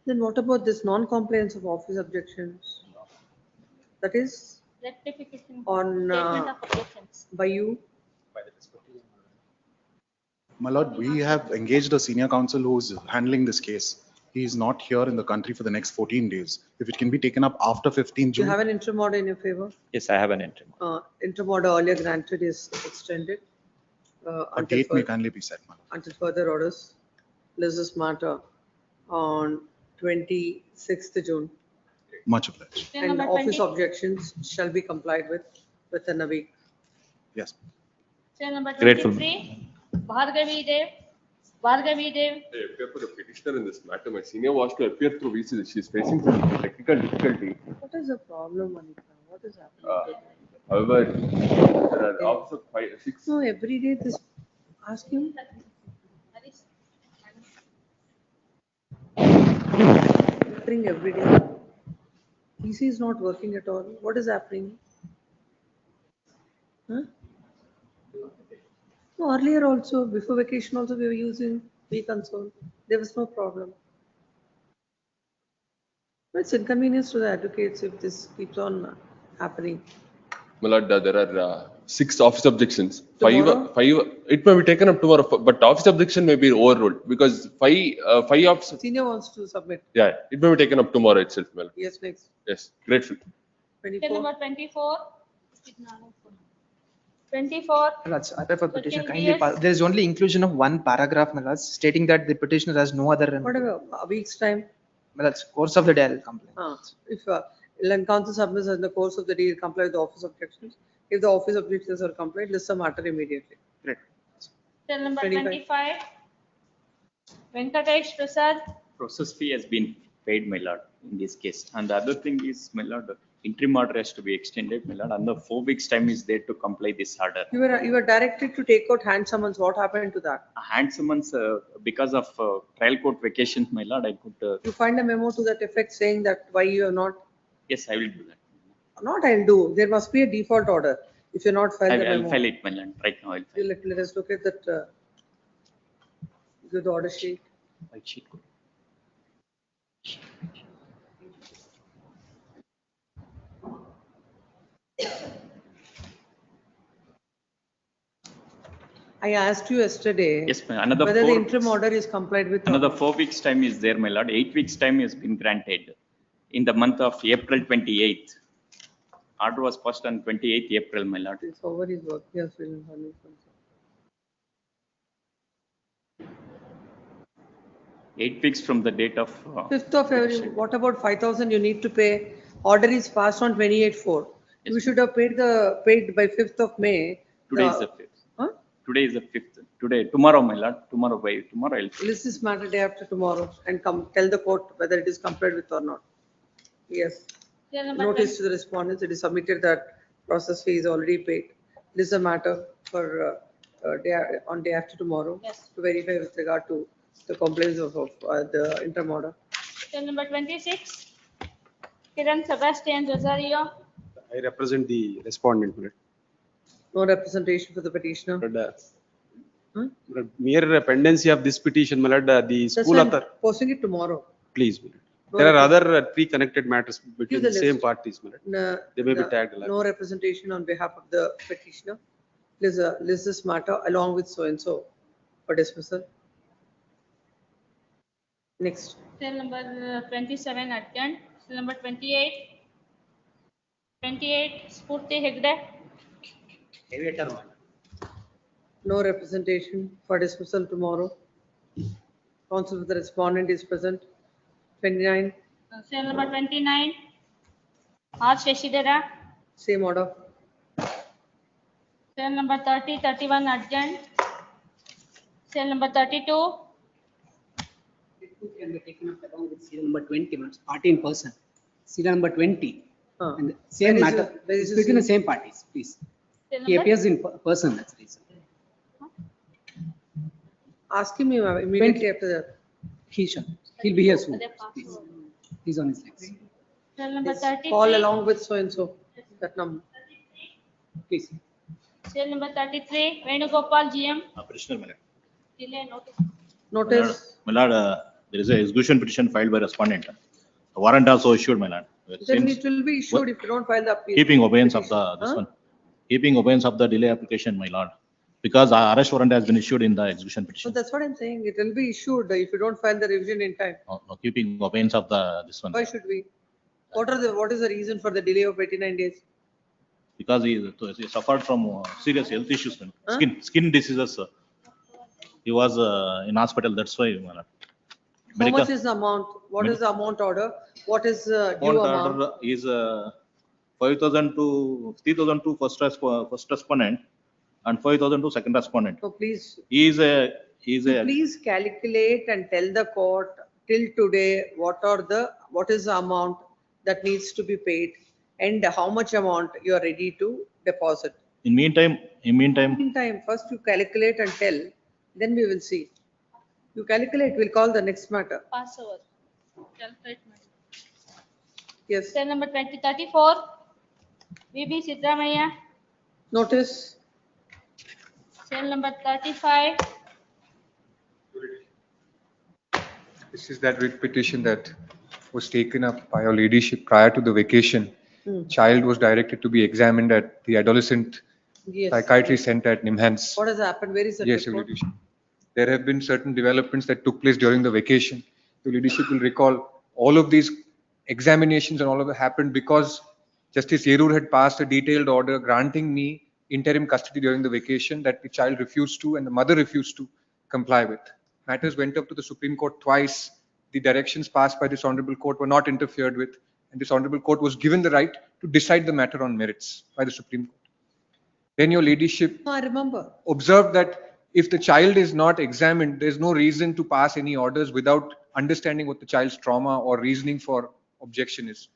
Then what about this non-compliance of office objections? That is Rectification. on Statement of objections. by you? My lord, we have engaged a senior counsel who's handling this case. He is not here in the country for the next 14 days. If it can be taken up after 15 Do you June. have an interim order in your favor? Yes, I have an interim. Interim order earlier granted is extended. A Until date may further, kindly be set, my lord. until further orders. This is matter on 26th June. Much obliged. Then And number office 20. objections shall be complied with within a week. Yes. Cell number Grateful. 23. Bhargavi Dev. Bhargavi Dev. I appear for the petitioner in this matter. My senior was to appear through VC. She is facing some technical difficulty. What is the problem, Monica? What is happening? However, there are also 6. No, every day this, ask him. Bring every day. PC is not working at all. What is happening? Huh? No, earlier also, before vacation also, we were using vConsole. There was no problem. But it's inconvenience to the advocates if this keeps on happening. My lord, there are 6 office objections. Tomorrow? 5. It may be taken up tomorrow, but office objection may be overruled because 5 office. Senior wants to submit. Yeah, it may be taken up tomorrow itself, my lord. Yes, next. Yes, grateful. Cell 24. number 24. 24. That's other for petitioner. Working Kindly, years. there is only inclusion of one paragraph, my lords, stating that the petitioner has no other. Whatever, a week's time. My lords, course of the day I will complain. If land council submits in the course of the day, comply with the office objections. If the office objections are complied, list the matter immediately. Great. Cell number 25. 25. Venkatesh Prasad. Process fee has been paid, my lord, in this case. And the other thing is, my lord, the interim order has to be extended, my lord. Under 4 weeks' time is there to comply this order. You were directed to take out hand summons. What happened to that? Hand summons, because of trial court vacations, my lord, I could, You find a memo to that effect saying that why you are not, yes, I will do that. not I'll do. There must be a default order. If you're not filed the I'll memo. file it, my lord, right now I'll file. Let us look at that, the order sheet. White sheet code. I asked you yesterday. Yes, ma'am. Another Whether the 4 interim order is complied with. or Another not. 4 weeks' time is there, my lord. 8 weeks' time has been granted in the month of April 28th. Order was passed on 28th April, my lord. It's over his work. Yes, we'll handle it. 8 weeks from the date of. 5th of every, what about 5,000 you need to pay? Order is passed on 28/4. You should have paid by 5th of May. Today is the 5th. Huh? Today is the 5th. Today, tomorrow, my lord. Tomorrow I'll. List this matter day after tomorrow and come tell the court whether it is complied with or not. Yes. Cell number Notice to the respondents, it is submitted that process fee is already paid. This is a matter for on day after tomorrow. Yes. To verify with regard to the complaints of the interim order. Cell number 26. Kiran Sebastian Rosario. I represent the respondent. No representation for the petitioner. Huh? Mere pendency of this petition, my lord, the That's school why I'm author, posting it tomorrow. please. My lord. No There are repres- other 3 connected matters between the the same list. parties, my lord. No, They may be tagged. no representation on behalf of the petitioner. List this matter along with so and so for dismissal. Next. Cell number 27 adjourned. Cell number 28. 28 Spurti Hegde. No representation for dismissal tomorrow. Counsel for the respondent is present. 29, Cell number 29. R Shashidhara. same order. Cell number 30, 31 adjourned. Cell number 32. Can be taken up along with serial number 20, party in person. Serial number 20. And the same Where is matter, the- where is it's the between the same parties, please. Cell He number appears in person, that's the reason. Ask him immediately after that. He'll be here soon, please. He's on his legs, Cell number Call 33. along with so and so, that number. please. Cell number 33 Venugopal GM. Petitioner, my lord. Delay notice. Notice, My lord, There is a execution petition filed by respondent. The warrant also issued, my lord. Then Since it will be issued if you don't file the appeal. keeping obeyance of the, this Huh? one, keeping obeyance of the delay application, my lord. Because our arrest warrant has been issued in the execution So petition. that's what I'm saying. It will be issued if you don't file the revision in time. No, keeping obeyance of the, this one. Why should we? What is the reason for the delay of 89 days? Because he suffered from serious health issues, man. Huh? Skin diseases. He was in hospital, that's why, my lord. How much is the amount? What is the amount order? What is due amount? Order is 5,000 to 3,000 to first respondent and 5,000 to second respondent. So please, He is a, please calculate and tell the court till today, what is the amount that needs to be paid and how much amount you are ready to deposit. in meantime, Meantime, first you calculate and tell, then we will see. You calculate, we'll call the next matter. Pass over. Calculate. Yes, Cell number 2034, VB Sidramaya. notice. Cell number 35, This is that writ petition that was taken up by your ladyship prior to the vacation. Child was directed to be examined at the adolescent Yes. psychiatry center at Nimhans. What has happened? Where is the Yes, your report? ladyship. There have been certain developments that took place during the vacation. Your ladyship will recall all of these examinations and all of it happened because Justice Yerur had passed a detailed order granting me interim custody during the vacation that the child refused to and the mother refused to comply with. Matters went up to the Supreme Court twice. The directions passed by this honorable court were not interfered with, and this honorable court was given the right to decide the matter on merits by the Supreme Court. Then your ladyship No, I remember. observed that if the child is not examined, there's no reason to pass any orders without understanding what the child's trauma or reasoning for objection is.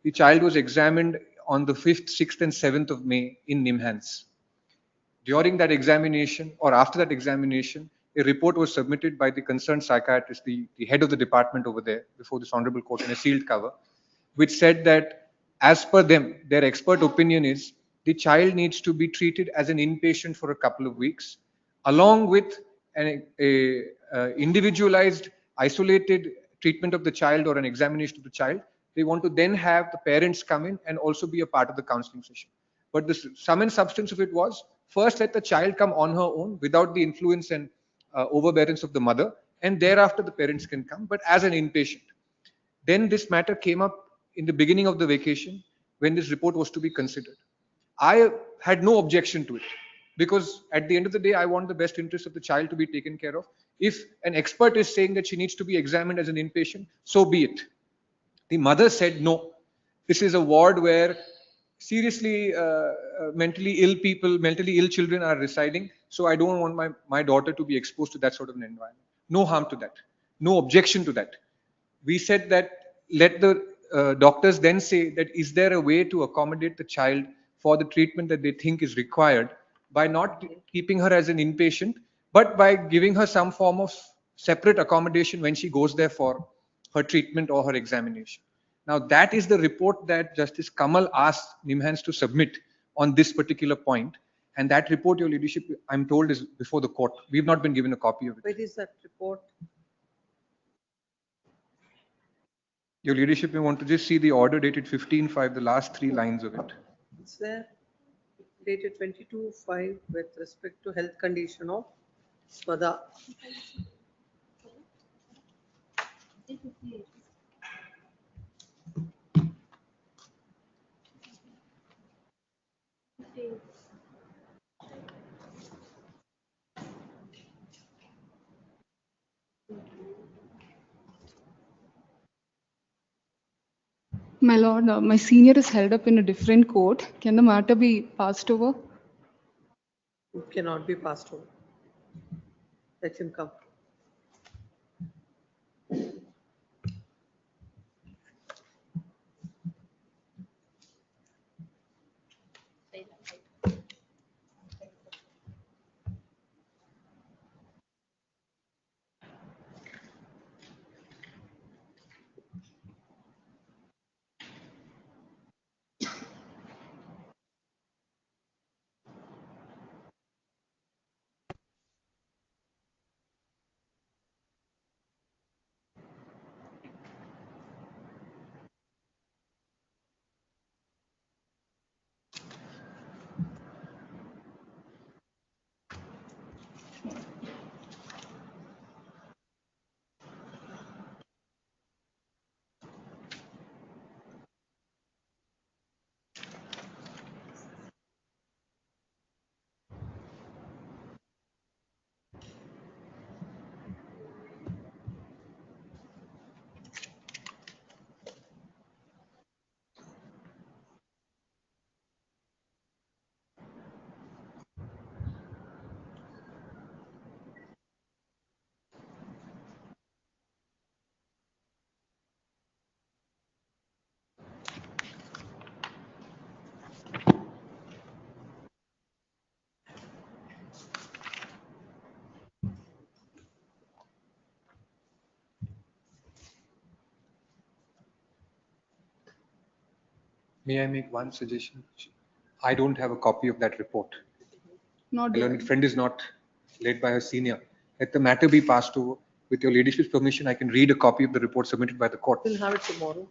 The child was examined on the 5th, 6th and 7th of May in Nimhans. During that examination or after that examination, a report was submitted by the concerned psychiatrist, the head of the department over there before this honorable court in a sealed cover, which said that as per them, their expert opinion is the child needs to be treated as an inpatient for a couple of weeks, along with an individualized, isolated treatment of the child or an examination of the child. They want to then have the parents come in and also be a part of the counseling session. But the sum and substance of it was, first let the child come on her own without the influence and overbearance of the mother, and thereafter the parents can come, but as an inpatient. Then this matter came up in the beginning of the vacation when this report was to be considered. I had no objection to it because at the end of the day, I want the best interest of the child to be taken care of. If an expert is saying that she needs to be examined as an inpatient, so be it. The mother said, no, this is a ward where seriously mentally ill people, mentally ill children are residing. So I don't want my daughter to be exposed to that sort of an environment. No harm to that. No objection to that. We said that let the doctors then say that is there a way to accommodate the child for the treatment that they think is required by not keeping her as an inpatient, but by giving her some form of separate accommodation when she goes there for her treatment or her examination. Now that is the report that Justice Kamal asked Nimhans to submit on this particular point. And that report, your ladyship, I'm told is before the court. We've not been given a copy of it. Where is that report? Your ladyship, we want to just see the order dated 15/5, the last 3 lines of it. It's there, dated 22/5 with respect to health condition of Swada. My lord, my senior is held up in a different court. Can the matter be passed over? It cannot be passed over. Let him come. May I make one suggestion? I don't have a copy of that report. Not My yet. learned friend is not led by her senior. Let the matter be passed over. With your ladyship's permission, I can read a copy of the report submitted by the court We'll have it tomorrow.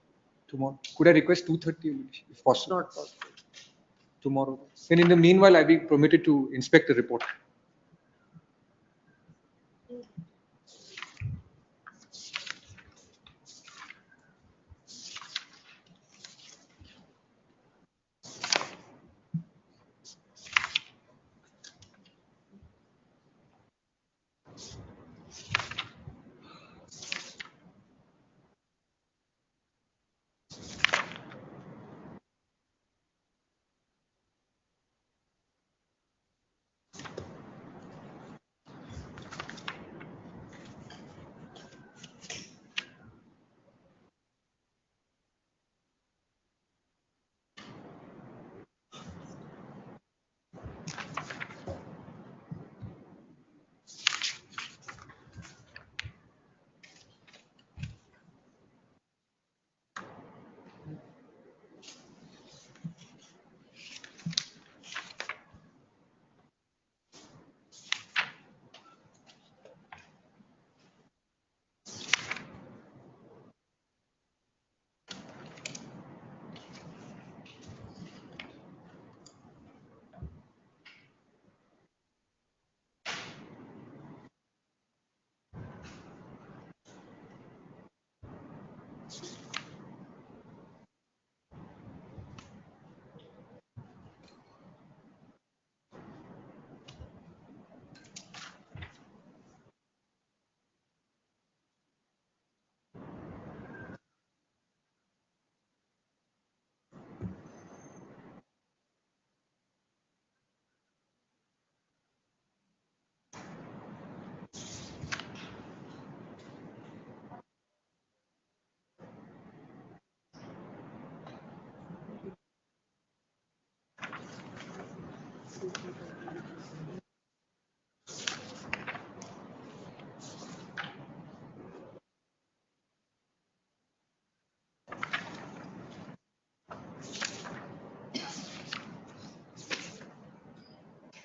tomorrow. Could I request 2:30, your ladyship, if possible? Not possible. Tomorrow. Then in the meanwhile, I'll be permitted to inspect the report.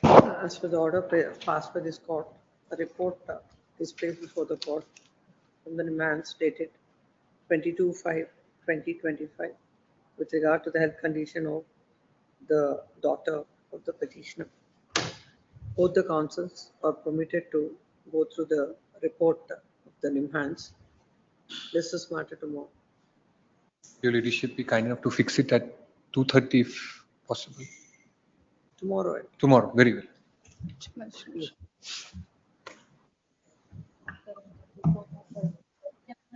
As for the order passed by this court, a report is placed before the court from the remand dated 22/5/2025 with regard to the health condition of the daughter of the petitioner. Both the counsels are permitted to go through the report of the remand. This matter tomorrow. Your ladyship be kind enough to fix it at 2:30 if possible. Tomorrow. Tomorrow, very well.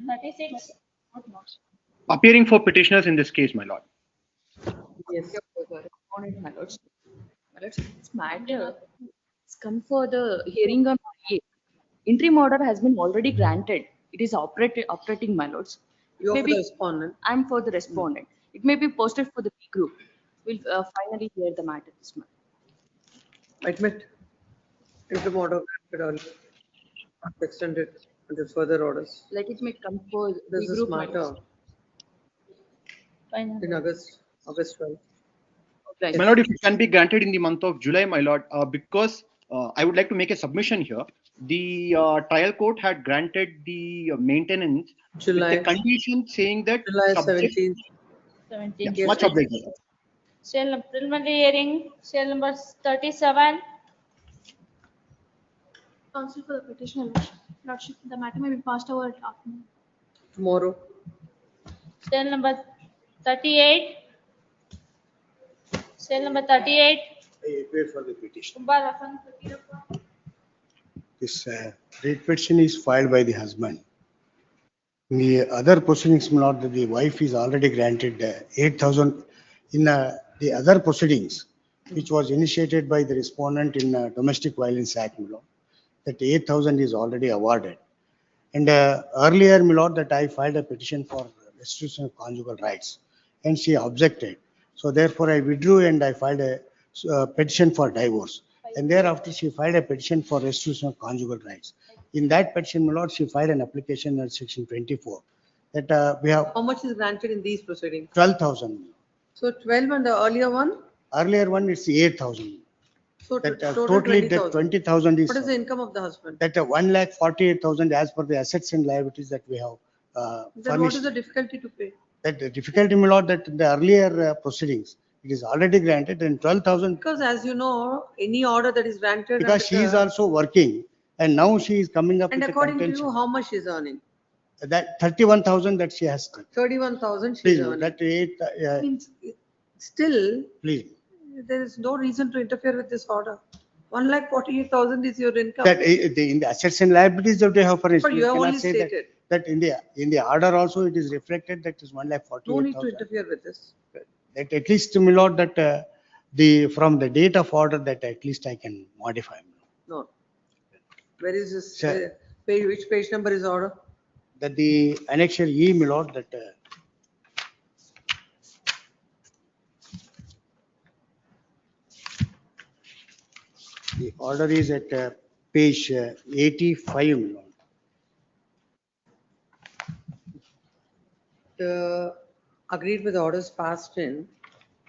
Thirty six. Appearing for petitioners in this case, my lord. Yes. Respondent, my lords. My lords, this matter has come for the hearing on IA. Interim order has been already granted. It is operating, my lords. You are for Maybe- the respondent. I'm for the respondent. It may be posted for the B group. We'll finally hear the matter this month. Admit. Interim order granted earlier. Extended until further orders. Let it may come for B This is group. my matter lords. in August 12th. Right. My lord, if it can be granted in the month of July, my lord, because I would like to make a submission here. The trial court had granted the maintenance July. with the condition saying that July subject- 17th. 17. Yeah, much obliged. Cell preliminary hearing, cell number 37. Counsel for the petitioner, Lordship, the matter may be passed over at afternoon. Tomorrow. Cell number 38. Cell number 38. I appear for the petition. Kumbar Rafan Fakirappa. This writ petition is filed by the husband. In the other proceedings, my lord, the wife is already granted 8,000 in the other proceedings, which was initiated by the respondent in Domestic Violence Act, my lord, that 8,000 is already awarded. And earlier, my lord, that I filed a petition for restitution of conjugal rights, and she objected. So therefore, I withdrew and I filed a petition for divorce. And thereafter, she filed a petition for restitution of conjugal rights. In that petition, my lord, she filed an application under section 24 that we have How much is granted in these proceedings? 12,000. So 12 and the earlier one, Earlier one is 8,000. so That total totally that 20,000. 20,000 is. What is the income of the husband? That 1,48,000 as per the assets and liabilities that we have Then what furnished. is the difficulty to pay? That the difficulty, my lord, that the earlier proceedings, it is already granted and 12,000, Because as you know, any order that is granted. because she is also working and now she is coming up And with a according to you, contention. how much she is earning? That 31,000 that she has. 31,000 she Please, is earning. that eight, Means still, please. there is no reason to interfere with this order. 1,48,000 is your income. That in the assets and liabilities that they have furnished. But you have cannot only say that- stated. That in the order also it is reflected that is 1,48,000. No need to interfere with this. That at least, my lord, that from the date of order that at least I can modify. No. Where is this? Sir. Page, which page number is order? That the annexure E, my lord, that the order is at page 85, my lord. The agreed with the orders passed in.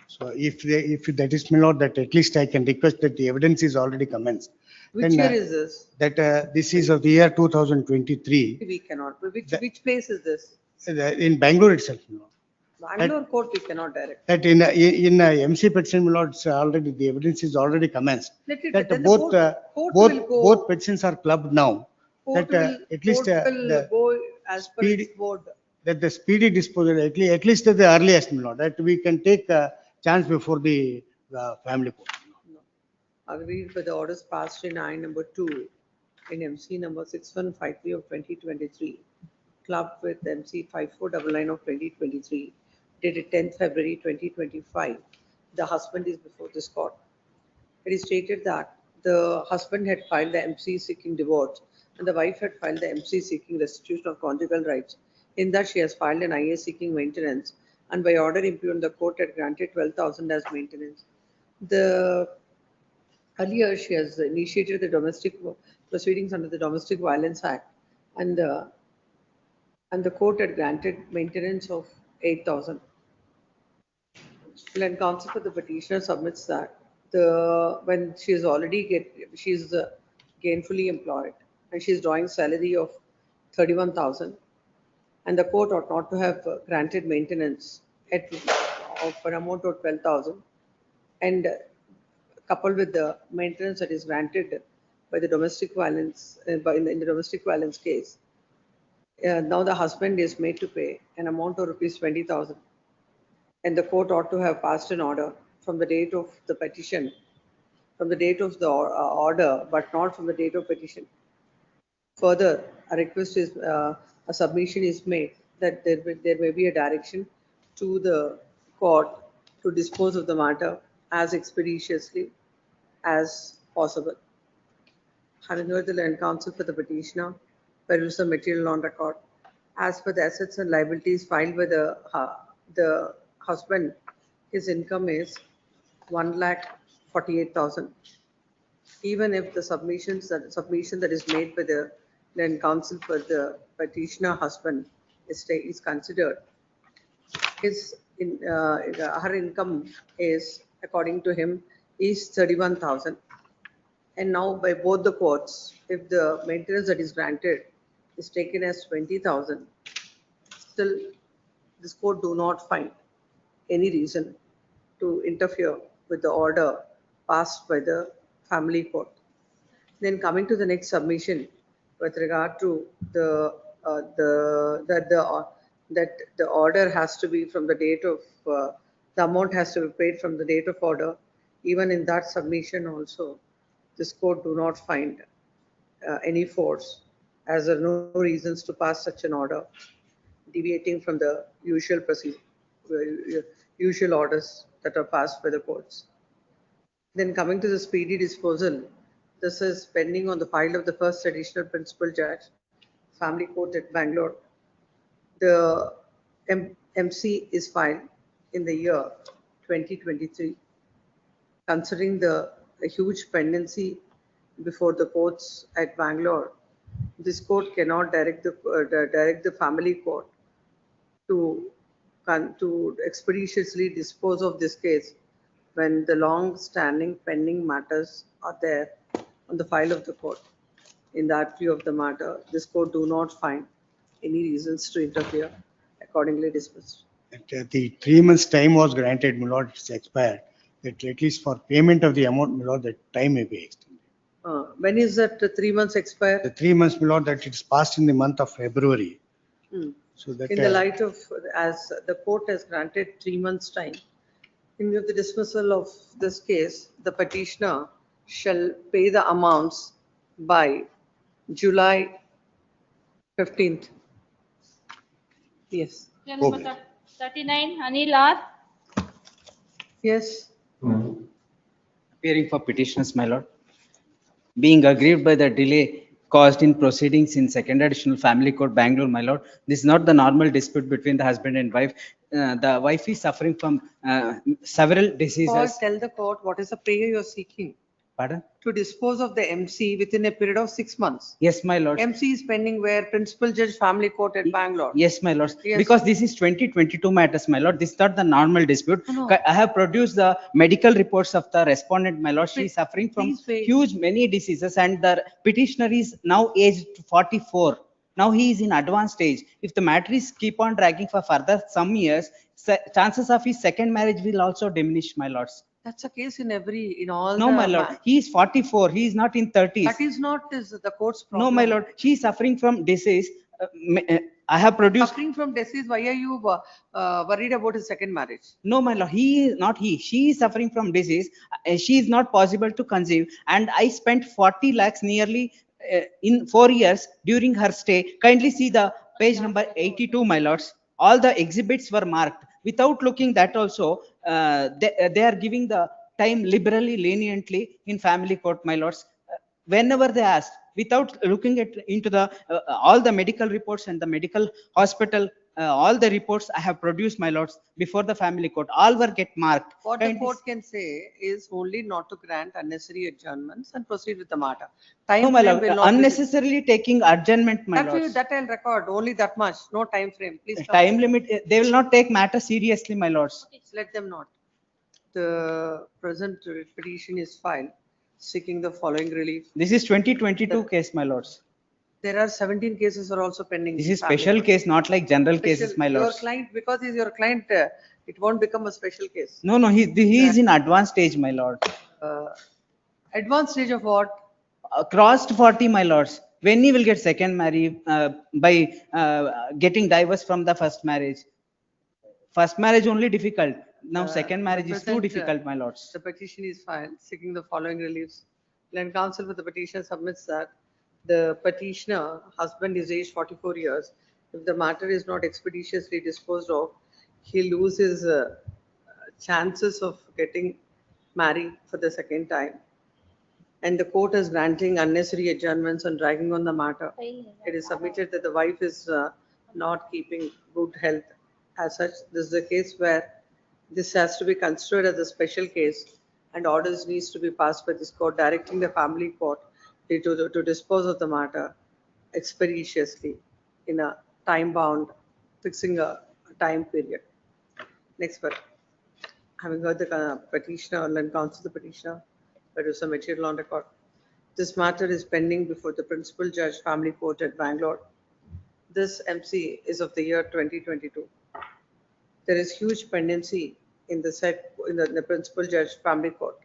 So if that is, my lord, that at least I can request that the evidence is already commenced. Which Then, year is this? That this is of the year 2023, We cannot. Which place is this? in Bangalore itself, my lord. Bangalore court we cannot direct. That in MC petition, my lord, already the evidence is already commenced. Let it, That then the both court will go. both petitions are clubbed now. Court That will, at least court will the go as per speed- its board. that the speedy disposal, at least at the earliest, my lord, that we can take a chance before the family court. Agreed with the orders passed in I number 2 in MC number 6153 of 2023, clubbed with MC 5499 of 2023, dated 10th February 2025. The husband is before this court. It is stated that the husband had filed the MC seeking divorce and the wife had filed the MC seeking restitution of conjugal rights. In that, she has filed an IA seeking maintenance, and by order impugned, the court had granted 12,000 as maintenance. Earlier, she has initiated the domestic proceedings under the Domestic Violence Act, and the court had granted maintenance of 8,000. And counsel for the petitioner submits that when she is she's gainfully employed and she is drawing salary of 31,000, and the court ought not to have granted maintenance of an amount of 12,000, and coupled with the maintenance that is granted by the domestic violence in the domestic violence case. Now the husband is made to pay an amount of rupees 20,000, and the court ought to have passed an order from the date of the petition, from the date of the order, but not from the date of petition. Further, a request is a submission is made that there may be a direction to the court to dispose of the matter as expeditiously as possible. Having heard the learned counsel for the petitioner, peruse the material on record. As for the assets and liabilities filed by the husband, his income is 1,48,000. Even if the submission that is made by the learned counsel for the petitioner husband is considered, her income is, according to him, is 31,000. And now by both the courts, if the maintenance that is granted is taken as 20,000, still this court do not find any reason to interfere with the order passed by the family court. Then coming to the next submission with regard to that the order has to be from the date of the amount has to be paid from the date of order. Even in that submission also, this court do not find any force, as there are no reasons to pass such an order deviating from the usual usual orders that are passed by the courts. Then coming to the speedy disposal, this is pending on the file of the first additional principal judge, family court at Bangalore. The MC is filed in the year 2023. Considering the huge pendency before the courts at Bangalore, this court cannot direct the family court to to expeditiously dispose of this case when the long-standing pending matters are there on the file of the court. In that view of the matter, this court do not find any reasons to interfere, accordingly dismissed. The 3 months time was granted, my lord, it's expired. That at least for payment of the amount, my lord, the time may be extended. When is that 3 months expire? The 3 months, my lord, that it's passed in the month of February. So that. In the light of, as the court has granted 3 months' time, in view of the dismissal of this case, the petitioner shall pay the amounts by July 15th. Yes. Claim number 39, Anil R. Yes. Appearing for petitioners, my lord. Being aggrieved by the delay caused in proceedings in second additional family court, Bangalore, my lord. This is not the normal dispute between the husband and wife. The wife is suffering from several diseases. Paul, tell the court what is the prayer you are seeking. Pardon? To dispose of the MC within a period of 6 months. Yes, my lord. MC is pending where? Principal Judge Family Court at Bangalore. Yes, my lord. Yes. Because this is 2022 matters, my lord. This is not the normal dispute. No. I have produced the medical reports of the respondent, my lord. She is suffering from huge many diseases, and the petitioner is now aged 44. Now he is in advanced stage. If the matter is keep on dragging for further some years, chances of his second marriage will also diminish, my lords. That's a case in all. No, my lord. He is 44. He is not in 30s. That is not the court's problem. No, my lord. She is suffering from disease. I have produced. Suffering from disease. Why are you worried about his second marriage? No, my lord. He is not he. She is suffering from disease. She is not possible to conceive. And I spent 40 lakhs nearly in 4 years during her stay. Kindly see the page number 82, my lords. All the exhibits were marked. Without looking that also, they are giving the time liberally, leniently in family court, my lords. Whenever they ask, without looking into the all the medical reports and the medical hospital, all the reports I have produced, my lords, before the family court, all were get marked. What the court can say is only not to grant unnecessary adjournments and proceed with the matter. Time No, my frame lord. will not Unnecessarily taking adjournment, my that lords. that I'll record, only that much, no time frame. Please come. Time limit, they will not take matter seriously, my lords. Let them not. The present petition is filed seeking the following relief. This is 2022 case, my lords. There are 17 cases are also pending. This is special case, not like general cases, my Your lords. client, because he's your client, it won't become a special case. No, he is in advanced stage, my lord. Advanced stage of what? Crossed 40, my lords. When he will get second marriage by getting divorced from the first marriage. First marriage only difficult. Now second marriage is too difficult, my lords. The petition is filed seeking the following reliefs. Land counsel for the petitioner submits that the petitioner, husband is aged 44 years. If the matter is not expeditiously disposed of, he loses chances of getting married for the second time. And the court is granting unnecessary adjournments and dragging on the matter. It is submitted that the wife is not keeping good health. As such, this is a case where this has to be considered as a special case and orders needs to be passed by this court directing the family court to dispose of the matter expeditiously in a time bound, fixing a time period. Next part. Having heard the petitioner and counsel the petitioner, produce a material on record. This matter is pending before the principal judge family court at Bangalore. This MC is of the year 2022. There is huge pendency in the principal judge family court.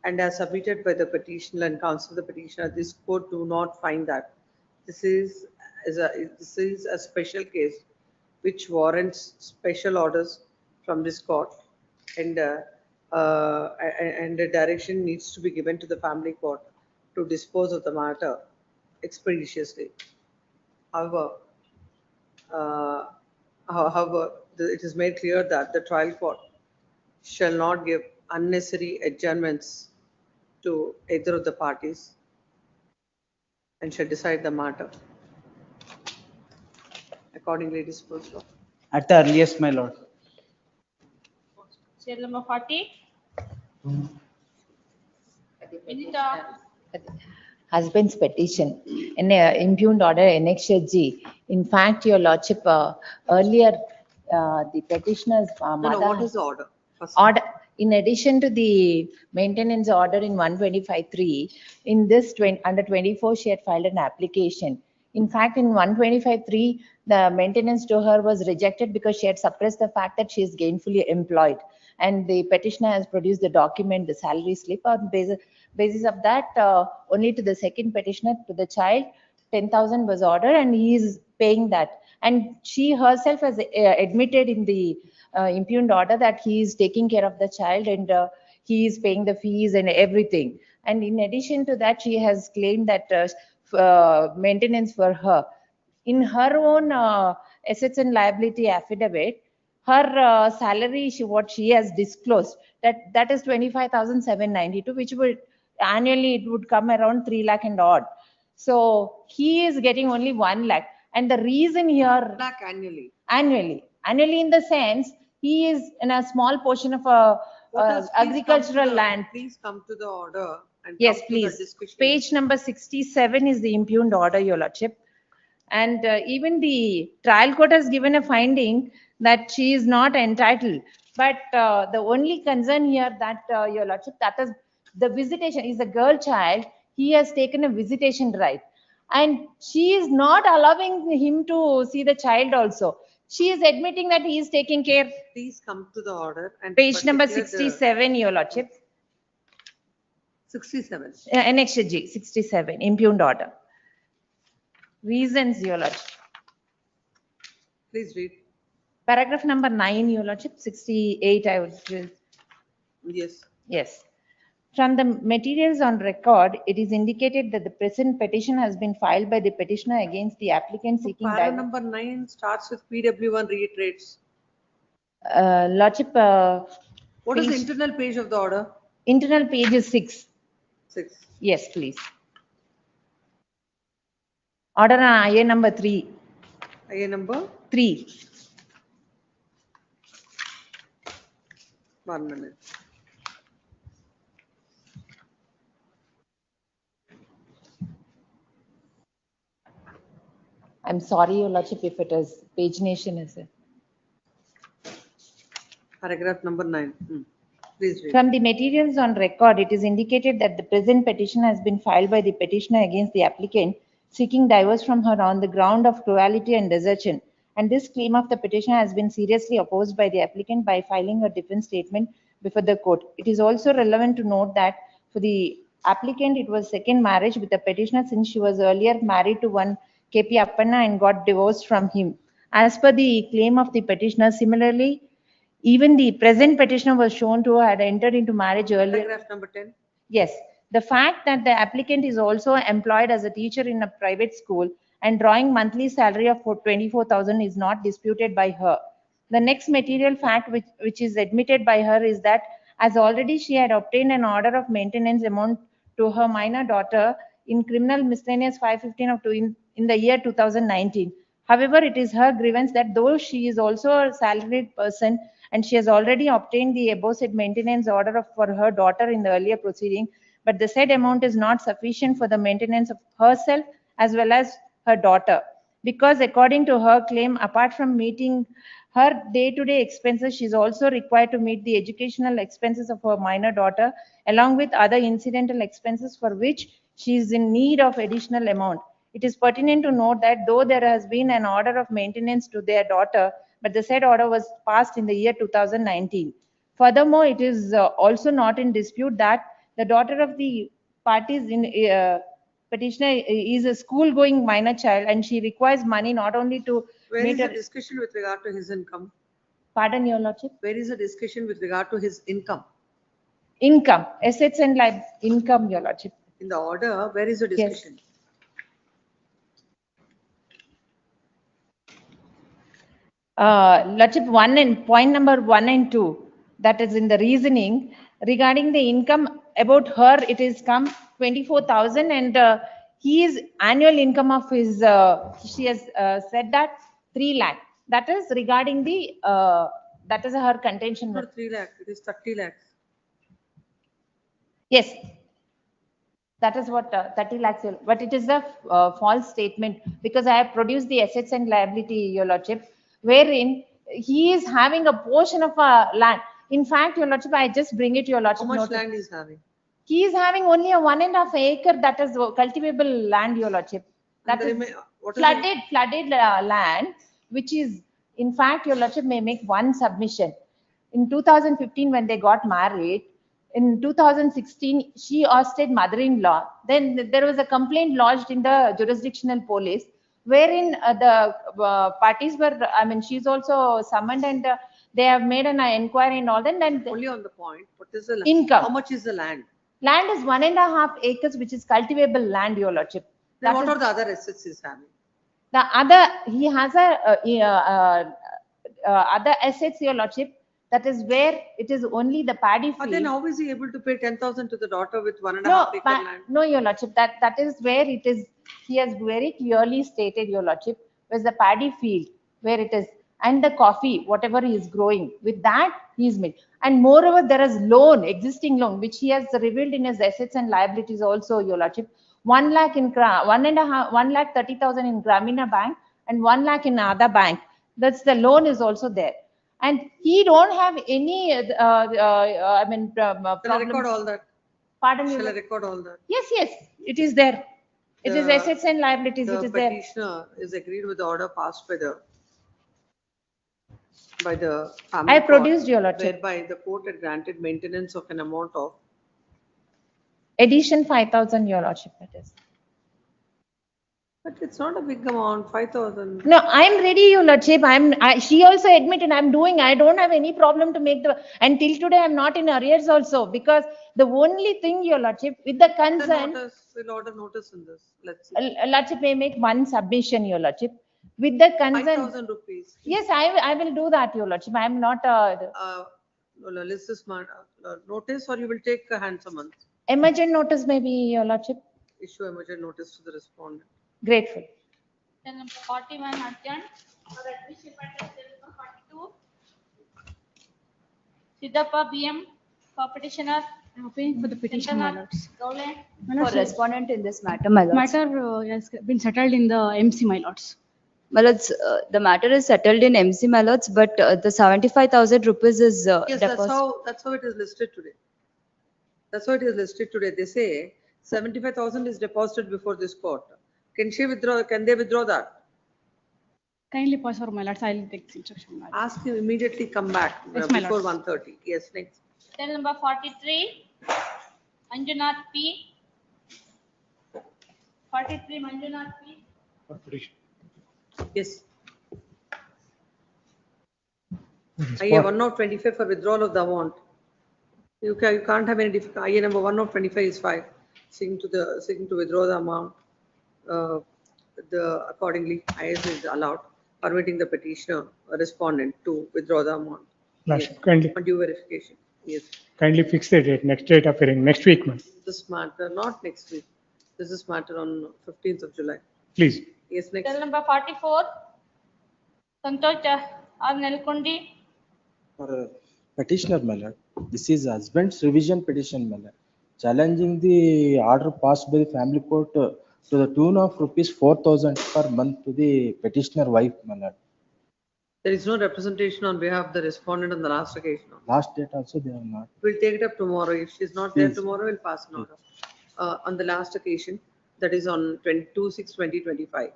And as submitted by the petitioner and counsel the petitioner, this court do not find that this is a special case which warrants special orders from this court, and the direction needs to be given to the family court to dispose of the matter expeditiously. However, it is made clear that the trial court shall not give unnecessary adjournments to either of the parties and shall decide the matter accordingly disposed of. At the earliest, my lord. Serial number 40. Vinita. Husband's petition in impugned order annexure G. In fact, your lordship, earlier the petitioner's No, mother. no, what is the order? First. Order, in addition to the maintenance order in 125(3), in this under 24, she had filed an application. In fact, in 125(3), the maintenance to her was rejected because she had suppressed the fact that she is gainfully employed. And the petitioner has produced the document, the salary slip. On basis of that, only to the second petitioner, to the child, 10,000 was ordered, and he is paying that. And she herself has admitted in the impugned order that he is taking care of the child, and he is paying the fees and everything. And in addition to that, she has claimed that maintenance for her. In her own assets and liability affidavit, her salary, what she has disclosed, that is 25,792, which would annually it would come around 3 lakh and odd. So he is getting only 1 lakh. And the reason here, Lakh annually. Annually in the sense, he is in a small portion of agricultural land. Please come to the order. And Yes, come to the please. discussion. Page number 67 is the impugned order, Your Lordship. And even the trial court has given a finding that she is not entitled. But the only concern here that, Your Lordship, that is the visitation is a girl child. He has taken a visitation right. And she is not allowing him to see the child also. She is admitting that he is taking care. Please come to the order. And Page number particular 67, Your Lordship. 67. Annexure G, 67, impugned order. Reasons, Your Lordship. Please read. Paragraph number 9, Your Lordship, 68, I would just. Yes. Yes. From the materials on record, it is indicated that the present petition has been filed by the petitioner against the applicant seeking Para divorce. number 9 starts with PW1 reiterates. Lordship. What is the page- internal page of the order? Internal page is 6. 6. Yes, please. Order on IA number 3. IA number 3. 1 minute. I'm sorry, Your Lordship, if it is page nation is it. Paragraph number 9. Please read. From the materials on record, it is indicated that the present petition has been filed by the petitioner against the applicant seeking divorce from her on the ground of cruelty and desertion. And this claim of the petitioner has been seriously opposed by the applicant by filing a defense statement before the court. It is also relevant to note that for the applicant, it was second marriage with the petitioner since she was earlier married to one KP Appanna and got divorced from him. As per the claim of the petitioner, similarly, even the present petitioner was shown to have entered into marriage earlier. Paragraph number 10. Yes, the fact that the applicant is also employed as a teacher in a private school and drawing monthly salary of 24,000 is not disputed by her. The next material fact which is admitted by her is that as already she had obtained an order of maintenance amount to her minor daughter in criminal miscellaneous 515 of in the year 2019. However, it is her grievance that though she is also a salaried person and she has already obtained the above said maintenance order for her daughter in the earlier proceeding, but the said amount is not sufficient for the maintenance of herself as well as her daughter. Because according to her claim, apart from meeting her day-to-day expenses, she is also required to meet the educational expenses of her minor daughter along with other incidental expenses for which she is in need of additional amount. It is pertinent to note that though there has been an order of maintenance to their daughter, but the said order was passed in the year 2019. Furthermore, it is also not in dispute that the daughter of the parties in petitioner is a school-going minor child and she requires money not only to Where meet is the her. discussion with regard to his income? Pardon, Your Lordship? Where is the discussion with regard to his income? Income, assets and income, Your Lordship. In the order, where is the Yes. discussion? Lordship, point number 1 and 2, that is in the reasoning regarding the income about her, it is come 24,000 and his annual income of his, she has said that 3 lakh. That is regarding the, that is her contention. Not 3 lakh, it is 30 lakhs. Yes. That is what 30 lakhs, but it is a false statement because I have produced the assets and liability, Your Lordship, wherein he is having a portion of a land. In fact, your lordship, I just bring it to your How lordship much notice. land is having? He is having only a 1.5 acre that is cultivable land, your lordship. That And is the what is the- flooded land, which is, in fact, your lordship may make one submission. In 2015, when they got married, in 2016, she ousted mother-in-law. Then there was a complaint lodged in the jurisdictional police, wherein the parties were, I mean, she's also summoned and they have made an inquiry and all that. Then Only on the point, what is the land? Income. How much is the land? land is 1.5 acres, which is cultivable land, your lordship. Then That what is- are the other assets he's having? The other, he has other assets, your lordship, that is where it is only the paddy But then field. how is he able to pay 10,000 to the daughter with 1.5 No, acre but, land? no, your lordship, that is where it is, he has very clearly stated, your lordship, where's the paddy field, where it is, and the coffee, whatever he is growing, with that he is made. And moreover, there is loan, existing loan, which he has revealed in his assets and liabilities also, your lordship. 1 lakh in 1,30,000 in Gramina Bank and 1 lakh in other bank. That's the loan is also there. And he don't have any, I mean, Shall I record problem. all that? Pardon Shall I you? record all that? Yes, yes, it is there. It is The- assets and liabilities, The it is there. petitioner is agreed with the order passed by the family I court, produced, your lordship. whereby the court had granted maintenance of an amount of, Addition 5,000, your lordship, that is. but it's not a big amount, 5,000. No, I'm ready, your lordship. She also admitted I'm doing, I don't have any problem to make the, until today I'm not in arrears also, because the only thing, your lordship, with the The consent, notice, we'll order notice in this, let's see. lordship may make one submission, your lordship, with the consent. 5,000 rupees. Yes, I will do that, your lordship. I'm not, No, let's just, notice, or you will take a hand summons, emergent notice maybe, your lordship. issue emergent notice to the respondent. Grateful. Then number 41 adjourned for admission matter. Cell number 42. Siddhappa BM for petitioner. I'm appealing for the petition, my lords. Gowle. My For lords, respondent in this matter, my lords. matter has been settled in the MC, my lords. My lords, the matter is settled in MC, my lords, but the 75,000 rupees is Yes, that's how it is listed today. That's how it is listed today. They say 75,000 is deposited before this court. Can they withdraw that? Kindly pause for my lords, I'll take this instruction, my lords. Ask him immediately come back Yes, my before lords. 1:30. Yes, next. Cell number 43. Manjunath P. 43 Manjunath P. Yes. IA 1025 for withdrawal of the amount. You can't have any difficulty. IA number 1025 is 5. Seeking to withdraw the amount. Accordingly, IS is allowed, permitting the petitioner or respondent to withdraw the amount. Lordship, Yes. kindly, On due verification. Yes. kindly fix the date, next date of hearing, next week, ma'am. This matter, not next week. This is matter on 15th of July. Please. Yes, next. Cell number 44. Santosh R. Nelkundi. For petitioner, my lord, this is husband's revision petition, my lord, challenging the order passed by the family court to the tune of rupees 4,000 per month to the petitioner wife, my lord. There is no representation on behalf of the respondent on the last occasion. Last date also they have not. We'll take it up tomorrow. If she's not there Please. tomorrow, we'll pass an order. On the last occasion, that is on 22/6/2025.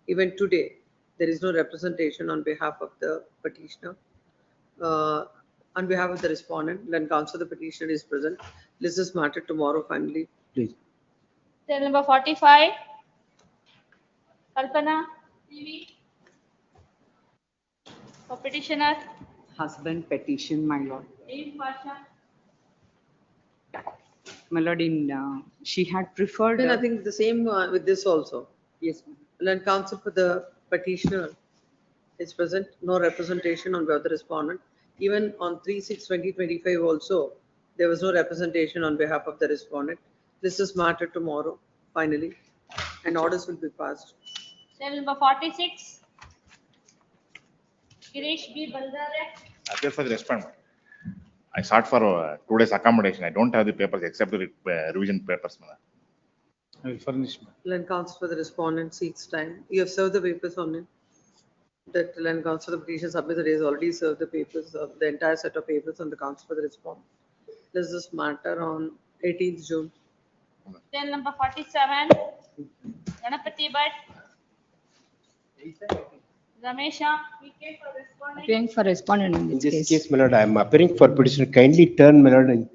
Even today, there is no representation on behalf of the petitioner. On behalf of the respondent, when counsel the petitioner is present, list this matter tomorrow finally. Please. Cell number 45. Kalpana TV. For petitioner. Husband petition, my lord. Aim Pasha. My lord, she had preferred. Then I think the same with this also. Yes, ma'am. When counsel for the petitioner is present, no representation on behalf of the respondent. Even on 3/6/2025 also, there was no representation on behalf of the respondent. This is matter tomorrow, finally, and orders will be passed. Cell number 46. Girish B. Baldare. Appear for the respondent. I sought for 2 days accommodation. I don't have the papers except the revision papers, madam. I will furnish, ma'am. When counsel for the respondent seeks time, you have served the papers on it. that the land counsel of the petition submitted has already served the papers, the entire set of papers on the counsel for the response. Does this matter on 18th June? Till number 47, Ganapati Bhatt. Ramesha, PK for respondent. Appearing for respondent in In this this case. case, my lord, I am appearing for petitioner. Kindly turn, my lord, in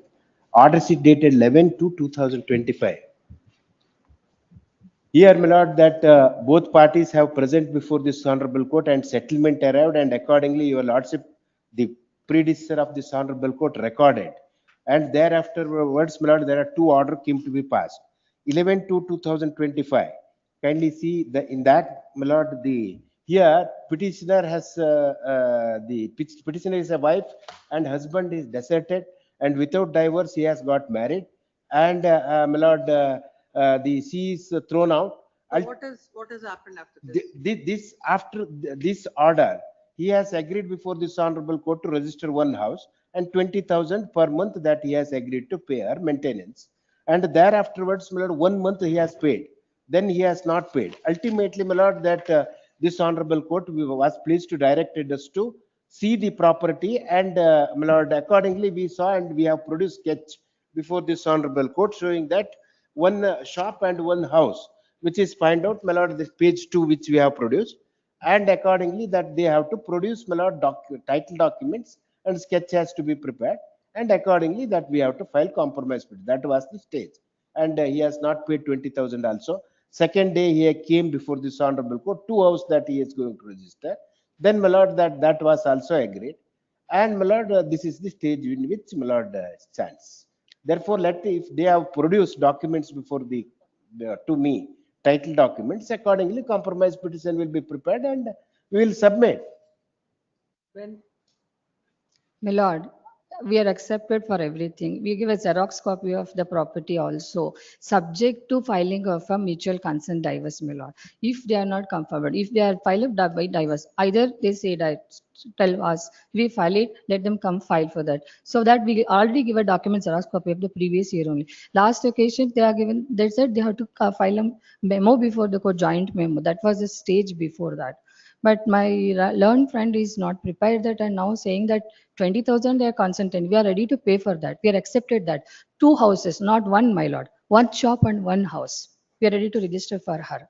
order sheet dated 11/2/2025. Here, my lord, that both parties have present before this honorable court and settlement arrived, and accordingly, your lordship, the predecessor of this honorable court recorded. And thereafter, words, my lord, there are two orders came to be passed. 11/2/2025. Kindly see in that, my lord, here petitioner has the petitioner is a wife and husband is deserted, and without divorce he has got married, and my lord, she is thrown out. So what has happened after this? After this order, he has agreed before this honorable court to register one house and 20,000 per month that he has agreed to pay her maintenance. And thereafterwards, my lord, 1 month he has paid. Then he has not paid. Ultimately, my lord, that this honorable court was pleased to direct us to see the property, and my lord, accordingly we saw and we have produced sketch before this honorable court showing that one shop and one house, which is find out, my lord, this page 2 which we have produced, and accordingly that they have to produce, my lord, title documents and sketch has to be prepared, and accordingly that we have to file compromise bid. That was the stage, and he has not paid 20,000 also. Second day he came before this honorable court, two house that he is going to register. Then, my lord, that was also agreed, and my lord, this is the stage in which, my lord, stands. Therefore, if they have produced documents before to me, title documents, accordingly compromise petition will be prepared and we will submit. When? My lord, we are accepted for everything. We give a Xerox copy of the property also, subject to filing of a mutual consent divorce, my lord. If they are not comfortable, if they are filed by divorce, either they say that, tell us, we file it, let them come file for that. So that we already give a document Xerox copy of the previous year only. Last occasion, they said they have to file a memo before the court, joint memo. That was the stage before that. But my learned friend is not prepared that, and now saying that 20,000 they are consented. We are ready to pay for that. We are accepted that. Two houses, not one, my lord. One shop and one house. We are ready to register for her.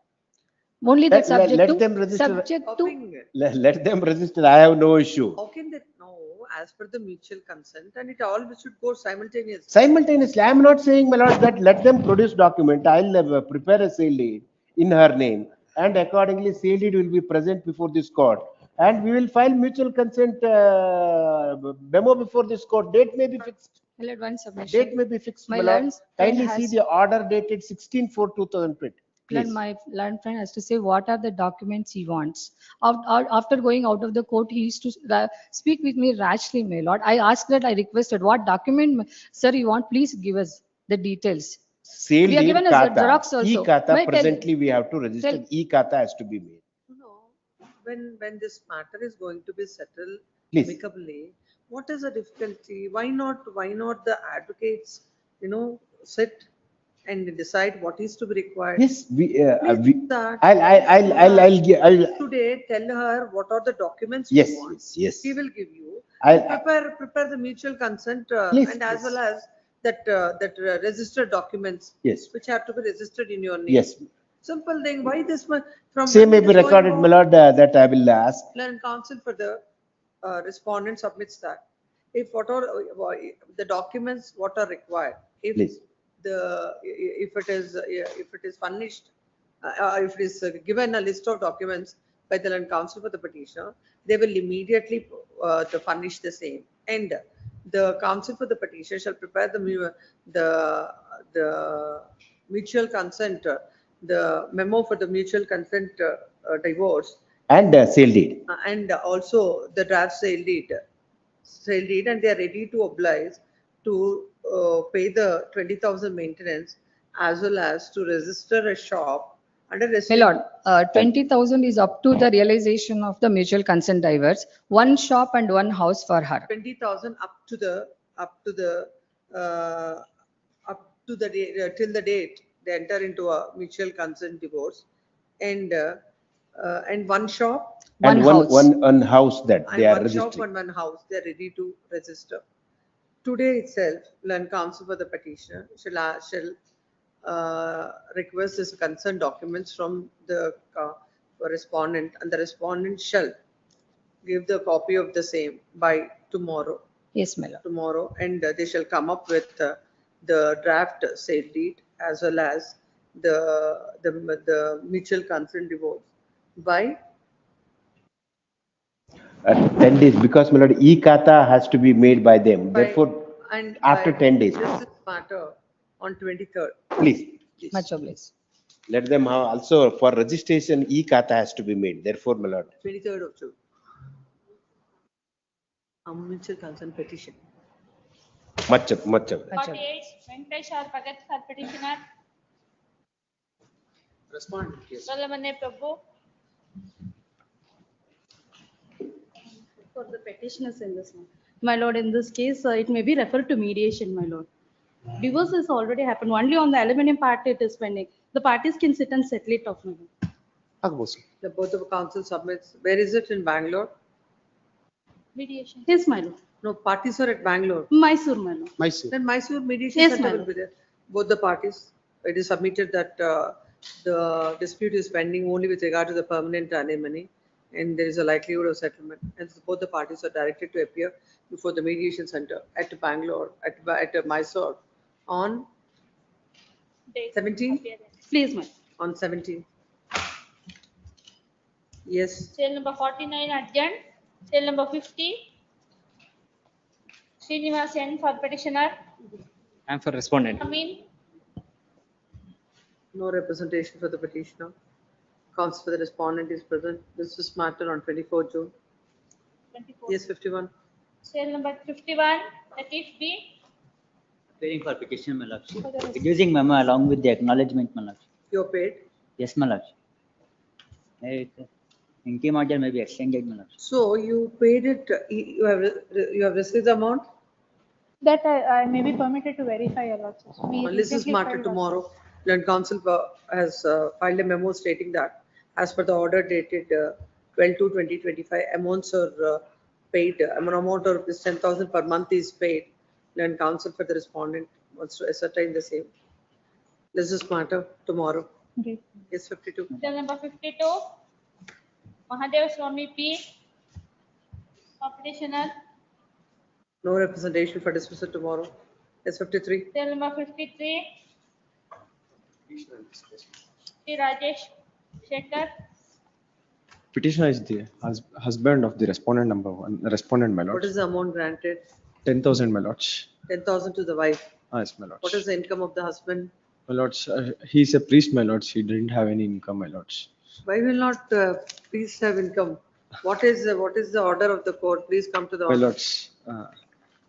Only that subject let to them register. Subject to. Let them register. I have no issue. How can they know as per the mutual consent, and it all should go simultaneously? Simultaneously, I am not saying, my lord, that let them produce document. I'll prepare a sale deed in her name, and accordingly sale deed will be present before this court, and we will file mutual consent memo before this court. Date may be fixed. My lord, one submission. Date may be fixed, My my lord. learned Kindly friend see has- the order dated 16/4/2020. Then Please. my learned friend has to say what are the documents he wants. After going out of the court, he used to speak with me rashly, my lord. I asked that, I requested, what document, sir, you want? Please give us the details. Sale We are deed given a kata, Xerox also. e-kata, May I tell- presently we have to register, tell- e-kata has to be made. When this matter is going to be settled Please. amicably, what is the difficulty? Why not the advocates, sit and decide what is to be required? Yes, That. I'll Today, tell her what are the documents Yes, you want. yes. She will give you. I'll- Prepare the mutual consent Please, and as well as that registered documents. Yes. Which have to be registered in your name. Yes. Simple thing. Why this much? From Same may when be it is going recorded, on, my lord, that I will ask. Learn counsel for the respondent submits that. If what are the documents what are required, if Please. if it is furnished, if it is given a list of documents by the learned counsel for the petitioner, they will immediately to furnish the same, and the counsel for the petitioner shall prepare the mutual consent, the memo for the mutual consent divorce, And sale deed. and also the draft sale deed, and they are ready to oblige to pay the 20,000 maintenance as well as to register a shop under My lord, 20,000 is up to the realization of the mutual consent divorce, one shop and one house for her. 20,000 up to the till the date they enter into a mutual consent divorce, and one shop One And house. one house that And they are one shop registering. and one house, they are ready to register. Today itself, learned counsel for the petitioner shall request his consent documents from the respondent, and the respondent shall give the copy of the same by tomorrow. Yes, my lord. Tomorrow, and they shall come up with the draft sale deed as well as the mutual consent divorce by 10 days, because my lord, e-kata has to be made by them. By- Therefore, and after by 10 days. This is matter on 23rd. Please, Much obliged. let them have also for registration, e-kata has to be made. Therefore, my lord. 23rd of June. Mutual consent petition. Much of. 48, Venkatesh or Bhagat for petitioner. Respondent, yes. Solomon Prabhu. For the petitioners in this one. My lord, in this case, it may be referred to mediation, my lord. Divorce has already happened. Only on the aluminum part it is pending. The parties can sit and settle it off, my lord. The both of council submits. Where is it in Bangalore? Mediation. Yes, my lord. No, parties are at Bangalore. Mysore, my lord. Mysore. Then Mysore mediation Yes, center my will lord. be there. Both the parties. It is submitted that the dispute is pending only with regard to the permanent alimony, and there is a likelihood of settlement. And both the parties are directed to appear before the mediation center at Bangalore, at Mysore on 17th? Please, my lord. On 17th. Yes. Sale number 49 adjourned. Sale number 50. Srinivasan for petitioner. And for respondent. Amin. No representation for the petitioner. Counsel for the respondent is present. This is matter on 24 June. 24. Yes, 51. Sale number 51. Latif B. Appearing for petition, my lordship. For the Reducing memo along with the acknowledgement, my lordship. You're paid. Yes, my lordship. Inter-alia may be extended, my lordship. So you paid it, you have received the amount? That I may be permitted to verify a lot. This is matter tomorrow. Land council has filed a memo stating that as per the order dated 12/2/2025, amounts are paid, an amount of rupees 10,000 per month is paid. Land council for the respondent wants to ascertain the same. This is matter tomorrow. Okay. Yes, 52. Sale number 52. Mahadev Swami P. For petitioner. No representation for dismissal tomorrow. Yes, 53. Sale number 53. Sri Rajesh Shekhar. Petitioner is the husband of the respondent number one, respondent, my What lord. is the amount granted? 10,000, my lords. 10,000 to the wife. Yes, my lords. What is the income of the husband? My lords, he's a priest, my lords. He didn't have any income, my lords. Why will not priests have income? What is the order of the court? Please come to the My order.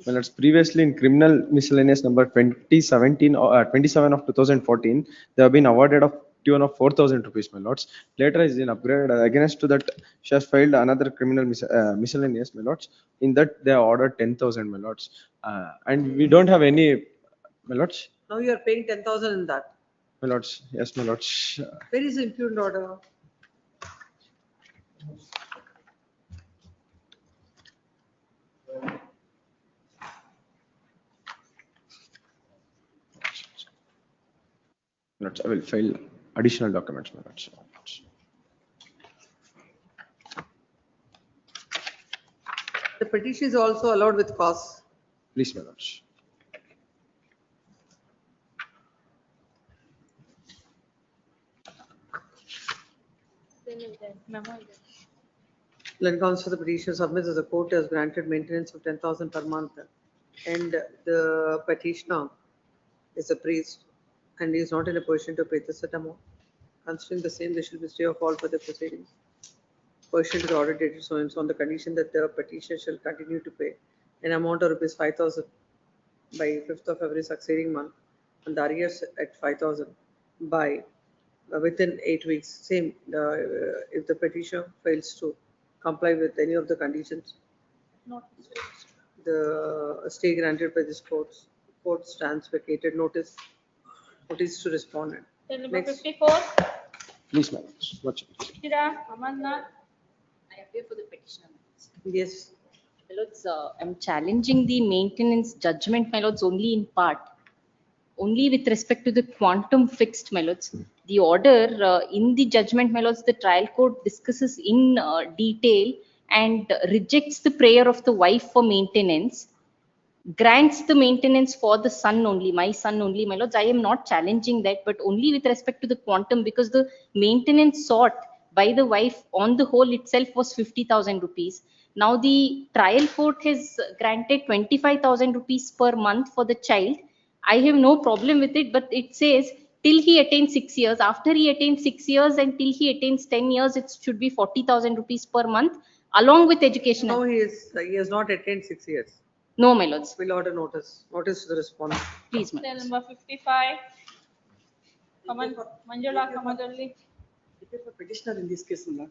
lords, previously in criminal miscellaneous number 2017 or 27 of 2014, they have been awarded of tune of 4,000 rupees, my lords. Later is in upgrade against to that she has filed another criminal miscellaneous, my lords. In that they are ordered 10,000, my lords. And we don't have any, my lords. Now you are paying 10,000 in that. My lords, yes, my lords. Where is the impugned order? Lords, I will file additional documents, my lords. The petition is also allowed with costs. Please, my lords. Land counsel the petition submits that the court has granted maintenance of 10,000 per month, and the petitioner is a priest and he is not in a position to pay the said amount. Considering the same, there shall be stay of all further proceedings. Pursuant to the order dated so and so on the condition that the petitioner shall continue to pay an amount of rupees 5,000 by 5th of every succeeding month, and the arrears at 5,000 by within 8 weeks. Same, if the petitioner fails to comply with any of the conditions, the stay granted by this court stands vacated. Notice to respondent. Sale number Next. 54. Please, my lords. Watch it. Shira Amarnath. appear for the petitioner. Yes. My lords, I'm challenging the maintenance judgment, my lords, only in part. Only with respect to the quantum fixed, my lords. The order in the judgment, my lords, the trial court discusses in detail and rejects the prayer of the wife for maintenance, grants the maintenance for the son only, my son only, my lords. I am not challenging that, but only with respect to the quantum, because the maintenance sought by the wife on the whole itself was 50,000 rupees. Now the trial court has granted 25,000 rupees per month for the child. I have no problem with it, but it says till he attains 6 years. After he attains 6 years and till he attains 10 years, it should be 40,000 rupees per month along with education. No, he has not attained 6 years. No, my lords. We'll order notice. Notice to the respondent. Please, my Cell lords. number 55. Manjula Kamadalli. For petitioner in this case, Lord.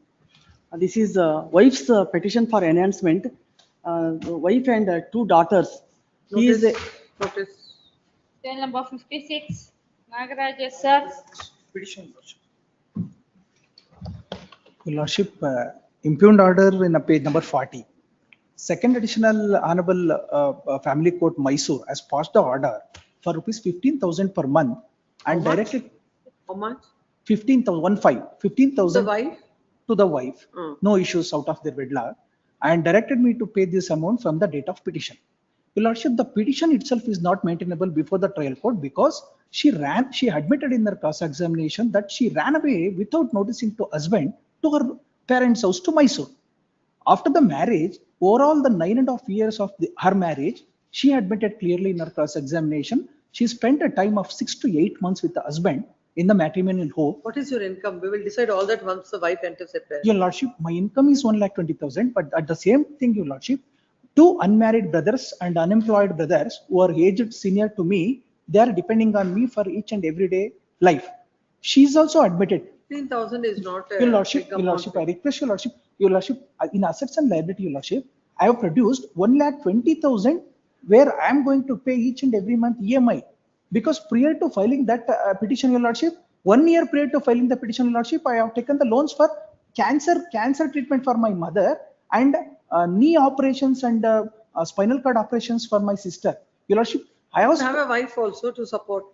This is wife's petition for enhancement. The wife and two daughters. He is Notice. Cell number 56. Nagaraj, yes, sir. Petition, Your Lordship, impugned order in page number 40. Second additional Honorable Family Court Mysore has passed the order for rupees 15,000 per month and How much? directed How much? 15,000 The wife? to the wife. No issues out of their wedlock, and directed me to pay this amount from the date of petition. Your Lordship, the petition itself is not maintainable before the trial court because she admitted in her cross-examination that she ran away without noticing to husband to her parents' house to Mysore. After the marriage, overall the 9.5 years of her marriage, she admitted clearly in her cross-examination, she spent a time of 6 to 8 months with the husband in the matrimonial home. What is your income? We will decide all that once the wife enters the pair. Your Lordship, my income is 1,20,000, but at the same thing, Your Lordship, two unmarried brothers and unemployed brothers who are aged senior to me, they are depending on me for each and every day life. She is also admitted. 15,000 is not a Your Lordship, big Your amount. Lordship, I request Your Lordship, in assets and liability, Your Lordship, I have produced 1,20,000 where I am going to pay each and every month EMI. Because prior to filing that petition, Your Lordship, 1 year prior to filing the petition, Your Lordship, I have taken the loans for cancer treatment for my mother and knee operations and spinal cord operations for my sister. Your Lordship, I also have a wife also to support.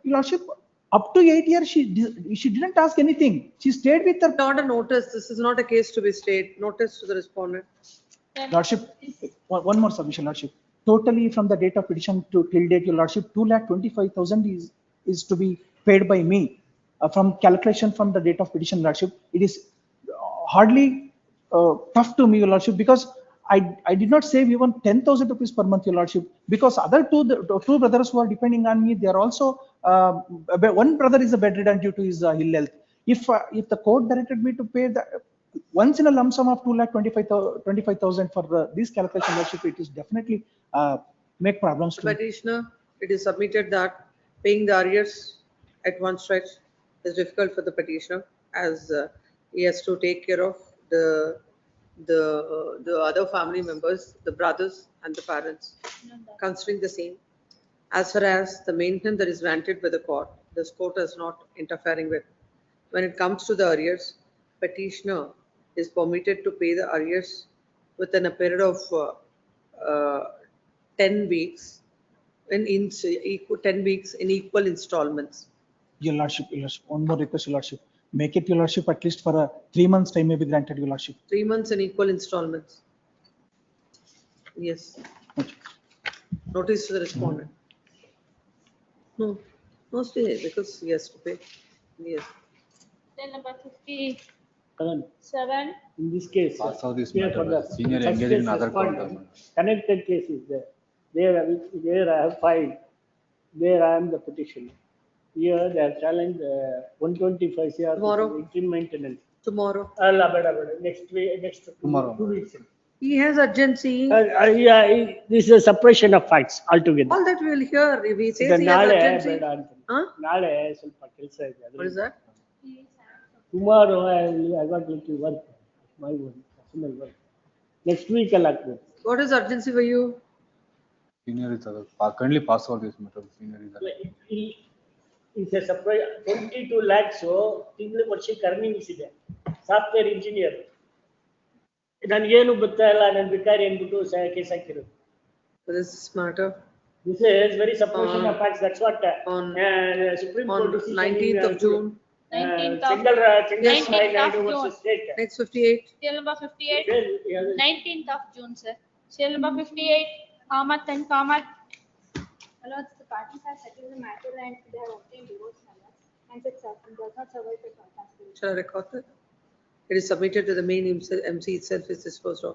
Your Lordship, up to 8 years, she didn't ask anything. She stayed with her. Not a notice. This is not a case to be stayed. Notice to the respondent. Lordship, one more submission, Lordship. Totally from the date of petition to till date, Your Lordship, 2,25,000 is to be paid by me. From calculation from the date of petition, Lordship, it is hardly tough to me, Your Lordship, because I did not save even 10,000 rupees per month, Your Lordship, because other two brothers who are depending on me, they are also, one brother is a bedridden due to his ill health. If the court directed me to pay the once in a lump sum of 2,25,000 for this calculation, Lordship, it is definitely make problems to Petitioner, it is submitted that paying the arrears at one stretch is difficult for the petitioner as he has to take care of the other family members, the brothers and the parents, considering the same. As far as the maintenance that is granted by the court, this court is not interfering with. When it comes to the arrears, petitioner is permitted to pay the arrears within a period of 10 weeks in 10 weeks in equal installments. Your Lordship, one more request, Your Lordship. Make it, Your Lordship, at least for 3 months time may be granted, Your Lordship. 3 months in equal installments. Yes. Notice to the respondent. No, no stay because he has to pay. Yes. Cell number 57. In this case, Pass out this here matter, for the senior first engaged in case other respondent, court. Connected case is there. There I have filed. There I am the petitioner. Here they have challenged 125 CR Tomorrow. interim maintenance. Tomorrow. Next week, next Tomorrow. 2 weeks. He has urgency. This is a separation of facts altogether. All that we will hear. If he says The he has ನಾಳೆ urgency. ಬೇಡ ಅಂತ. Huh? ನಾಳೆ ಸ್ವಲ್ಪ ಕೆಲಸ ಇದೆ. What is that? Tomorrow I got little work, my work, personal work. Next week I'll ಆಗ್ತದೆ. What is urgency for you? Senior is other. Kindly pass out this matter. Senior is other. It's a surprise. 22 lakhs ತಿಂಗಳು ವರ್ಷಕ್ಕೆ earnings ಇದೆ. Software engineer ನಾನು ಏನು ಗೊತ್ತಾ ಇಲ್ಲ ನನ್ನ ವಿಕಾರಿ ಅಂದ್ಬಿಟ್ಟು ಕೇಸ್ ಹಾಕಿರೋದು. What is this matter? This is very suppression of facts. That's what Supreme Court decision 19th of June. 19th of single June. versus state. Next 58. Serial number 58. 19th of June, sir. Serial number 58. Kamath and Kamath. My lords, the parties have settled the matter and they have obtained divorce, my lords. And it does not survive the conspiracy. Shall I record that? It is submitted to the main MC itself is disposed of.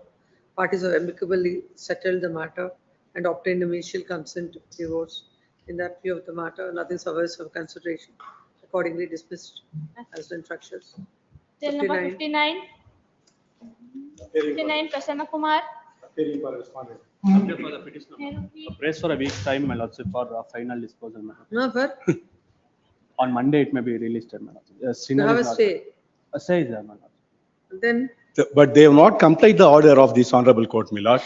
Parties have amicably settled the matter and obtained a mutual consent divorce. In that view of the matter, nothing survives of consideration. Accordingly dismissed as the instructions. Serial number 59. 59, Prasanna Kumar. Appearing for respondent. Appear for the petitioner. Praise for a week's time, my lordship, for final disposal. My lord. No, sir. On Monday, it may be released, my lord. Yes, You have a stay. A stay is there, my lord. Then But they have not complied the order of this honorable court, my lord.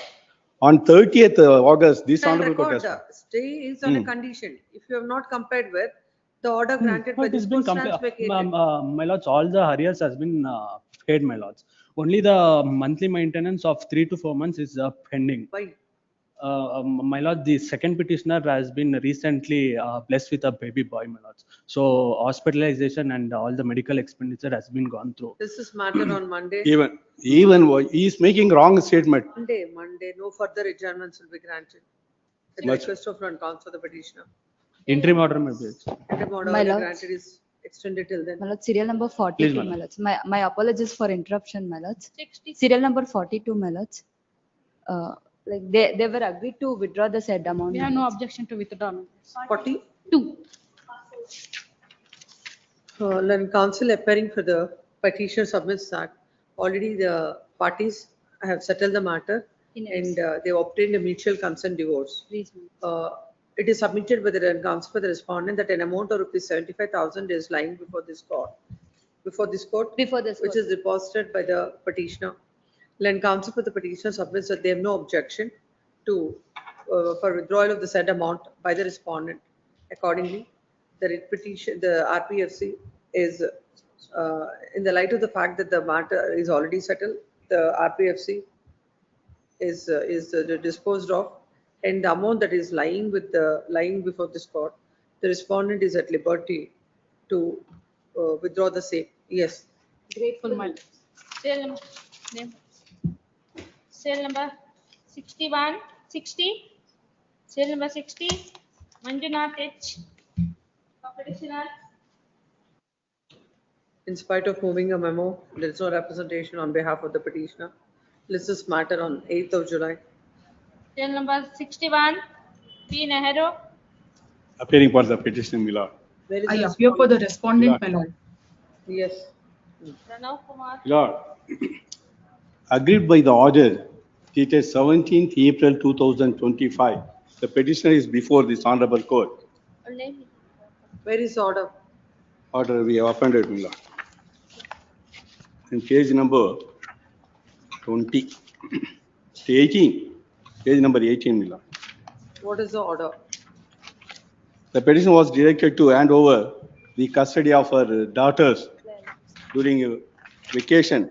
On 30th August, this shall honorable court record has. the stay is on a condition. If you have not complied with the order granted by But this it's been court stands vacated. my lords, all the arrears has been paid, my lords. Only the monthly maintenance of 3 to 4 months is pending. Why? My lord, the second petitioner has been recently blessed with a baby boy, my lords. So hospitalization and all the medical expenditure has been gone through. This is matter on Monday. Even he is making wrong statement. Monday, no further adjournments will be granted. At the Much- request of front counsel, the petitioner. Interim order may be. Interim order My already lords. granted is extended till then. My lord, serial number Please, 42, madam. my lords. My apologies for interruption, my lords. 60. Serial number 42, my lords. Like they were agreed to withdraw the said amount. We my have no lords. objection to withdraw. 42. Then counsel appearing for the petitioner submits that already the parties have settled the matter and they have obtained a mutual consent divorce. Please, It is submitted by the counsel for the respondent that an amount of rupees 75,000 is lying before this court. Before this court, which is deposited by the petitioner. Land counsel for the petitioner submits that they have no objection to for withdrawal of the said amount by the respondent. Accordingly, the writ petition, the RPFC is in the light of the fact that the matter is already settled, the RPFC is disposed of, and the amount that is lying before this court, the respondent is at liberty to withdraw the same. Yes. Grateful, my lord. Serial number 61, 60. Serial number 60, Manjunath H. Petitioner. In spite of moving a memo, there is no representation on behalf of the petitioner. List this matter on 8th of July. Serial number 61, P. Nehru. Appearing for the petitioner, my lord. Where is I the appear for the respondent, Yeah. my lord. Yes. Pranav Kumar. Lord, agreed by the order dated 17th April 2025, the petitioner is before this honorable court. Where is the order? Order we have appended, my lord. In page number 20, 18, page number 18, my lord. What is the order? The petition was directed to hand over the custody of her daughters during a vacation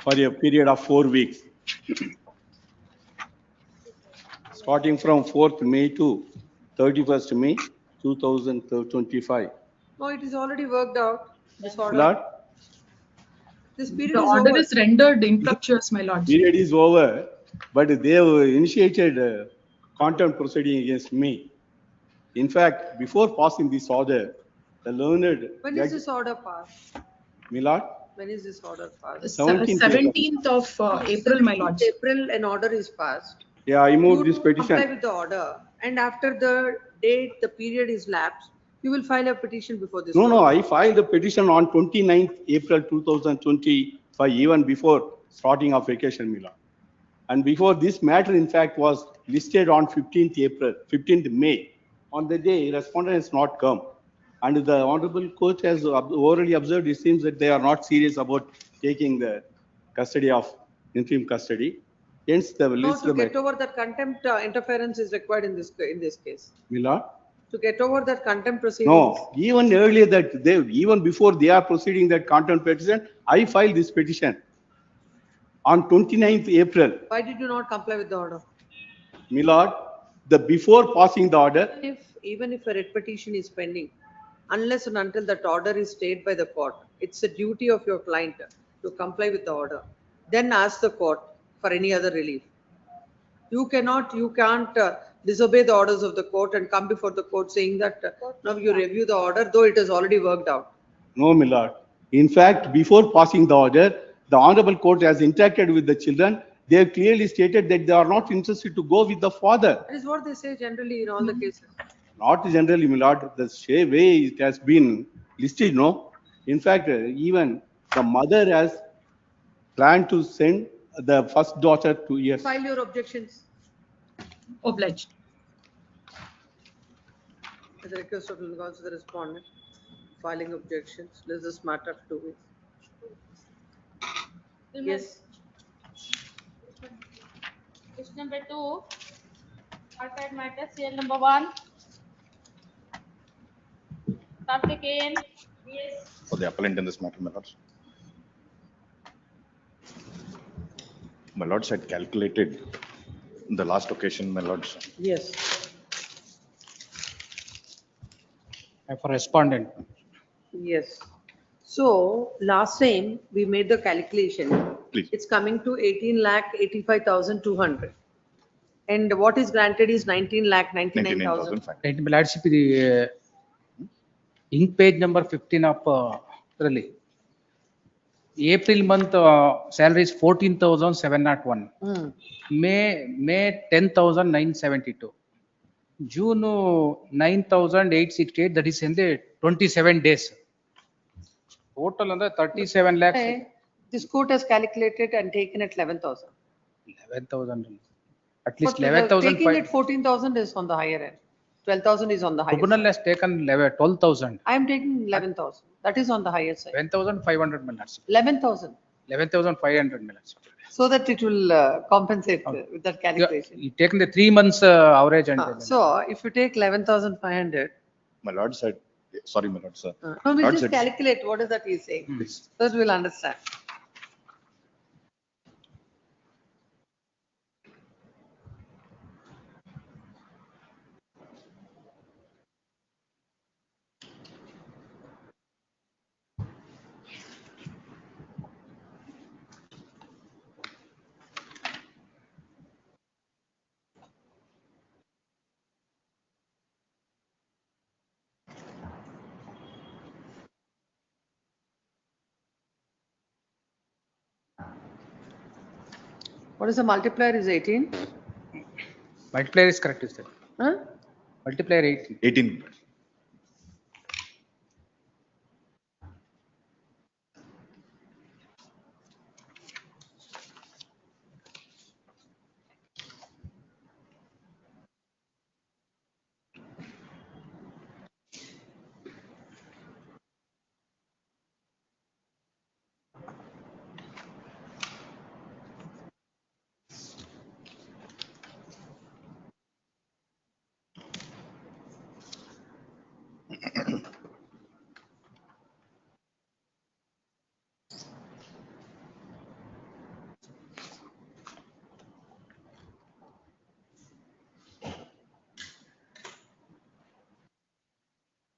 for a period of 4 weeks. Starting from 4th May to 31st May 2025. No, it is already worked out. This order. Lord, This period The is order over. is rendered infructuous, my lord. period is over, but they have initiated contempt proceeding against me. In fact, before passing this order, the learned When is judge, this order passed? my lord, When is this order passed? 17th of April, my lord. April, an order is passed. yeah, I move this Comply petition. with the order, and after the date, the period is lapsed, you will file a petition before this. No, court. I filed the petition on 29th April 2025, even before starting of vacation, my lord. And before this matter, in fact, was listed on 15th May. On the day, respondent has not come. And the honorable court has orally observed, it seems that they are not serious about taking the custody of interim custody. Hence, the No, list to the get over that contempt interference is required in this case. my lord. To get over that contempt proceedings. No, even earlier that even before they are proceeding that contempt petition, I filed this petition. On 29th April, Why did you not comply with the order? my lord, before passing the order, Even if a writ petition is pending, unless and until that order is stayed by the court, it's a duty of your client to comply with the order. Then ask the court for any other relief. You can't disobey the orders of the court and come before the court saying that now you review the order, though it has already worked out. no, my lord. In fact, before passing the order, the honorable court has interacted with the children. They have clearly stated that they are not interested to go with the father. That is what they say generally in all the cases. Not generally, my lord. The way it has been listed, no. In fact, even the mother has planned to send the first daughter to years. File your objections. Obliged. At the request of the respondent, filing objections. This is matter of 2 weeks. Yes. Question number 2, alternate matter, CL number 1. Applicant, yes. For the appellant in this matter, my lords. My lords had calculated the last occasion, my lords. Yes. For respondent. Yes. So last time we made the calculation. Please. It's coming to 18,85,200. And what is granted is 19,99,000. Right, my lordship, the ink page number 15 of really. April month salary is 14,701. May 10,972. June 9,868. That is in the 27 days. Total under 37 lakhs. Okay. This court has calculated and taken it 11,000. 11,000. At least But 11,000. taking it 14,000 is on the higher end. 12,000 is on the higher Tribunal side. has taken 12,000. I am taking 11,000. That is on the higher side. 11,500 minutes. 11,000. 11,500 minutes. So that it will compensate with that calculation. You taken the 3 months average and. So if you take 11,500. My lord said, sorry, my lord, sir. No, we'll Lord just said- calculate what is that he's saying. Please. First we'll understand. What is the multiplier is 18? Multiplier is correct, is that? Huh? Multiplier 18. 18.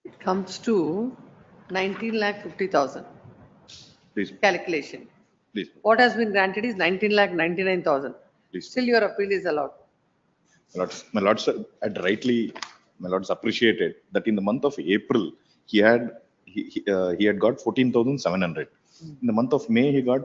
It comes to 19,50,000. Please. Calculation. Please. What has been granted is 19,99,000. Please. Still your appeal is allowed. My lords had rightly, my lords appreciated that in the month of April, he had got 14,700. In the month of May, he got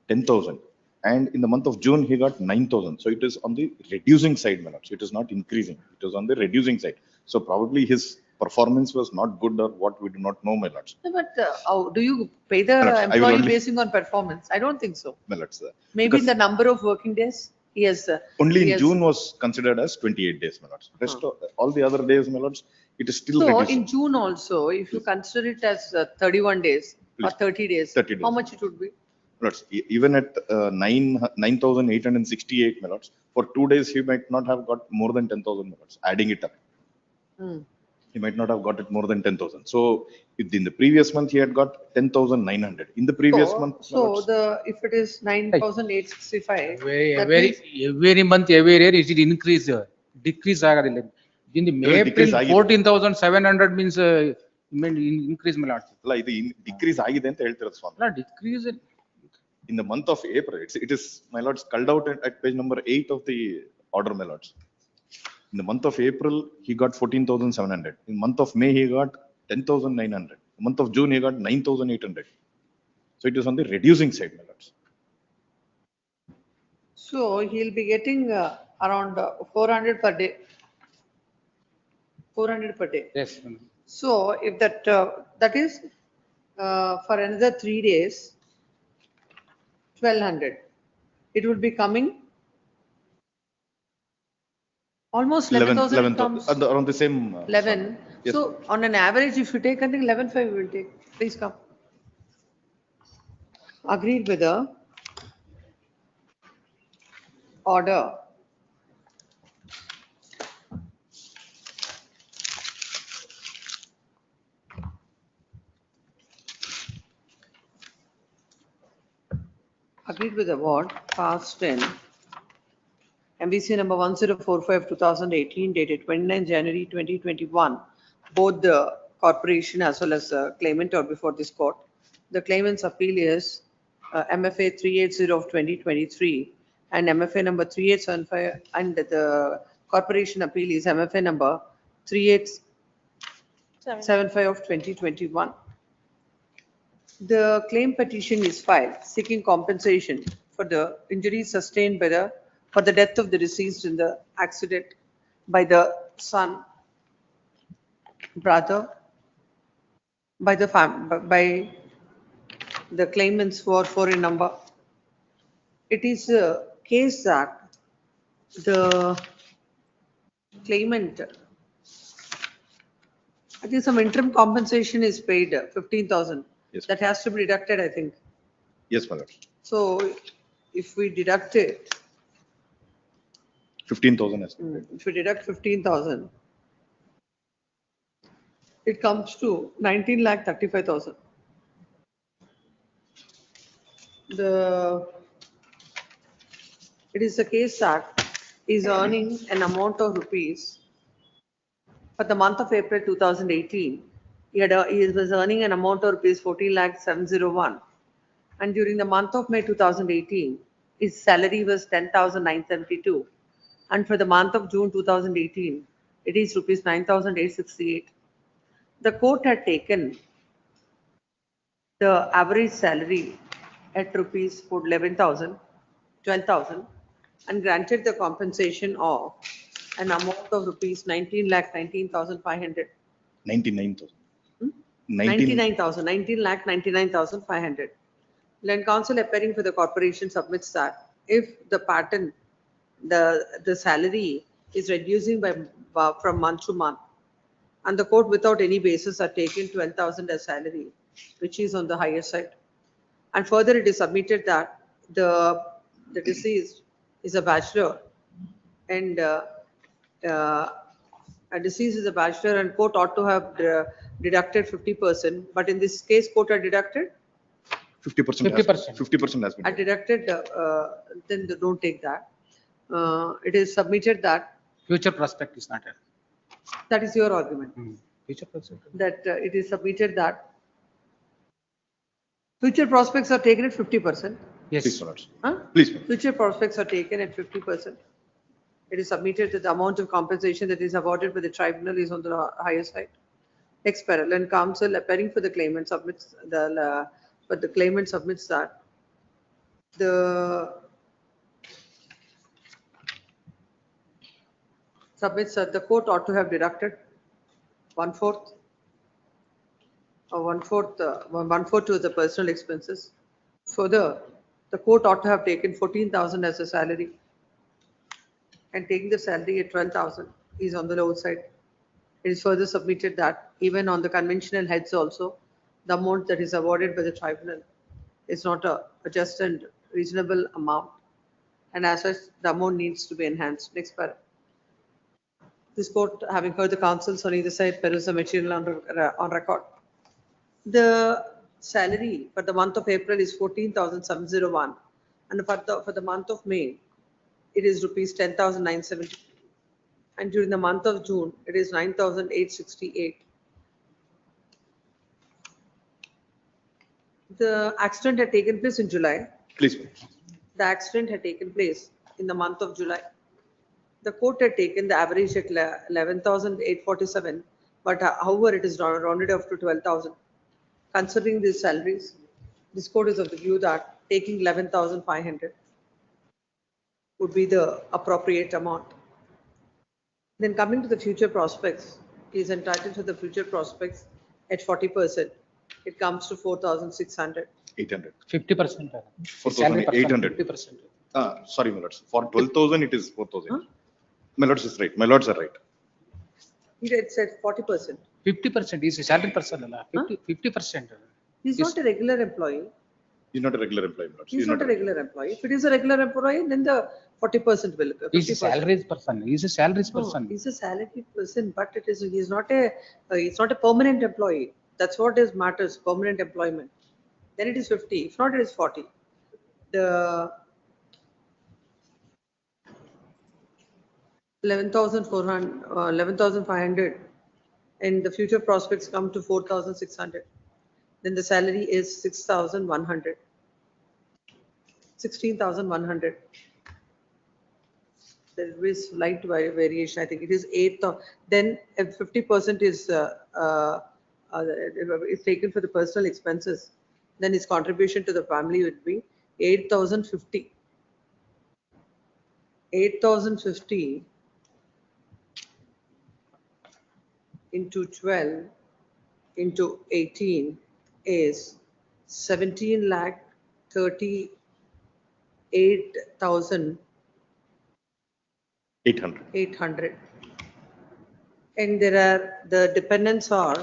10,000. And in the month of June, he got 9,000. So it is on the reducing side, my lords. It is not increasing. It was on the reducing side. So probably his performance was not good or what we do not know, my lords. No, but how do you pay the My lords, I will employee only- basing on performance? I don't think so. My lords, Maybe because in the number of working days. He has. only he in has- June was considered as 28 days, my lords. Rest of, all the other days, my lords, it is still So reducing. in June also, if you consider it as 31 days or Please. 30 days, 30 days. how much it would be? Lords, even at 9,868, my lords, for 2 days he might not have got more than 10,000, my lords, adding it up. Hmm. He might not have got it more than 10,000. So if in the previous month he had got 10,900. In the previous month, my So lords, if it is 9,865, that means every month, every year, it increase, decrease ಆಗದಿಲ್ಲ. In the There is April, decrease ಆಗಿದೆ. 14,700 means increase my lord. ಅಲ್ಲ, ಇದು decrease ಆಗಿದೆ ಅಂತ ಹೇಳ್ತಿರೋದು ಸ್ವಾಮಿ. ಅಲ್ಲ, decrease. In the month of April, it is, my lords, culled out at page number 8 of the order, my lords. In the month of April, he got 14,700. In month of May, he got 10,900. In month of June, he got 9,800. So it is on the reducing side, my lords. so he'll be getting around 400 per day. 400 per day. Yes. So if that is for another 3 days, 1,200. It will be coming almost 11,000 comes. Around the same. 11. Yes. So on an average, if you take, I think 11,500 we will take. Please come. Agreed with the order. Agreed with the award passed in MVC number 1045/2018 dated 29 January 2021. Both the corporation as well as the claimant are before this court. The claimant's appeal is MFA 380 of 2023 and MFA number 3875, and the corporation appeal is MFA number 3875 of 2021. The claim petition is filed seeking compensation for the injuries sustained for the death of the deceased in the accident by the son, brother, by the claimants who are foreign number. It is a case that the claimant, I think some interim compensation is paid, 15,000. Yes. That has to be deducted, I think. Yes, my lords. So if we deduct it, 15,000 has been paid. if we deduct 15,000, it comes to 19,35,000. It is a case that is earning an amount of rupees for the month of April 2018. He was earning an amount of rupees 14,701. And during the month of May 2018, his salary was 10,972. And for the month of June 2018, it is rupees 9,868. The court had taken the average salary at rupees 11,000, 12,000, and granted the compensation of an amount of rupees 19,19,500. 99,000. 19,99,500. Land counsel appearing for the corporation submits that if the pattern, the salary is reducing from month to month, and the court without any basis are taking 12,000 as salary, which is on the higher side. And further, it is submitted that the deceased is a bachelor, and a deceased is a bachelor, and court ought to have deducted 50%. But in this case, court had deducted 50%. 50% has been. I deducted, then don't take that. It is submitted that. Future prospect is not there. That is your argument. Future prospect. That it is submitted that future prospects are taken at 50%. Yes. Please, my lords. Huh? Please. Future prospects are taken at 50%. It is submitted that the amount of compensation that is awarded by the tribunal is on the higher side. Next parallel, and counsel appearing for the claimant submits but the claimant submits that the court ought to have deducted 1/4 or 1/4 to the personal expenses. Further, the court ought to have taken 14,000 as a salary, and taking the salary at 12,000 is on the low side. It is further submitted that even on the conventional heads also, the amount that is awarded by the tribunal is not a just and reasonable amount, and as such, the amount needs to be enhanced. Next paragraph. This court, having heard the counsels on either side, peruse the material on record. The salary for the month of April is 14,701, and for the month of May, it is rupees 10,970, and during the month of June, it is 9,868. The accident had taken place in July. Please. The accident had taken place in the month of July. The court had taken the average at 11,847, but however, it is rounded off to 12,000. Considering these salaries, this court is of the view that taking 11,500 would be the appropriate amount. Then coming to the future prospects, he is entitled to the future prospects at 40%. It comes to 4,600. 800. 50%. 4,800. 50%. Sorry, my lords. For 12,000, it is 4,000. My lords is right. My lords are right. It said 40%. 50% is a salary person. 50%. He's not a regular employee. He's not a regular employee, my lords. He's not a regular employee. If it is a regular employee, then the 40% will. He's a salaried person. He's a salaried No, person. he's a salaried person, but he's not a permanent employee. That's what is matters, permanent employment. Then it is 50. If not, it is 40. The 11,500 and the future prospects come to 4,600. Then the salary is 6,100. 16,100. There is slight variation. I think it is 8. Then if 50% is taken for the personal expenses, then his contribution to the family would be 8,050. 8,050 into 12 into 18 is 17,38,800. And there are the dependents are,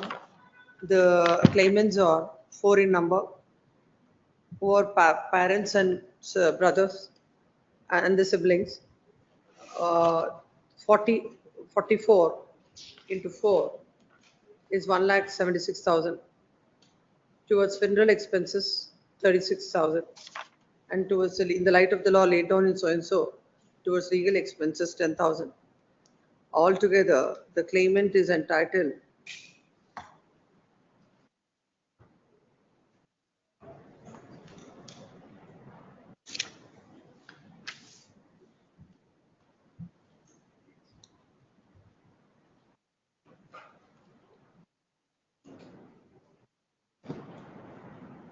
the claimants are 4 in number, who are parents and brothers and the siblings. 44 into 4 is 1,76,000. Towards funeral expenses, 36,000. And towards, in the light of the law laid down in so and so, towards legal expenses, 10,000. Altogether, the claimant is entitled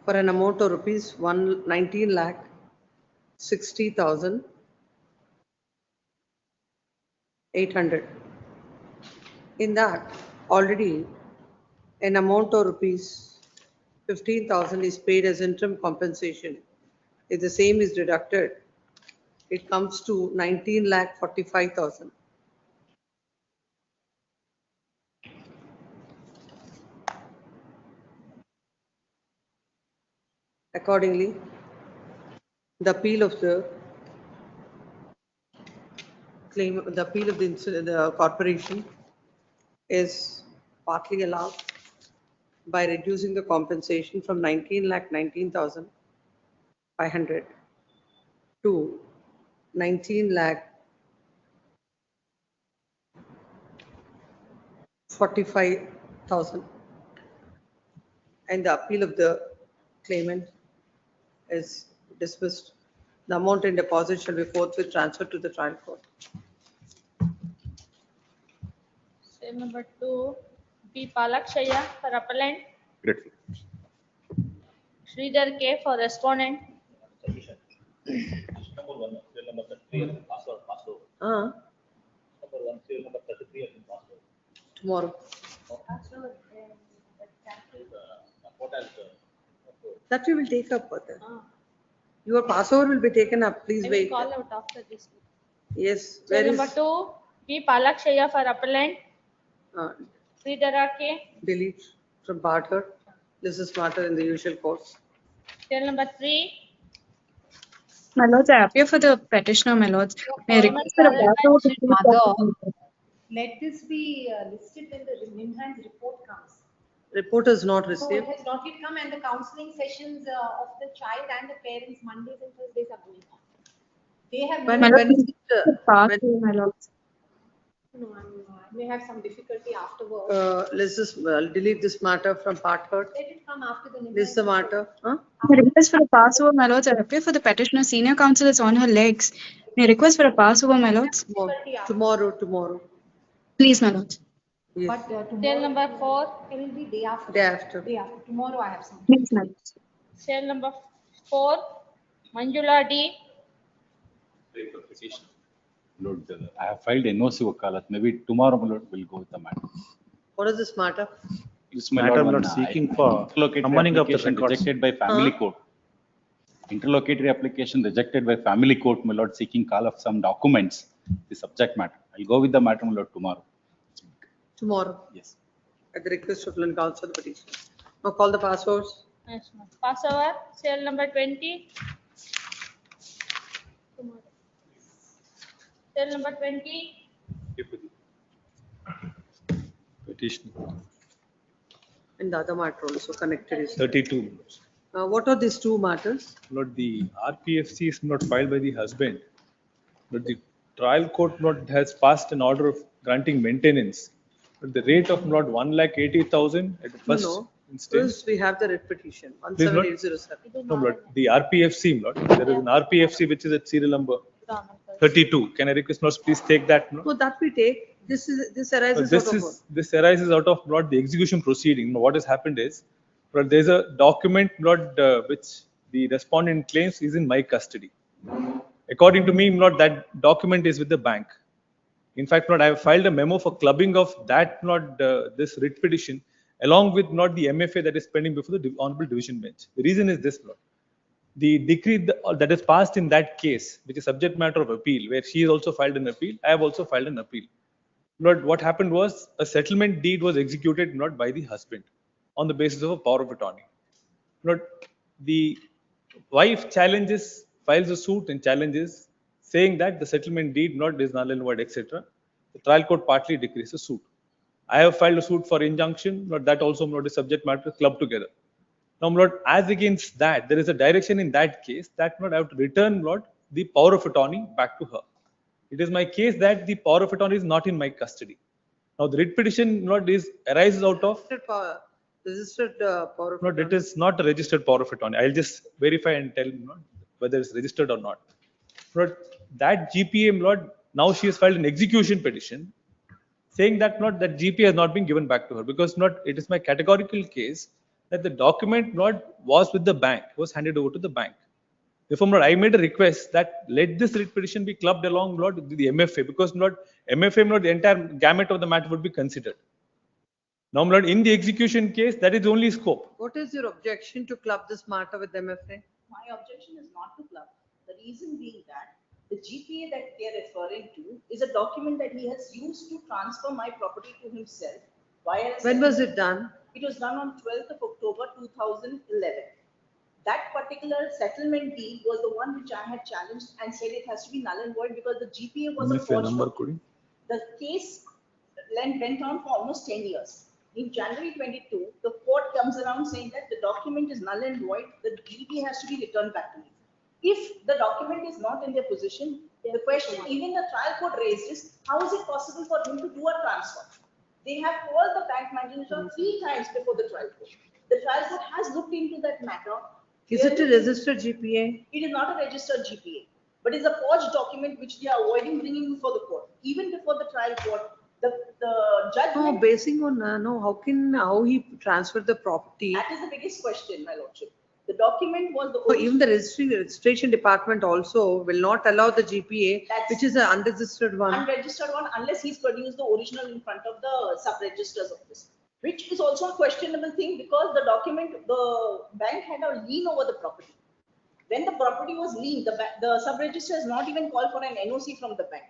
for an amount of rupees 19,60,800. In that, already an amount of rupees 15,000 is paid as interim compensation. If the same is deducted, it comes to 19,45,000. Accordingly, the appeal of the claim, the appeal of the corporation is partly allowed by reducing the compensation from 19,19,500 to 19,45,000, and the appeal of the claimant is dismissed. The amount in deposit shall be forthwith transferred to the trial court. Same number 2, B. Palakshaya for appellant. Grateful. Sridhar K for respondent. Tomorrow. That we will take up further. Your Passover will be taken up. Please I will wait. call out after this. Yes. So number 2, B. Palakshaya for appellant. Sridhar K. Delete from Barter. This is matter in the usual course. Till number 3. My lords, I appear for the petitioner, my lords. May I request for a Passover to please let this be listed when the Minhan's report comes. Report is not So it received. has not yet come and the counseling sessions of the child and the parents Mondays and Thursdays are going on. They have. When no- is it, No, I may have some difficulty afterwards. let's just delete this matter from part heard. Let it come after the. This is the matter, huh? May request for a pass over, my lords. I appear for the petitioner. Senior counsel is on her legs. May request for a pass over, my lords. Tomorrow. Please, my lords. Yes. But Cell tomorrow, number 4. it will be day after. Day after. Day after. Tomorrow I have some. Please, my lords. Cell number 4. Manjula D. Lord, I have filed NOC wakalat. Maybe tomorrow, my lord, we'll go with the matter. What is this matter? This Matter, my one, lord, seeking for interlocutory summoning of the application records. rejected by family court. Interlocutory application rejected by family court, my lord, seeking call of some documents. The subject matter. I'll go with the matter, my lord, tomorrow. Tomorrow. Yes. At the request of Land Council, the petition. Now call the passwords. Yes, ma'am. Pass over. Cell number 20. Cell number 20. Petition And the other matter also connected is. 32. What are these two matters? Not the RPFC is not filed by the husband, but the trial court not has passed an order of granting maintenance at the rate of not 1,80,000 at the first No. instance. First, we have the writ petition, Please not. 17807. No, but the RPFC, not. There is an RPFC which is at serial number 32. Can I request not please take that? No? No, that we take. This arises This out of is this arises out of not the execution proceeding. What has happened is, but there's a document not which the respondent claims is in my custody. According to me, not that document is with the bank. In fact, not I have filed a memo for clubbing of that not this writ petition along with not the MFA that is pending before the honorable division bench. The reason is this, Lord. The decree that is passed in that case, which is subject matter of appeal, where she has also filed an appeal, I have also filed an appeal. Lord, what happened was a settlement deed was executed not by the husband on the basis of a power of attorney. Lord, the wife files a suit and challenges saying that the settlement deed not is null and void, etc. The trial court partly decrees the suit. I have filed a suit for injunction, but that also not is subject matter clubbed together. Now, Lord, as against that, there is a direction in that case that not I have to return, Lord, the power of attorney back to her. It is my case that the power of attorney is not in my custody. Now, the writ petition not arises out of. Registered power of No, it is not a registered power of attorney. I'll just verify and tell you whether it's registered or not. But that GPA, Lord, now she has filed an execution petition saying that not that GPA has not been given back to her because not it is my categorical case that the document not was with the bank, was handed over to the bank. Therefore, Lord, I made a request that let this writ petition be clubbed along, Lord, with the MFA because not MFA, not the entire gamut of the matter would be considered. Now, Lord, in the execution case, that is only scope. What is your objection to club this matter with MFA? My objection is not to club. The reason being that the GPA that they are referring to is a document that he has used to transfer my property to himself. When was it done? It was done on 12th of October 2011. That particular settlement deed was the one which I had challenged and said it has to be null and void because the GPA was a forged document. The case went on for almost 10 years. In January 22, the court comes around saying that the document is null and void, the GPA has to be returned back to me. If the document is not in their possession, the question even the trial court raised is, how is it possible for him to do a transfer? They have called the bank manager 3 times before the trial court. The trial court has looked into that matter. Is it a registered GPA? It is not a registered GPA, but it's a forged document which they are avoiding bringing before the court. Even before the trial court, the judge. No, basing on how he transferred the property. That is the biggest question, my lordship. The document was the. So even the registration department also will not allow the GPA, which is an unregistered one. Unregistered one, unless he's produced the original in front of the sub-registrars office, which is also a questionable thing because the document, the bank had a lien over the property. When the property was lien, the sub-register has not even called for an NOC from the bank,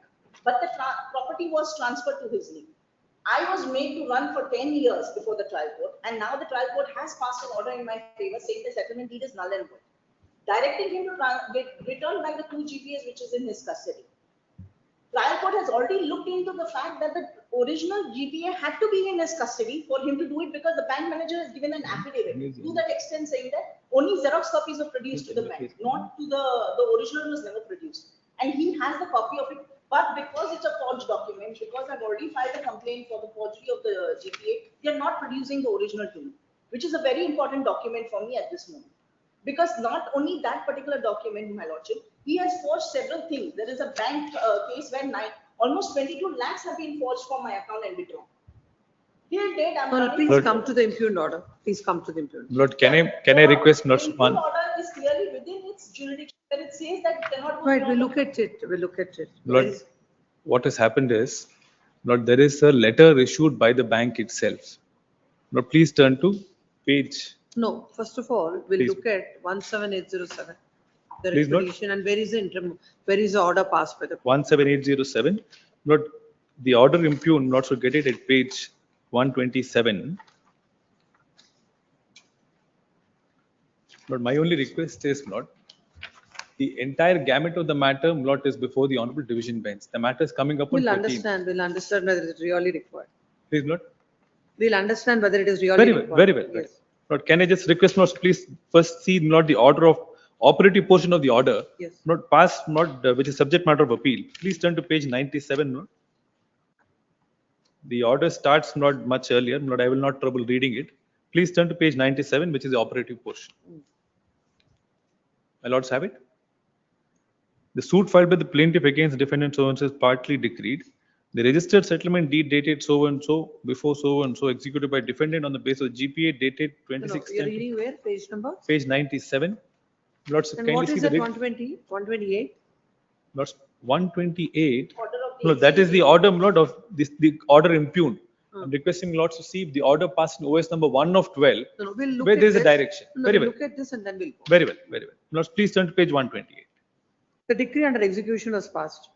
but the property was transferred to his lien. I was made to run for 10 years before the trial court, and now the trial court has passed an order in my favor saying the settlement deed is null and void, directing him to return back the 2 GPAs which is in his custody. trial court has already looked into the fact that the original GPA had to be in his custody for him to do it because the bank manager has given an affidavit to that extent saying that only Xerox copies were produced to the bank, not to the original was never produced. And he has the copy of it, but because it's a forged document, because I've already filed a complaint for the forgery of the GPA, they are not producing the original to me, which is a very important document for me at this moment. Because not only that particular document, my lordship, he has forged several things. There is a bank case where almost 22 lakhs have been forged from my account and withdrawn. Till date, I'm No, please come to the impugned order. Please come to the impugned order. Lord, can I request Lord one? The order is clearly within its jurisdiction, where it says that it cannot go. Right, we look at it. We look at it. Lord, what has happened is, Lord, there is a letter issued by the bank itself. Lord, please turn to page. No, first of all, we'll Please. look at 17807. The Please, Lord. expedition and where is the order passed by the 17807. Lord, the order impugned, Lord, should get it at page 127. Lord, my only request is, Lord, the entire gamut of the matter, Lord, is before the Honorable Division Bench. The matter is coming up on We'll 13th. understand whether it's really required. Please, Lord. We'll understand whether it is really Very well, required. very well. Yes. Lord, can I just request, Lord, please first see, Lord, the order of operative portion of the order. Yes. Not passed, which is subject matter of appeal. Please turn to page 97, Lord. The order starts not much earlier. Lord, I will not trouble reading it. Please turn to page 97, which is the operative portion. My lords have it. The suit filed by the plaintiff against defendant so and so is partly decreed. The registered settlement deed dated so and so before so and so executed by defendant on the basis of GPA dated 26. You're reading where? Page number? Page 97. Lords, And kindly what see is the that way. 120? 128? Lords, 128. Lord, that is the order, Lord, of this, the order impugned. I'm requesting Lords to see if the order passed in OS number 1 of 12, No, we'll look where at there is a this. direction. No, Very we'll well. look at this and then we'll go. Very well, very well. Lords, please turn to page 128. The decree under execution was passed.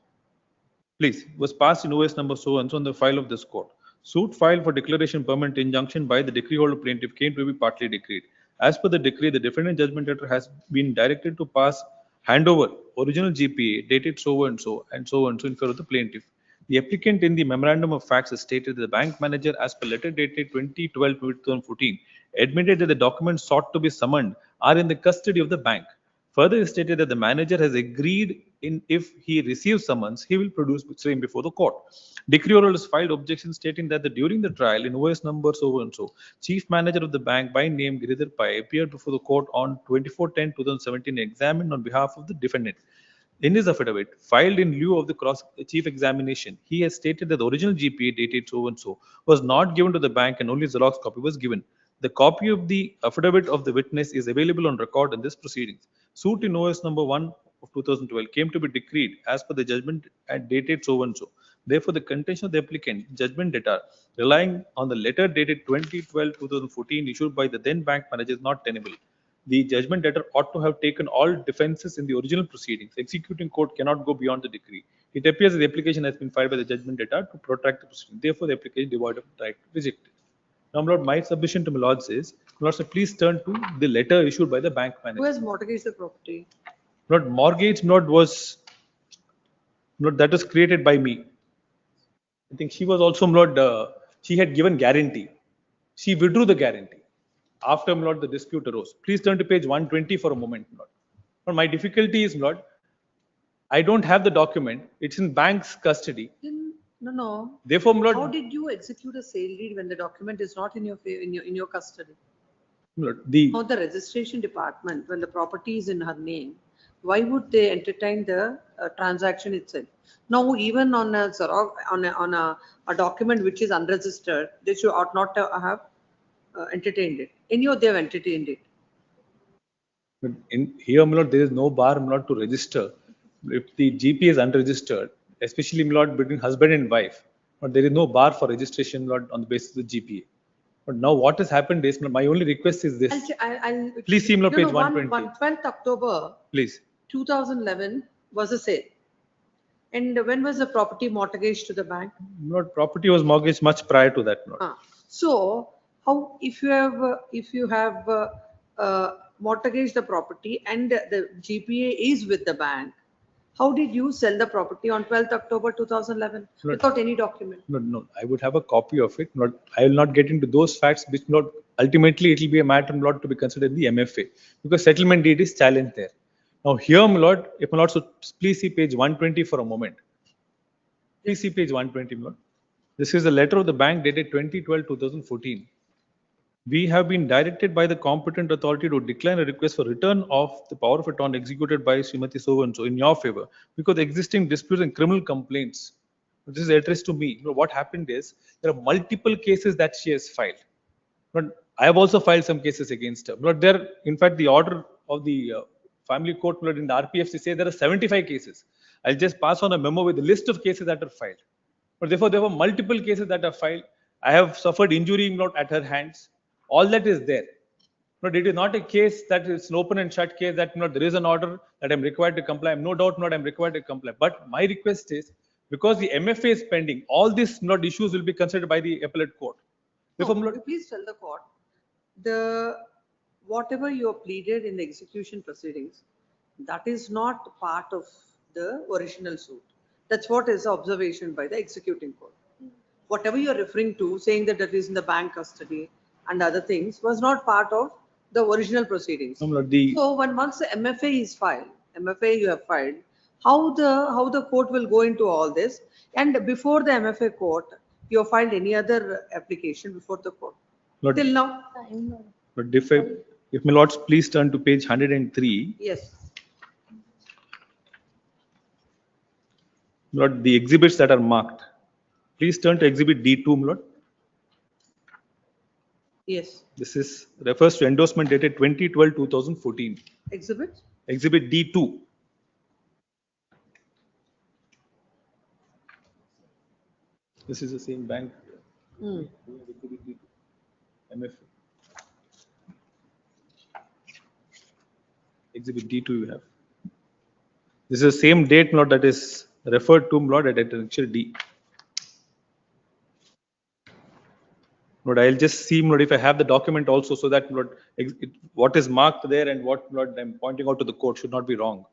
Please, was passed in OS number so and so on the file of this court. Suit filed for declaration permanent injunction by the decree holder plaintiff came to be partly decreed. As per the decree, the defendant judgment letter has been directed to pass handover original GPA dated so and so in favor of the plaintiff. The applicant in the memorandum of facts has stated that the bank manager, as per letter dated 2012-2014, admitted that the documents sought to be summoned are in the custody of the bank. Further, it stated that the manager has agreed if he receives summons, he will produce same before the court. Decree oral has filed objection stating that during the trial in OS number so and so, chief manager of the bank by name Giridhar Pai appeared before the court on 24/10/2017 examined on behalf of the defendant. In his affidavit, filed in lieu of the chief examination, he has stated that the original GPA dated so and so was not given to the bank and only Xerox copy was given. The copy of the affidavit of the witness is available on record in this proceedings. Suit in OS number 1 of 2012 came to be decreed as per the judgment and dated so and so. Therefore, the contention of the applicant, judgment data, relying on the letter dated 2012-2014 issued by the then bank manager is not tenable. The judgment debtor ought to have taken all defenses in the original proceedings. Executing court cannot go beyond the decree. It appears that the application has been filed by the judgment debtor to protract the proceeding. Therefore, the application is devoid of right to reject it. Now, my lord, my submission to my lords is, my lords, please turn to the letter issued by the bank manager. Who has mortgaged the property? Not mortgage, not was, not that was created by me. I think she was also, my lord, she had given guarantee. She withdrew the guarantee. After, my lord, the dispute arose. Please turn to page 120 for a moment, my lord. But my difficulty is, my lord, I don't have the document. It's in bank's custody. No. Therefore, my lord, how did you execute a sale deed when the document is not in your custody? my lord, Now the registration department, when the property is in her name, why would they entertain the transaction itself? Now, even on a document which is unregistered, they should ought not to have entertained it. Anyhow, they have entertained it. in here, my lord, there is no bar, my lord, to register. If the GP is unregistered, especially, my lord, between husband and wife, but there is no bar for registration, my lord, on the basis of the GPA. But now what has happened is, my only request is this. Please see, my lord, page 120. 12th October Please. 2011 was a sale. And when was the property mortgaged to the bank? My lord, property was mortgaged much prior to that, my lord. So, how if you have mortgaged the property and the GPA is with the bank, How did you sell the property on 12th October 2011 Not- without any document? No, I would have a copy of it. I will not get into those facts which ultimately it will be a matter to be considered in the MFA because settlement deed is challenged there. Now here, my lord, if my lord, so please see page 120 for a moment. Please see page 120, my lord. This is a letter of the bank dated 2012-2014. We have been directed by the competent authority to decline a request for return of the power of attorney executed by Srimati so and so in your favor because existing disputes and criminal complaints. This is addressed to me. What happened is there are multiple cases that she has filed. But I have also filed some cases against her. But there, in fact, the order of the family court in the RPFC say there are 75 cases. I'll just pass on a memo with the list of cases that are filed. But therefore, there were multiple cases that are filed. I have suffered injury at her hands. All that is there. But it is not a case that it's an open and shut case that there is an order that I'm required to comply. I'm no doubt not I'm required to comply. But my request is because the MFA is pending, all these issues will be considered by the appellate court. Therefore, No, please tell the court whatever you have pleaded in the execution proceedings, that is not part of the original suit. That's what is observation by the executing court. Whatever you are referring to, saying that it is in the bank custody and other things, was not part of the original proceedings. So when once the MFA is filed, MFA you have filed, how the court will go into all this? And before the MFA court, you have filed any other application before the court? Till now? But if my lords please turn to page 103. Yes. Lord, the exhibits that are marked. Please turn to exhibit D2, my lord. Yes. This refers to endorsement dated 2012-2014. Exhibit? Exhibit D2. This is the same bank. MFA. Exhibit D2 you have. This is the same date, Lord, that is referred to, Lord, at Annexure D. Lord, I'll just see, Lord, if I have the document also, so that, Lord, what is marked there and what, Lord, I'm pointing out to the court should not be wrong.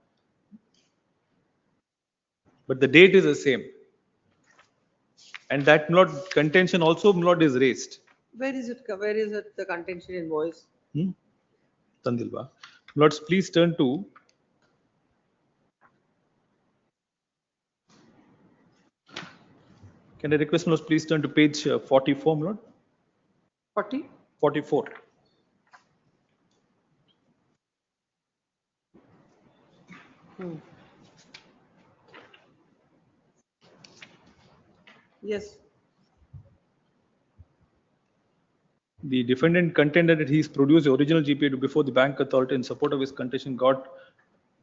But the date is the same. And that, Lord, contention also, Lord, is raised. Where is it? Where is it? The contention invoice? Tandilva. Lords, please turn to Can I request Lords, please turn to page 44, Lord? 40? 44. Yes. The defendant contended that he's produced the original GPA before the bank authority in support of his contention got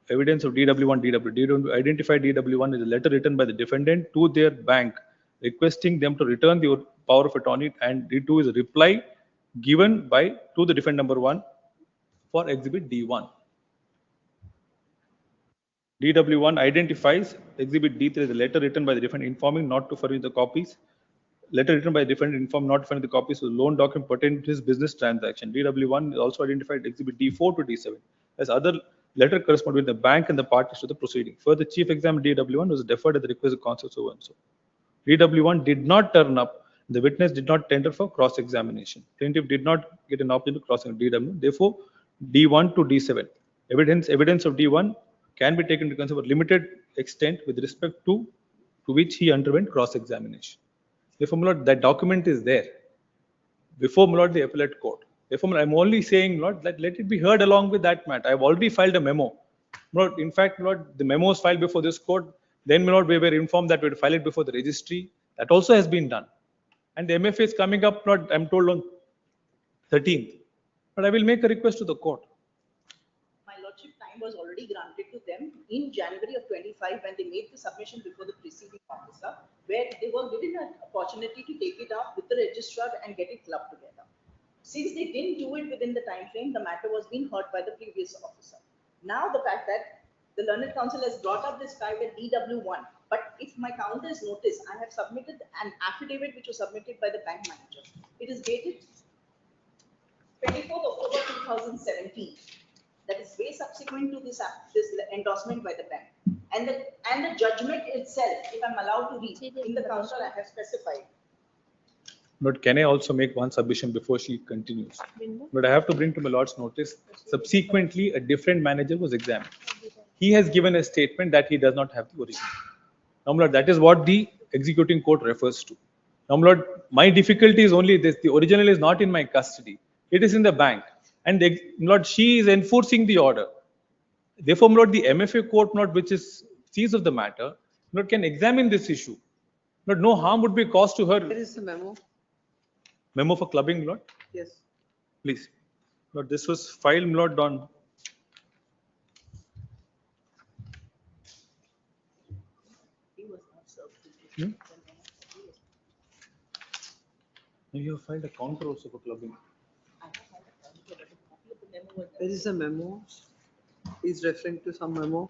evidence of DW1, DW. Identified DW1 is a letter written by the defendant to their bank requesting them to return the power of attorney, and D2 is a reply given to the defendant number 1 for exhibit D1. DW1 identifies exhibit D3 as a letter written by the defendant informing not to furnish the copies. Letter written by the defendant informed not to furnish the copies of the loan document pertaining to his business transaction. DW1 is also identified exhibit D4 to D7 as other letter corresponding with the bank and the parties to the proceeding. Further, chief examiner DW1 was deferred at the request of counsel so and so. DW1 did not turn up. The witness did not tender for cross-examination. Plaintiff did not get an option to cross-examine DW. Therefore, D1 to D7. Evidence of D1 can be taken to consider limited extent with respect to which he underwent cross-examination. Therefore, my lord, that document is there before, my lord, the appellate court. Therefore, I'm only saying, Lord, that let it be heard along with that matter. I've already filed a memo. Lord, in fact, Lord, the memo was filed before this court. Then, my lord, we were informed that we would file it before the registry. That also has been done. And the MFA is coming up, Lord, I'm told on 13th. But I will make a request to the court. My lordship, time was already granted to them in January of 25 when they made the submission before the preceding officer, where they were given an opportunity to take it up with the registrar and get it clubbed together. Since they didn't do it within the time frame, the matter was being heard by the previous officer. Now the fact that the learned counsel has brought up this fact that DW1, but if my count is noticed, I have submitted an affidavit which was submitted by the bank manager. It is dated 24th October 2017. That is way subsequent to this endorsement by the bank. And the judgment itself, if I'm allowed to read, in the counter I have specified. But can I also make one submission before she continues? But I have to bring to my lord's notice, subsequently, a different manager was examined. He has given a statement that he does not have the original. Now, my lord, that is what the executing court refers to. Now, my lord, my difficulty is only this: the original is not in my custody; it is in the bank, and my lord, she is enforcing the order. Therefore, my lord, the MFA court, my lord, which is sees of the matter, my lord, can examine this issue. My lord, no harm would be caused to her. Where is the memo? Memo for clubbing, my lord. Yes. Please. Lord, this was filed, my lord, on You have filed a counter also for clubbing. Where is the memo? He's referring to some memo.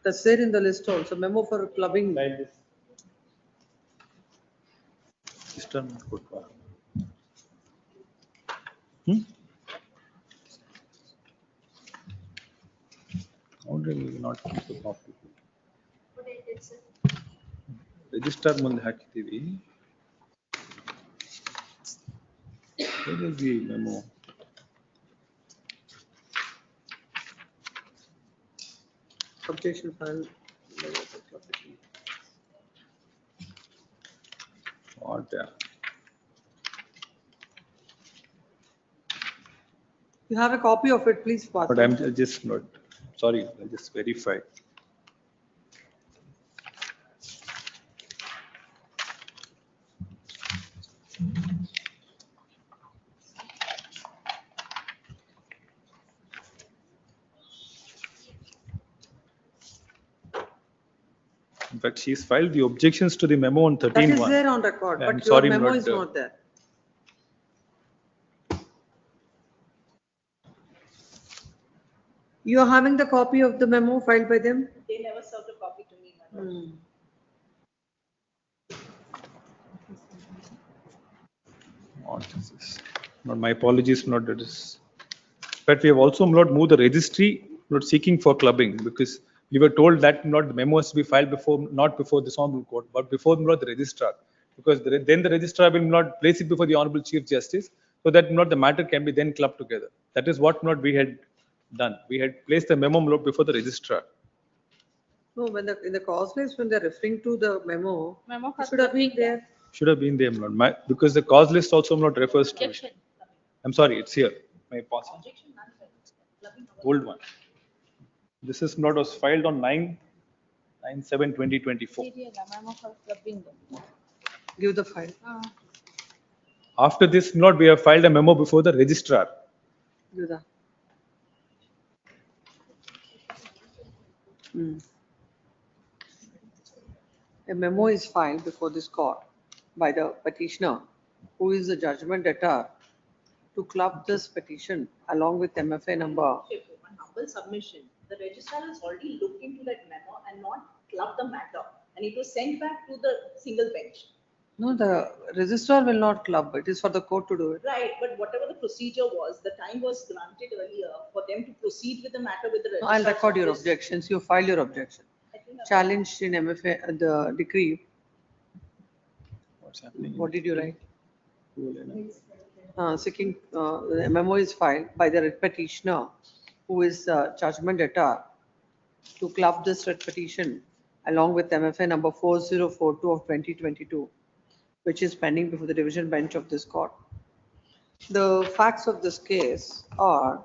That's there in the list also, memo for clubbing. Already not keep a copy. Register ಮುಂದೆ ಹಾಕಿದ್ದೀವಿ. Where is the memo? Objection file. What? You have a copy of it, please pass. But I'm just not, sorry, I just verify. In fact, she's filed the objections to the memo on 13/1. That is there on record, I'm but sorry, your memo not, is not there. You are having the copy of the memo filed by them? They never served a copy to me. My lord. What is this? Not my apologies, not that is. But we have also not moved the registry, not seeking for clubbing, because we were told that not the memo has to be filed before, not before this honorable court, but before not the registrar, because then the registrar will not place it before the honorable Chief Justice, so that not the matter can be then clubbed together. That is what not we had done. We had placed the memo before the registrar. No, when in the cause list, when they're referring to the memo, it should have been there. Should have been there, my lord. Because the cause list also not refers to it. I'm sorry, it's here. My pass. Old one. This is not was filed on 9/7/2024. Give the file. After this, not we have filed a memo before the registrar. Give that. A memo is filed before this court by the petitioner, who is the judgment debtor, to club this petition along with MFA number. One humble submission. The registrar has already looked into that memo and not clubbed the matter, and it was sent back to the single bench. No, the registrar will not club. It is for the court to do it. Right, but whatever the procedure was, the time was granted earlier for them to proceed with the matter with the registrar. I'll record your objections. You file your objection. Challenged in MFA, the decree. What's happening? What did you write? Seeking, the memo is filed by the writ petitioner, who is judgment debtor, to club this writ petition along with MFA number 4042 of 2022, which is pending before the division bench of this court. The facts of this case are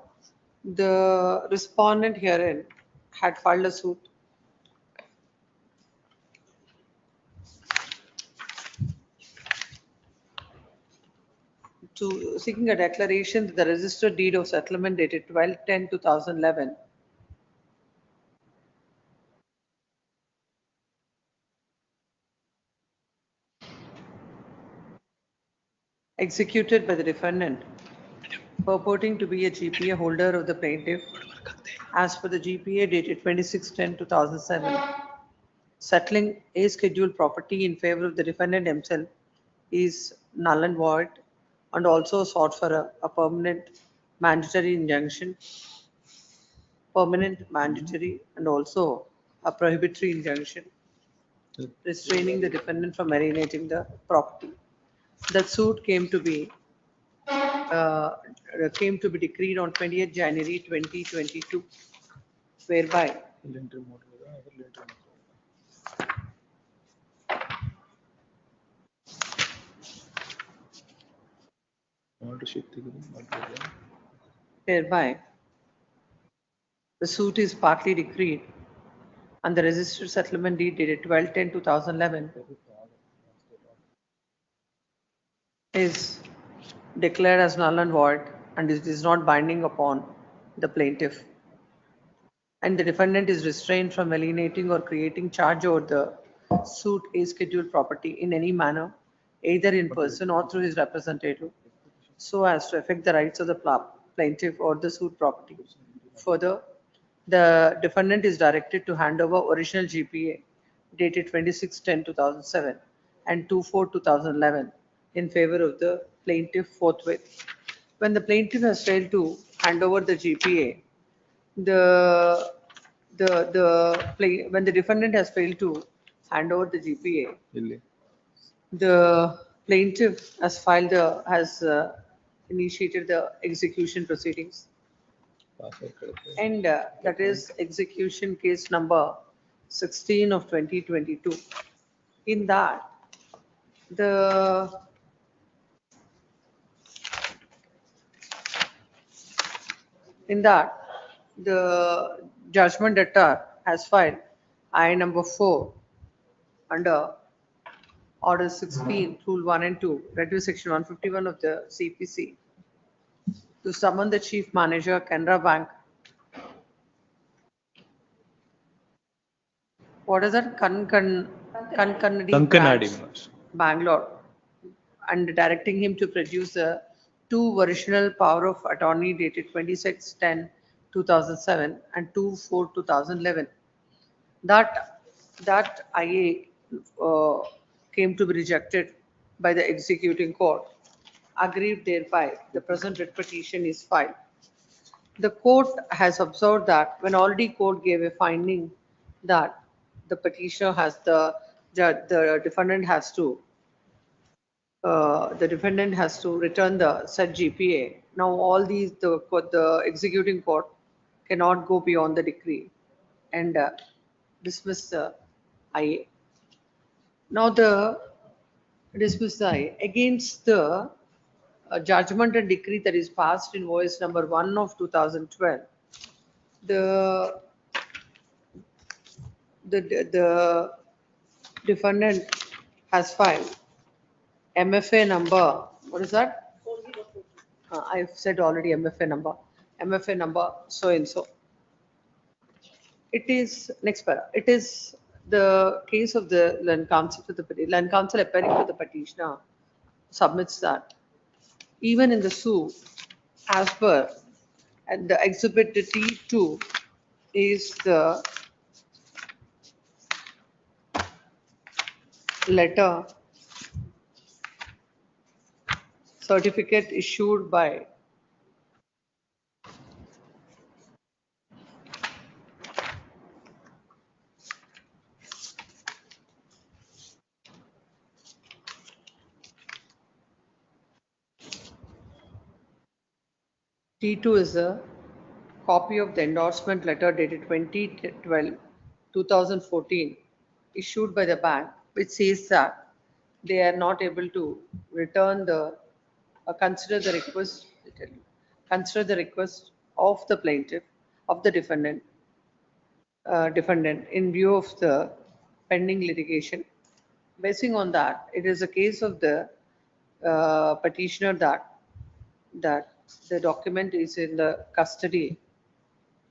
the respondent herein had filed a suit to seeking a declaration that the registered deed of settlement dated 12/10/2011 executed by the defendant purporting to be a GPA holder of the plaintiff as per the GPA dated 26/10/2007, settling a scheduled property in favor of the defendant himself is null and void, and also sought for a permanent mandatory injunction, and also a prohibitory injunction restraining the defendant from alienating the property. That suit came to be decreed on 20th January 2022, whereby the suit is partly decreed and the registered settlement deed dated 12/10/2011 is declared as null and void and it is not binding upon the plaintiff. And the defendant is restrained from alienating or creating charge over the suit a scheduled property in any manner, either in person or through his representative, so as to affect the rights of the plaintiff or the suit property. Further, the defendant is directed to hand over original GPA dated 26/10/2007 and 2/4/2011 in favor of the plaintiff forthwith. When the plaintiff has failed to hand over the GPA, when the defendant has failed to hand over the GPA, the plaintiff has initiated the execution proceedings. And that is execution case number 16 of 2022. In that, the judgment debtor has filed I number 4 under Order 16, Rule 1 and 2, read to Section 151 of the CPC, to summon the Chief Manager, Canara Bank. What is that? Kankanadi branch, Bangalore, and directing him to produce the 2 original power of attorney dated 26/10/2007 and 2/4/2011. That IA came to be rejected by the executing court. Aggrieved thereby, the present writ petition is filed. The court has observed that when already court gave a finding that the petitioner has the defendant has to return the said GPA. Now all these the executing court cannot go beyond the decree and dismiss the IA. Now the dismiss the IA against the judgment and decree that is passed in OS number 1 of 2012. The defendant has filed MFA number, what is that? I've said already MFA number so and so. It is next para. It is the case of the land council appearing to the petitioner submits that even in the suit, as per and the exhibit T2 is the letter certificate issued by T2 is a copy of the endorsement letter dated 2014 issued by the bank, which says that they are not able to return the consider the request of the plaintiff of the defendant in view of the pending litigation. Basing on that, it is a case of the petitioner that the document is in the custody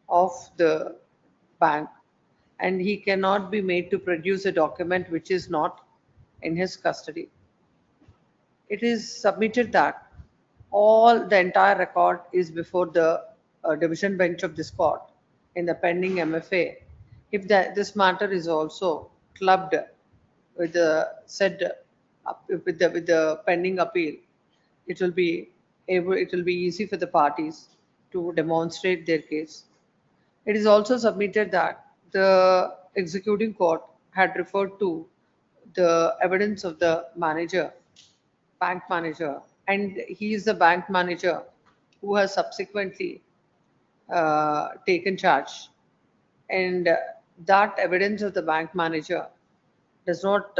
of the bank and he cannot be made to produce a document which is not in his custody. It is submitted that the entire record is before the division bench of this court in the pending MFA. If this matter is also clubbed with the pending appeal, it will be easy for the parties to demonstrate their case. It is also submitted that the executing court had referred to the evidence of the manager, bank manager, and he is the bank manager who has subsequently taken charge. And that evidence of the bank manager does not,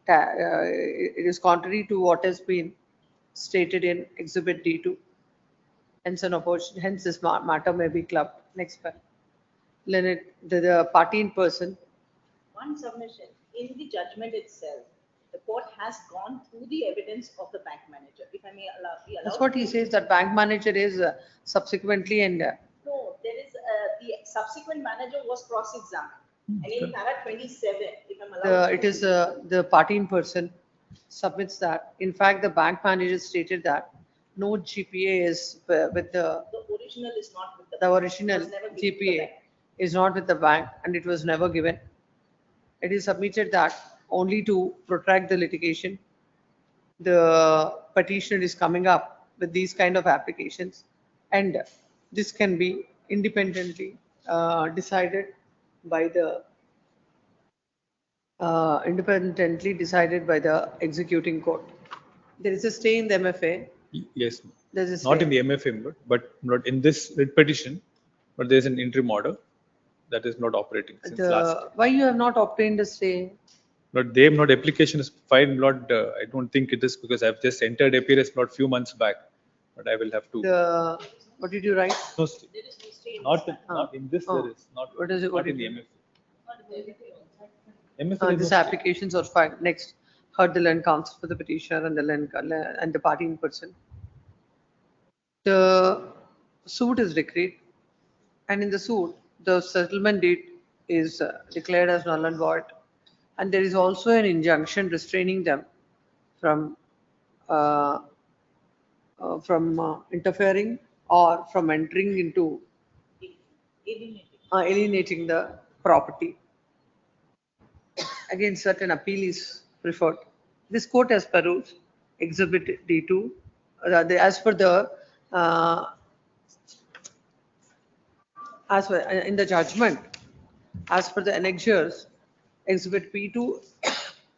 it is contrary to what has been stated in Exhibit D2. Hence, hence this matter may be clubbed. Next one. The party in person. One submission, in the judgment itself, the court has gone through the evidence of the bank manager. If I may be allowed. That's what he says, that bank manager is subsequently and. No, there is, the subsequent manager was cross-examined. And in para 27, if I'm allowed. It is the party in person submits that. In fact, the bank manager stated that no GPA is with the. The original is not with the. The original was never given to the GPA bank. is not with the bank and it was never given. It is submitted that only to protract the litigation. The petitioner is coming up with these kind of applications, and this can be independently decided by the executing court. There is a stay in the MFA. Yes, There is a not stay. in the MFA, but not in this writ petition, but there is an interim order that is not operating since last. Why you have not obtained a stay? But they have not, application is filed, not, I don't think it is because I've just entered appearance not few months back, but I will have to. What did you write? No, not in this, there is, not, What is it? What not in did the you- MFA. MFA, These applications are filed. Next, heard the land counsel for the petitioner and the party in person. The suit is decreed, and in the suit, the settlement date is declared as null and void, and there is also an injunction restraining them from interfering or from entering into alienating the property. Again, certain appeal is preferred. This court has perused Exhibit D2. As per the in the judgment, as per the annexures, Exhibit P2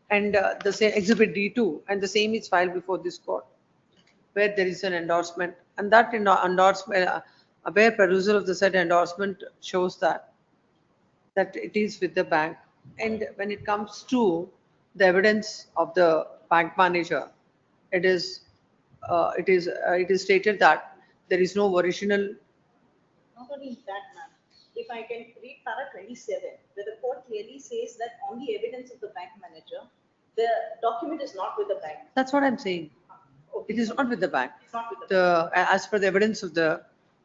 and the same Exhibit D2, and the same is filed before this court, where there is an endorsement, and that endorsement, where perusal of the said endorsement shows that it is with the bank. And when it comes to the evidence of the bank manager, it is stated that there is no original. Not only that, ma'am. If I can read para 27, where the court clearly says that on the evidence of the bank manager, the document is not with the bank. That's what I'm saying. It is not with the bank. It's not with the As per the evidence of the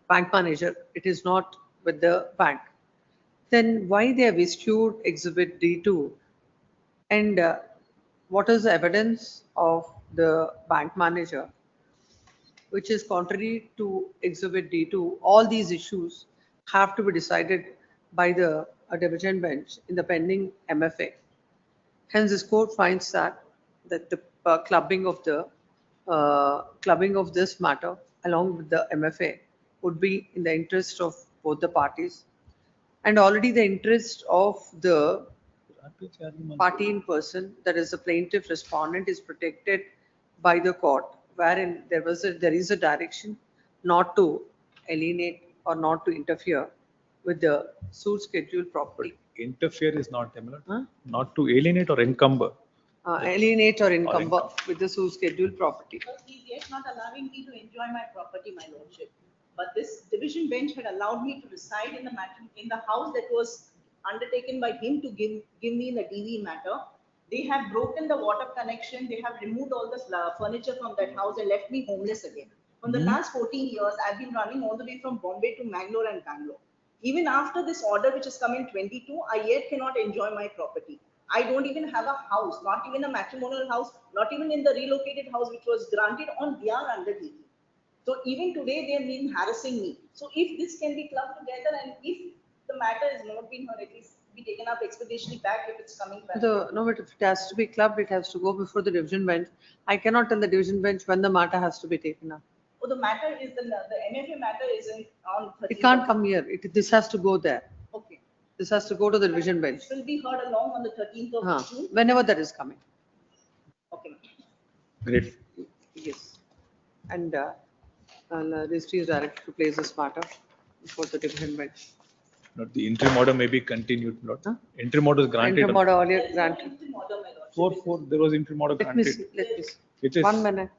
bank manager, it is not with the bank. Then why they have issued Exhibit D2? And what is the evidence of the bank manager, which is contrary to Exhibit D2? All these issues have to be decided by the division bench in the pending MFA. Hence, this court finds that the clubbing of this matter along with the MFA would be in the interest of both the parties, and already the interest of the party in person, that is the plaintiff respondent, is protected by the court, wherein there is a direction not to alienate or not to interfere with the suit schedule properly. Interfere is not, not to alienate or encumber. Alienate or encumber with the suit schedule property. Because he is yet not allowing me to enjoy my property, my lordship. But this division bench had allowed me to reside in the house that was undertaken by him to give me the DV matter. They have broken the water connection. They have removed all the furniture from that house and left me homeless again. For the last 14 years, I've been running all the way from Bombay to Mangalore and Bangalore. Even after this order, which has come in 22, I yet cannot enjoy my property. I don't even have a house, not even a matrimonial house, not even in the relocated house, which was granted on their undertaking. So even today, they have been harassing me. So if this can be clubbed together, and if the matter is not being heard, at least be taken up expeditiously back if it's coming back. No, but if it has to be clubbed, it has to go before the division bench. I cannot tell the division bench when the matter has to be taken up. Oh, the matter is the MFA matter is on. It can't come here. This has to go there. Okay. This has to go to the division bench. Will be heard along on the 13th of June. Whenever that is coming. Okay. Great. Yes. And registry is directed to place this matter before the division bench. Not the interim order may be continued. Not interim order is granted. Interim order earlier granted. 4-4, there was interim order Let me granted. see, let me see. It is 1 minute.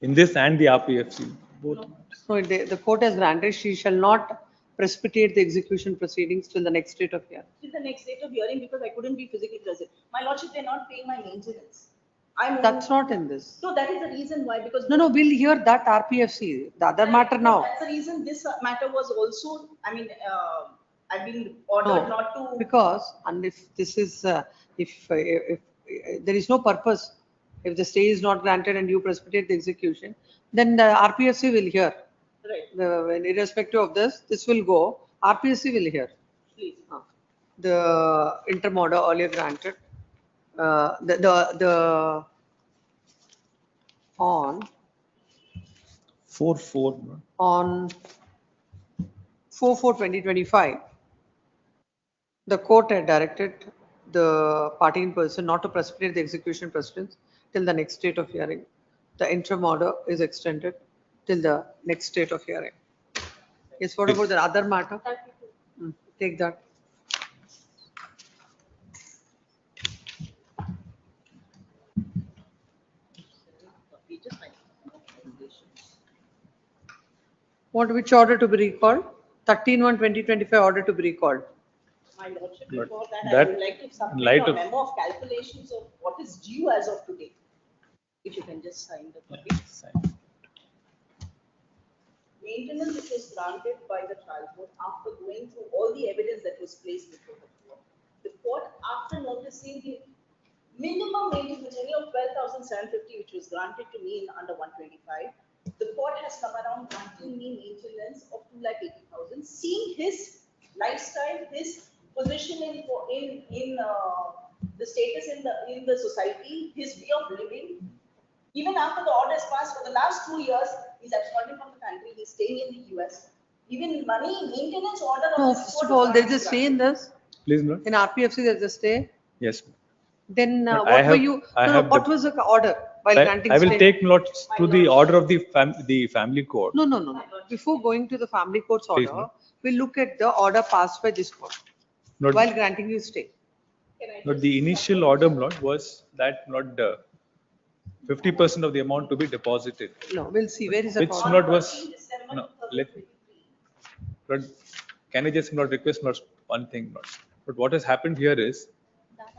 in this and the RPFC, both. No, the court has granted, she shall not precipitate the execution proceedings till the next date of hearing. Till the next date of hearing because I couldn't be physically present. My lordship, they're not paying my maintenance. That's not in this. So that is the reason why, because. No, we'll hear that RPFC, the other matter now. That's the reason this matter was also, I've been ordered No, not to. Because, and if this is, if there is no purpose, if the stay is not granted and you precipitate the execution, then the RPFC will hear. Right. Irrespective of this will go, RPSC will hear. Please. The interim order earlier granted, the on 4-4. On 4/4/2025, the court had directed the party in person not to precipitate the execution proceedings till the next date of hearing. The interim order is extended till the next date of hearing. Yes, what about the other matter? Take that. Which order to be recalled? 13/1/2025 order to be recalled. My lordship, But before that, I that, would like to in submit light a of- memo of calculations of what is due as of today. If you can just sign the copy. Maintenance which was granted by the trial court after going through all the evidence that was placed before the court. The court, after noticing the minimum maintenance, any of 12,750 which was granted to me in under 125, the court has come around granting me maintenance of 2,80,000. Seeing his lifestyle, his position in the status in the society, his way of living. Even after the orders passed for the last 2 years, he's absconding from the country. He's staying in the US. Even money maintenance order. No, first of all, there is a stay in this. Please, no. In RPFC, there is a stay. Yes. Then But what were you? What was the order while granting I will stay? take note to the order of the family court. No. Before going to the family court's Please, order, no. we'll look at the order passed by this court Not- while granting you stay. But the initial order, Lord, was that not 50% of the amount to be deposited. No, we'll see. Where is the Which order? not was, no, but can I just not request not one thing, not, but what has happened here is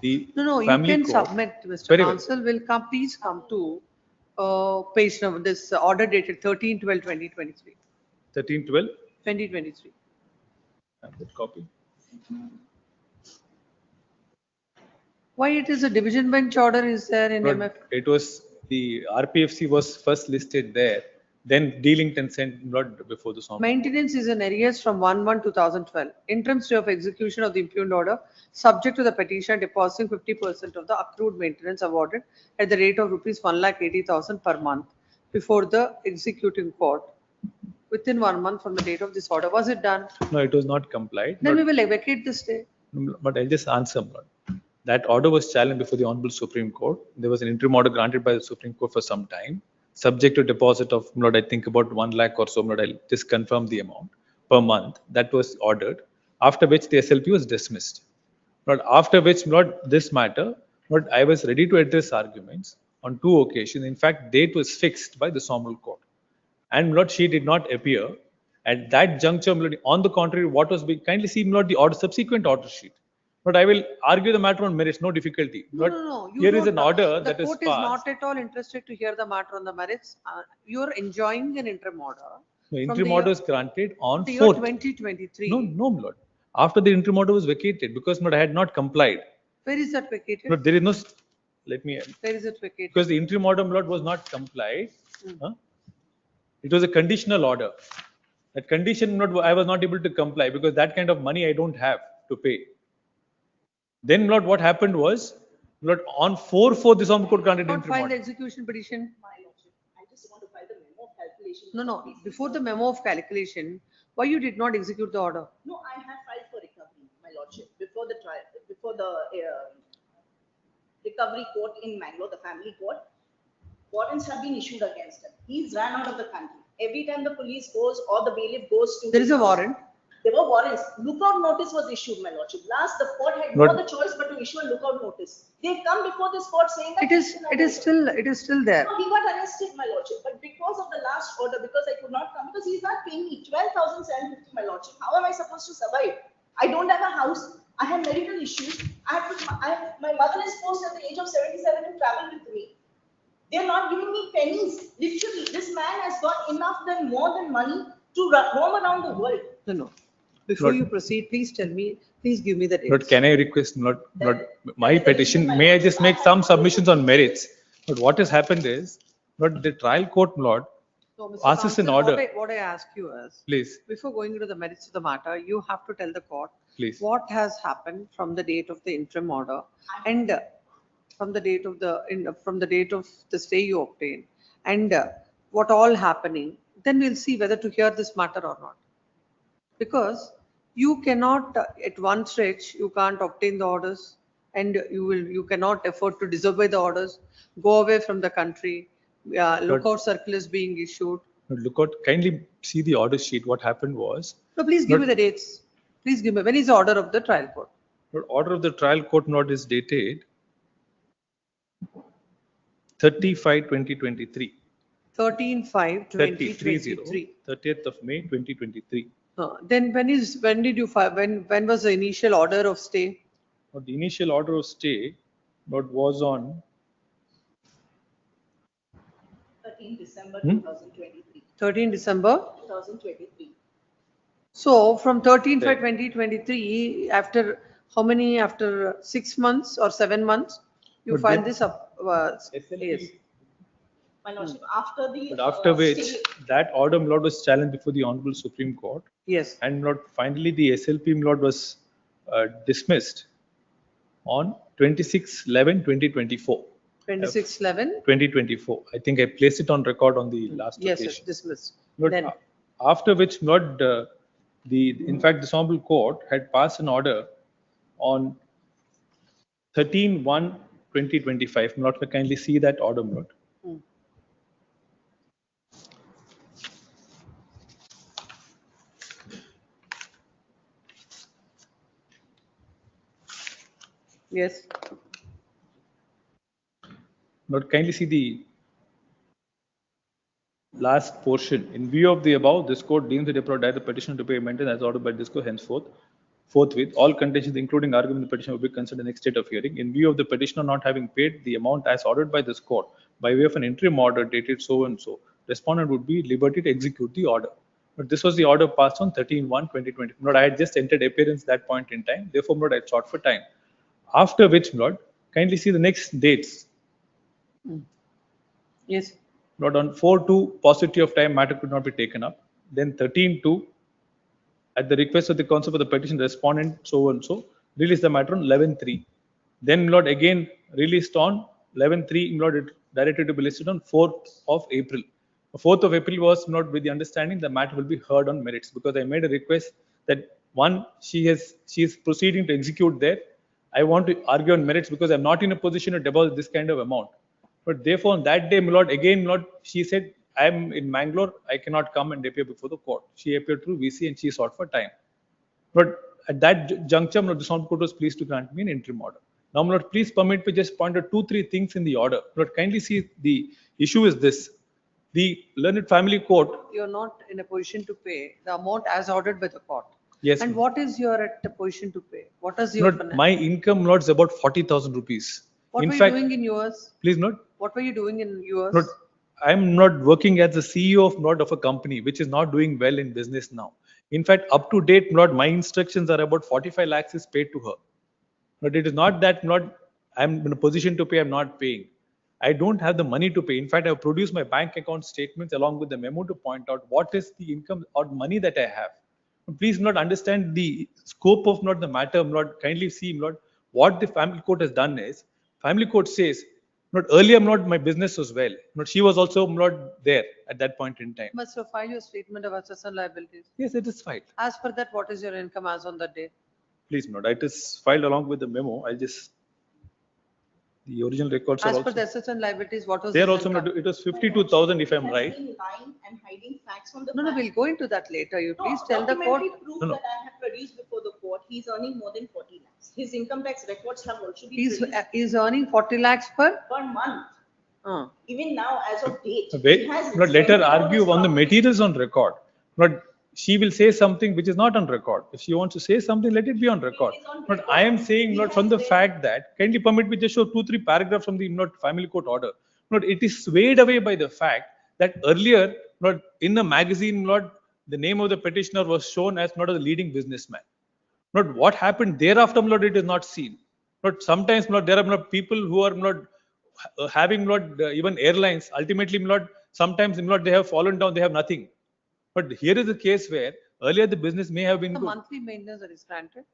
the No, you family can court. submit, Mr. Very well. Counsel will come, please come to page number, this order dated 13/12/2023. 13/12, 2023. have that copy. Why it is a division bench order is there in But MF? it was, the RPFC was first listed there, then Dealington sent not before the song. Maintenance is in arrears from 1/1/2012. Interim stay of execution of the impugned order, subject to the petition depositing 50% of the accrued maintenance awarded at the rate of rupees 1,80,000 per month before the executing court within 1 month from the date of this order. Was it done? No, it was not complied. Then but- we will vacate the stay. But I'll just answer. Lord. That order was challenged before the Honorable Supreme Court. There was an interim order granted by the Supreme Court for some time, subject to deposit of, Lord, I think about 1 lakh or so. Lord, I'll just confirm the amount per month. That was ordered. After which the SLP was dismissed. Lord, after which, Lord, this matter, Lord, I was ready to address arguments on 2 occasions. In fact, date was fixed by the Honorable Court, and Lord, she did not appear at that juncture. Lord, on the contrary, what was being kindly see, Lord, the order, subsequent order sheet. But I will argue the matter on merits, no difficulty. But No. You here is don't- an order the that is court is passed. not at all interested to hear the matter on the merits. You are enjoying an interim order. The from interim the order year- is granted on the year 4th. 2023. No, Lord. After the interim order was vacated, because Lord, I had not complied. Where is that vacated? Lord, there is no, let me, Where is it vacated? because the interim order, Lord, was not complied. It was a conditional order. That condition, Lord, I was not able to comply because that kind of money I don't have to pay. Then, Lord, what happened was, Lord, on 4/4, this Honorable Court granted Not interim file the order. execution petition. I just want to file the memo of calculation. No. Before the memo of calculation, why you did not execute the order? No, I have filed for recovery. lordship, before the trial, before the recovery court in Mangalore, the family court. Warrants have been issued against him. He's ran out of the country. Every time the police goes or the bailiff goes to. There is a warrant. There were warrants. Lookout notice was issued, my lordship. Last, the court had no other choice but to issue a lookout notice. They've come before this court saying that. It is still there. No, he got arrested, my lordship, but because of the last order, because I could not come, because he's not paying me 12,750, my lordship. How am I supposed to survive? I don't have a house. I have medical issues. My mother is forced at the age of 77 to travel with me. They're not giving me pennies. Literally, this man has got enough than more than money to roam around the world. No. Before you proceed, please tell me, please give me the dates. But can I request not my petition? May I just make some submissions on merits? But what has happened is, not the trial court, Lord, So, Mr. passes an Counsel, order. What I ask you is, Please, before going into the merits of the matter, you have to tell the court please. what has happened from the date of the interim order and from the date of the stay you obtained and what all happening. Then we'll see whether to hear this matter or not. Because you cannot, at one stretch, you can't obtain the orders and you cannot afford to disobey the orders, go away from the country, lookout circulars being issued. Lookout, kindly see the order sheet. What happened was. No, please give me the dates. Please give me, when is the order of the trial court? The order of the trial court note is dated 30/5/2023. 13/5/2023. 30th of May 2023. Then when did you file, when was the initial order of stay? The initial order of stay was on 13 December 2023. 13 December? 2023. So from 13/5/2023, after how many, after 6 months or 7 months, you But file then- this up? Yes. My lordship, after the. But after which, stay- that order was challenged before the Honorable Supreme Court. Yes. And finally, the SLP was dismissed on 26/11/2024. 26/11? 2024. I think I placed it on record on the last Yes, occasion. yes, dismissed. But Then, after which, in fact, the Honorable Court had passed an order on 13/1/2025. Not to kindly see that order, Lord. yes. Not kindly see the last portion. In view of the above, this court deems the deprived the petition to pay maintenance as ordered by this court forthwith, all contentions including argument in the petition will be considered in the next state of hearing. In view of the petitioner not having paid the amount as ordered by this court by way of an interim order dated so and so, respondent would be liberty to execute the order. But this was the order passed on 13/1/2020. Lord, I had just entered appearance that point in time. Therefore, Lord, I sought for time. After which, Lord, kindly see the next dates. Yes. Lord, on 4/2, paucity of time, matter could not be taken up. Then 13/2, at the request of the counsel for the petition, respondent so and so released the matter on 11/3. Then, Lord, again released on 11/3. Lord, it directed to be listed on 4th of April. 4th of April was not with the understanding the matter will be heard on merits, because I made a request that one, she is proceeding to execute there. I want to argue on merits because I'm not in a position to deposit this kind of amount. But therefore, on that day, my Lord, again, Lord, she said, I'm in Mangalore, I cannot come and appear before the court. She appeared through VC and she sought for time. But at that juncture, my Lord, the Sound Court was pleased to grant me an interim order. Now, my Lord, please permit me just point out 2-3 things in the order. Lord, kindly see the issue is this. The learned family court. You're not in a position to pay the amount as ordered by the court. Yes. And what is your at the position to pay? What is your Lord, finance? my income, Lord, is about 40,000 rupees. What In were fact, you doing in yours? Please note. What were you doing in yours? Lord, I'm not working as the CEO of a company which is not doing well in business now. In fact, up to date, Lord, my instructions are about 45 lakhs is paid to her. But it is not that, Lord, I'm in a position to pay, I'm not paying. I don't have the money to pay. In fact, I've produced my bank account statements along with the memo to point out what is the income or money that I have. Please not understand the scope of not the matter, Lord. Kindly see, Lord, what the family court has done is, family court says, not earlier, not my business was well. Not she was also not there at that point in time. Must file your statement of assets and liabilities. Yes, it is filed. As per that, what is your income as on that day? Please, my lord, it is filed along with the memo. I'll just, the original records are As per the also, assets and liabilities, what was they are his also, my income? lord, it was 52,000 if I'm Has right. been lying and hiding facts from the No, bank. we'll go into that later. You No, please tell the court. documentary proof No, no. that I have produced before the court, he's earning more than 40 lakhs. His income tax records have also been He's, produced he's earning 40 lakhs per. per month. Uh, Even now, as of date, he Wait, has. not let her spent all argue his on the property. materials on record. But she will say something which is not on record. If she wants to say something, let it be on record. It is on But record. I am saying, He not from has the been- fact that, kindly permit me just show 2-3 paragraphs from the not family court order. Not it is swayed away by the fact that earlier, not in the magazine, not the name of the petitioner was shown as not as a leading businessman. Not what happened thereafter, not it is not seen. Not sometimes, not there are not people who are not having not even airlines. Ultimately, not sometimes not they have fallen down. They have nothing. But here is a case where earlier the business may have been the good. monthly maintenance that is granted.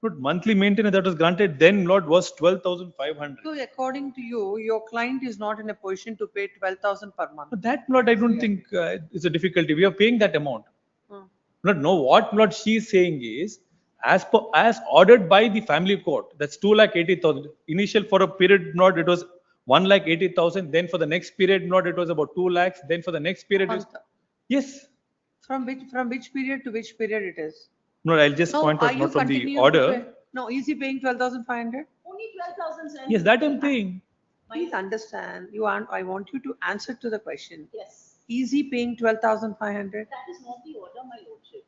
But monthly maintenance that was granted then not was 12,500. So according to you, your client is not in a position to pay 12,000 per month. But that not I don't think is a difficulty. We are paying that amount. Hmm. Not no what she is saying is as ordered by the family court. That's 2,80,000. Initial for a period not it was 1,80,000. Then for the next period not it was about 2 lakhs. Then for the next period is, yes. From which period to which period it is? No, I'll just No, point are out you not from the continuing to order. pay? No, is he paying 12,500? Only 12,000. sir. Yes, that I'm paying. Please understand, I want you to answer to the question. Yes, Is he paying 12,500? that is not the order, my lordship.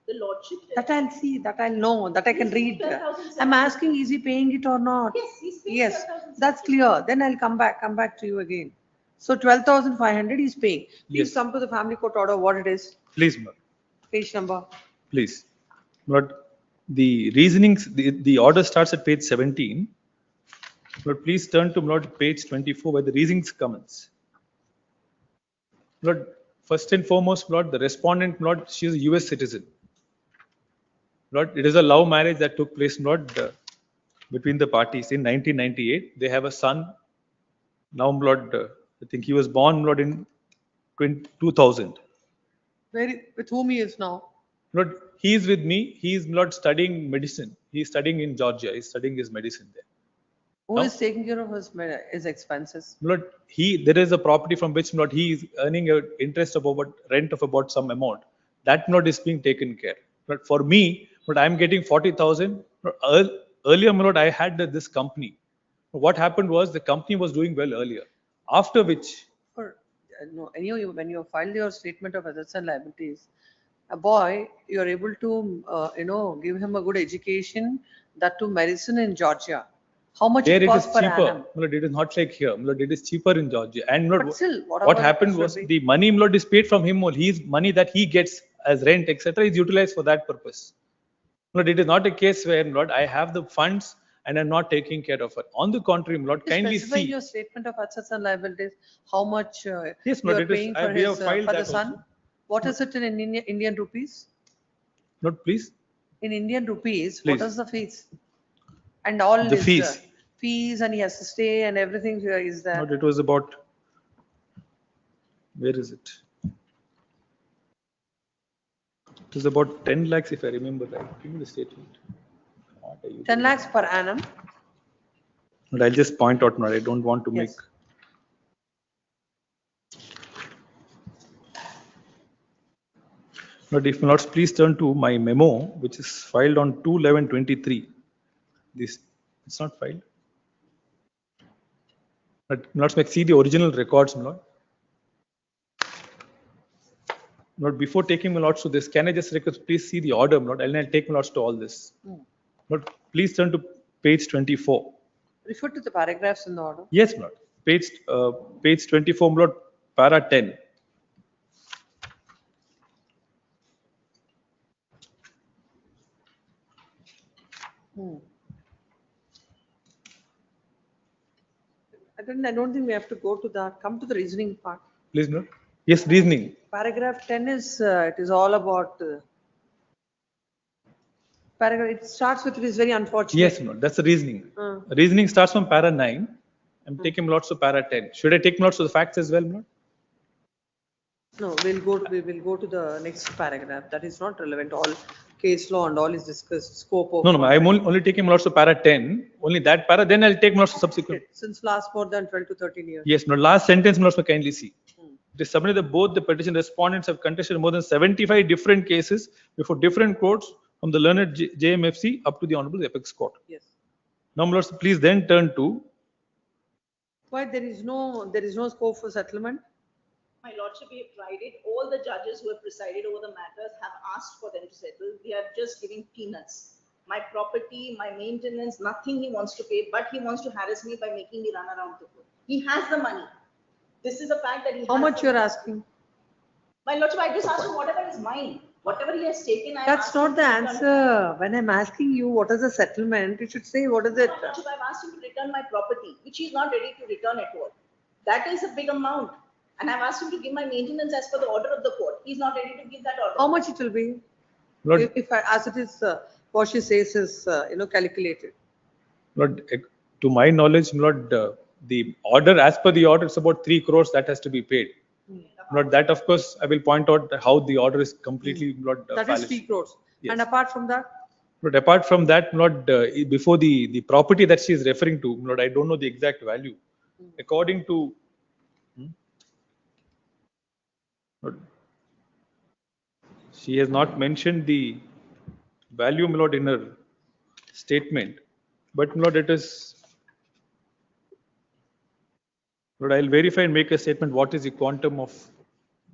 The lordship. That I'll see, that I'll know, that I can He's read. paying 12,700. I'm asking, is he paying it or not? Yes, he's paying Yes, 12,700. that's clear. Then I'll come back to you again. So 12,500 is paying. Please Yes. come to the family court order, what it is, Please, ma'am. page number. Please. But the reasonings, the order starts at page 17. But please turn to page 24 where the reasonings commence. Lord, first and foremost, Lord, the respondent, Lord, she is a US citizen. Lord, it is a love marriage that took place, Lord, between the parties in 1998. They have a son. Now, Lord, I think he was born, Lord, in 2000. With whom he is now? Lord, he is with me. He is not studying medicine. He is studying in Georgia. He is studying his medicine there. Who No. is taking care of his expenses? Lord, there is a property from which Lord, he is earning an interest of about rent of about some amount. That Lord is being taken care. But for me, Lord, I am getting 40,000. Earlier, Lord, I had this company. What happened was the company was doing well earlier. After which, No, anyway, when you filed your statement of assets and liabilities, a boy, you're able to, give him a good education, that to medicine in Georgia. How much there it it is costs per cheaper. annum? Lord, it is not like here. Lord, it is cheaper in Georgia. And Lord, But still, what whatever happened it was should be. the money Lord is paid from him. His money that he gets as rent, etc., is utilized for that purpose. Lord, it is not a case where Lord I have the funds and I'm not taking care of it. On the contrary, Lord, Please kindly specify see. your statement of assets and liabilities, how much Yes, you Lord, are it is- paying I- for we have his, filed for the that son? also. What is it in Indian rupees? Lord, please. In Indian rupees, Please. what is the fees? And all The his fees. fees, and he has to stay and everything is there. Lord, it was about, where is it? It was about 10 lakhs if I remember right. Give me the statement. What are you 10 doing? lakhs per annum. But I'll just point out now, I don't want to make. Yes. But if not, please turn to my memo, which is filed on 2/11/23. This, it's not filed. But not see the original records, my lord. Not before taking my lords to this, can I just request, please see the order, my lord, and I'll take my lords to all this. But please turn to page 24. Refer to the paragraphs in the order. Yes, my lord. Page 24, my lord, para 10. I don't think we have to go to that. Come to the reasoning part. Please, my lord. Yes, reasoning. Paragraph 10 is, it is all about, paragraph, it starts with, it is very unfortunate. Yes, my lord, that's the reasoning. Uh. Reasoning starts from para 9. I'm taking my lords to para 10. Should I take my lords to the facts as well, my lord? No, we will go to the next paragraph. That is not relevant. All case law and all is discussed, scope of. No, I'm only taking my lords to para 10, only that para, then I'll take my lords to subsequent. Since last more than 12 to 13 years. Yes, no, last sentence, my lords, kindly see. It is submitted that both the petition respondents have contested more than 75 different cases before different courts from the learned JMFC up to the Honorable Apex Court. Yes. Now, my lords, please then turn to. Why there is no scope for settlement? My lordship, we have tried it. All the judges who have presided over the matters have asked for them to settle. We are just giving peanuts. My property, my maintenance, nothing he wants to pay, but he wants to harass me by making me run around the court. He has the money. This is a fact that he has. How much you're asking? My lordship, I just asked him whatever is mine. Whatever he has taken, I That's not the answer. When I'm asking you what is the settlement, you should say what is it? My lordship, I've asked him to return my property, which he is not ready to return at all. That is a big amount. And I've asked him to give my maintenance as per the order of the court. He's not ready to give that order. How much it will be? Lord, As it is, what she says is, calculated. Lord, to my knowledge, Lord, the order, as per the order, it's about 3 crores that has to be paid. Lord, that of course, I will point out how the order is completely, Lord, That is 3 crores. Yes. And apart from that? Lord, apart from that, Lord, before the property that she is referring to, Lord, I don't know the exact value. According to, Lord, she has not mentioned the value, my lord, in her statement, but my lord, it is. Lord, I'll verify and make a statement. What is the quantum of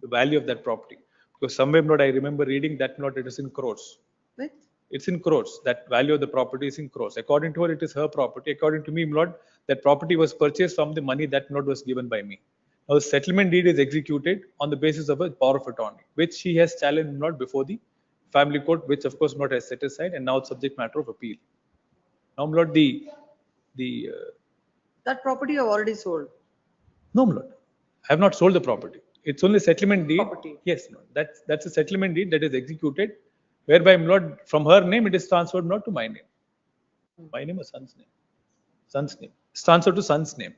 the value of that property? Because somewhere, Lord, I remember reading that, Lord, it is in crores. What? It's in crores. That value of the property is in crores. According to her, it is her property. According to me, Lord, that property was purchased from the money that, Lord, was given by me. Now, the settlement deed is executed on the basis of a power of attorney, which she has challenged, Lord, before the family court, which of course, Lord, has set aside, and now it's subject matter of appeal. Now, Lord, That property you have already sold. No, Lord, I have not sold the property. It's only settlement deed. Property. Yes, Lord, that's a settlement deed that is executed, whereby, Lord, from her name it is transferred not to my name. My name or son's name? Son's name. It's transferred to son's name.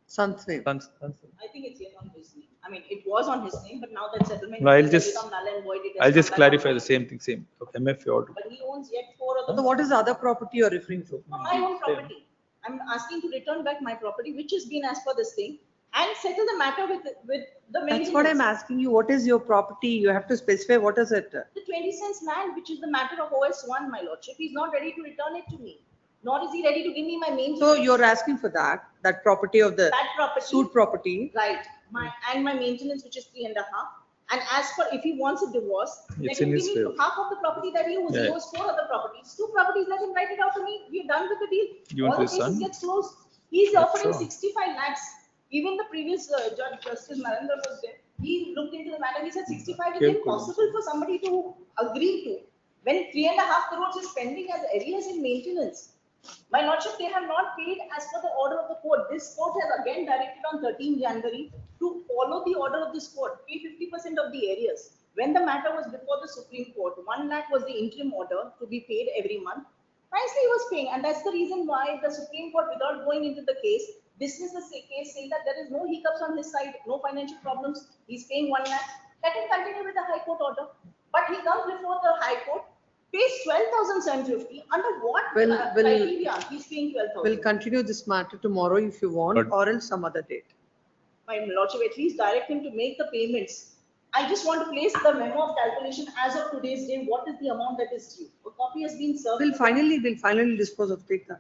Son's name. Son's name. I think it's here on his name. I mean, it was on his name, but now that settlement. No, I'll is just, become null and void, it has I'll just come back clarify on the same thing, same MFA order. But he owns yet 4 other. So what is the other property you are referring to? My own property. I'm asking to return back my property, which has been as per this thing, and settle the matter with the maintenance. That's what I'm asking you. What is your property? You have to specify what is it? The 20 cents land, which is the matter of OS1, my lordship. He's not ready to return it to me. Nor is he ready to give me my maintenance. So you're asking for that property of the that property, suit property. Right. And my maintenance, which is 3.5. And as for if he wants a divorce, It's let him in give his me favor. half of the property that he owns. Yeah. He owns 4 other properties. 2 properties, let him write it out to me. We're done with the deal. You want All the his son? cases gets closed. He's That's offering all. 65 lakhs. Even the previous Judge Justice Narendra was there. He looked into the matter. He said 65 is Careful. impossible for somebody to agree to. When 3.5 crores is pending as arrears in maintenance. My lordship, they have not paid as per the order of the court. This court has again directed on 13 January to follow the order of this court, pay 50% of the arrears. When the matter was before the Supreme Court, 1 lakh was the interim order to be paid every month. Nicely he was paying, and that's the reason why the Supreme Court, without going into the case, dismissed the case, saying that there is no hiccups on his side, no financial problems. He's paying 1 lakh. Let him continue with the High Court order. But he comes before the High Court, pays 12,750. Under what criteria he's paying 12,000? We'll continue this matter tomorrow if you want, or else some other date. My lordship, at least direct him to make the payments. I just want to place the memo of calculation as of today's day. What is the amount that is due? A copy has been served. We'll finally dispose of that.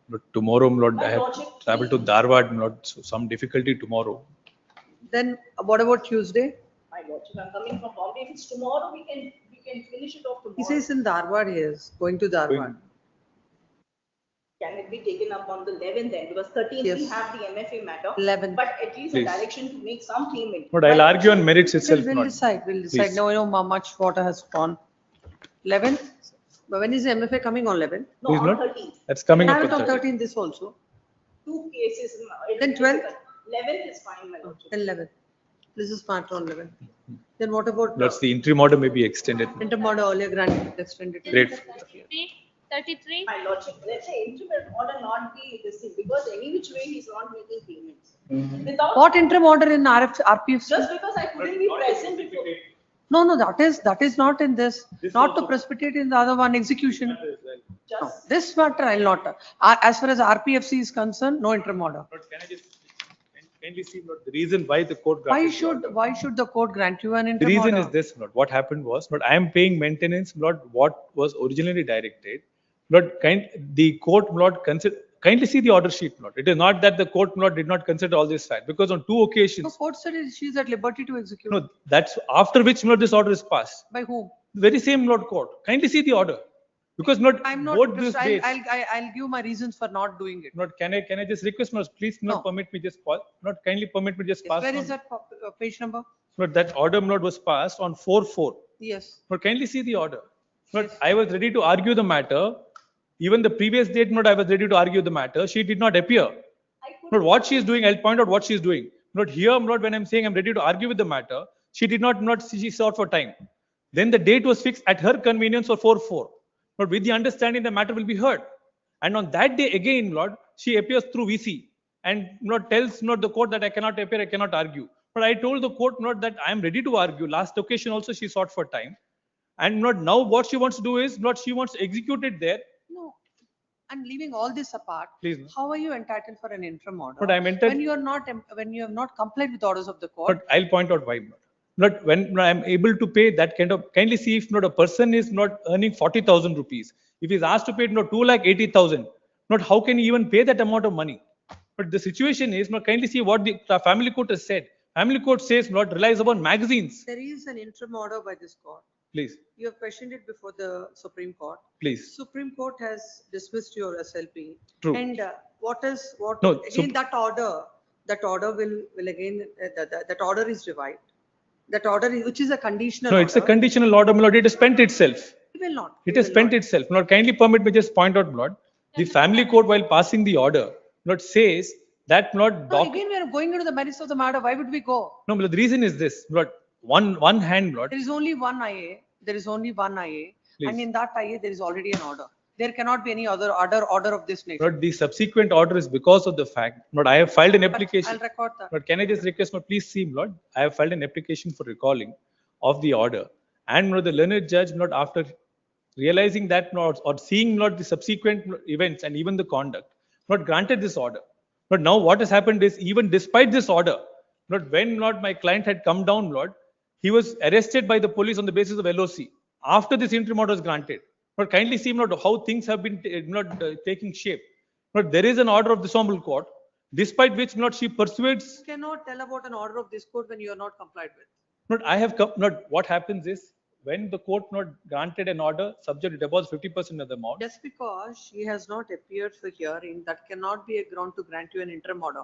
But tomorrow, Lord, My I have lordship, to travel to Dharwad, Lord, so some difficulty tomorrow. Then what about Tuesday? My lordship, I'm coming from Bombay. If it's tomorrow, we can finish it off tomorrow. He says in Dharwad he is going to Dharwad. Can it be taken up on the 11th then? Because 13th we Yes. have the MFA matter. 11th. But at least Please. a direction to make some payment. But I'll argue on merits itself. We'll not- decide. We'll decide. Please. Now you know how much water has gone. 11th? But when is the MFA coming on 11th? No, Please on not. 13th. That's coming Have up it on on 13th. 13th this also. 2 cases. Then 12th? 11th is fine, my lordship. 11th. This is matter on 11th. Then what about That's the interim order may be extended. intermodal earlier granted extended? Great. 33. My lordship, let's say interim order not be this thing, because any which way he's not making payments. Without, What interim order in RPF? just because I couldn't be present before. No, that is not in this, not to precipitate in the other one, execution. No, this matter I'll not. As far as RPFC is concerned, no interim order. But can I just kindly see the reason why the court granted the order? Why should the court grant you an The interim reason order? is this, what happened was, I am paying maintenance, what was originally directed. The court kindly see the order sheet. It is not that the court did not consider all this fact, because on 2 The occasions, court said she's at liberty to execute. no, that's after which this order is passed. By whom? The very same court. Kindly see the order, because I'm not both these interested. dates. I'll give my reasons for not doing it. Can I just request, please No. permit me just pause. Kindly permit me just pass. Where on. is that page number? That order was passed on 4/4. Yes. Kindly see the order. I was ready to argue the matter. Even the previous date, I was ready to argue the matter. She did not appear. What she is doing, I'll point out what she is doing. Here, when I'm saying I'm ready to argue with the matter, she did not, she sought for time. Then the date was fixed at her convenience for 4/4. With the understanding the matter will be heard. And on that day again, she appears through VC and tells the court that I cannot appear, I cannot argue. But I told the court that I am ready to argue. Last occasion also she sought for time. And now what she wants to do is she wants to execute it there. No, I'm leaving all this apart. Please. How are you entitled for an interim order? But I'm entitled. When you have not complied with orders of the court. But I'll point out why. When I'm able to pay that kindly see if a person is not earning 40,000 rupees. If he's asked to pay 2,80,000, how can he even pay that amount of money? But the situation is kindly see what the family court has said. Family court says relies upon magazines. There is an interim order by this court. Please. You have questioned it before the Supreme Court. Please. Supreme Court has dismissed your SLP. True. And No, again that order will again that order is revived. That order which is a conditional No, order. it's a conditional order, It has spent itself. It will not. It has spent itself. Kindly permit me just point out, the family court while passing the order, says that No, again we are going into the merits of the matter. Why would we go? No, but the reason is this, one hand, There is only one IA. There is only one IA. Please. And in that IA there is already an order. There cannot be any other order of this nature. The subsequent order is because of the fact, I have filed an application. I'll record that. Can I just request, please see, I have filed an application for recalling of the order. And the learned judge, after realizing that, or seeing the subsequent events and even the conduct, granted this order. But now what has happened is, even despite this order, when my client had come down, he was arrested by the police on the basis of LOC after this interim order was granted. Kindly see how things have been taking shape. There is an order of this honorable court, despite which she persuades. You cannot tell about an order of this court when you are not complied with. What happens is, when the court granted an order subject to deposit 50% of the amount. Just because she has not appeared for hearing, that cannot be a ground to grant you an interim order.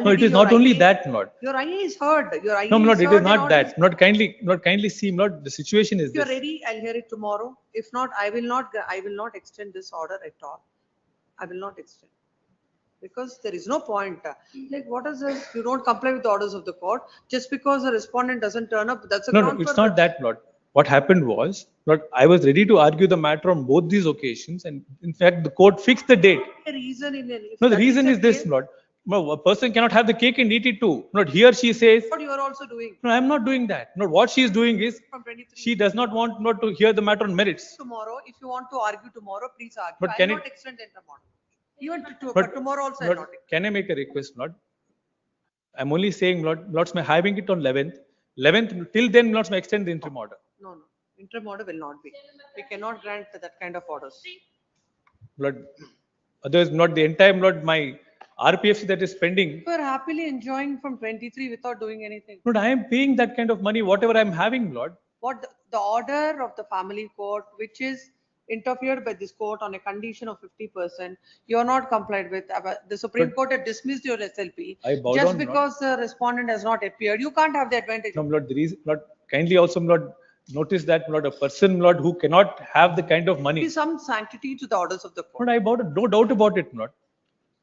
No, it is not only that, Your IA is heard. Your IA No, is it heard is not and that. Kindly see, the situation is If you are this. ready, I'll hear it tomorrow. If not, I will not extend this order at all. I will not extend. Because there is no point. Like, what is this? You don't comply with the orders of the court. Just because the respondent doesn't turn up, that's a ground It's for not that, What happened was, I was ready to argue the matter on both these occasions, and in fact, the court fixed the date. the reason in any. No, the reason is this, a person cannot have the cake and eat it too. Here she says, What you are also doing. no, I'm not doing that. What she is doing is, From 23. she does not want to hear the matter on merits. Tomorrow, if you want to argue tomorrow, please argue. But I can will it- not extend the interim order. Even to, But- tomorrow also I will not. Can I make a request, I'm only saying, may having it on 11th. 11th, till then, may extend the interim order. No. Interim order will not be. We cannot grant that kind of orders. Otherwise, the entire, my RPFC that is pending. You are happily enjoying from 23 without doing anything. I am paying that kind of money, whatever I'm having, What the order of the family court, which is interfered by this court on a condition of 50%, you are not complied with. The Supreme Court had dismissed your SLP. I bow Just down, because the respondent has not appeared, you can't have the advantage. No, the reason, kindly also, notice that, a person, who cannot have the kind of There money. is some sanctity to the orders of the court. I bought it, no doubt about it,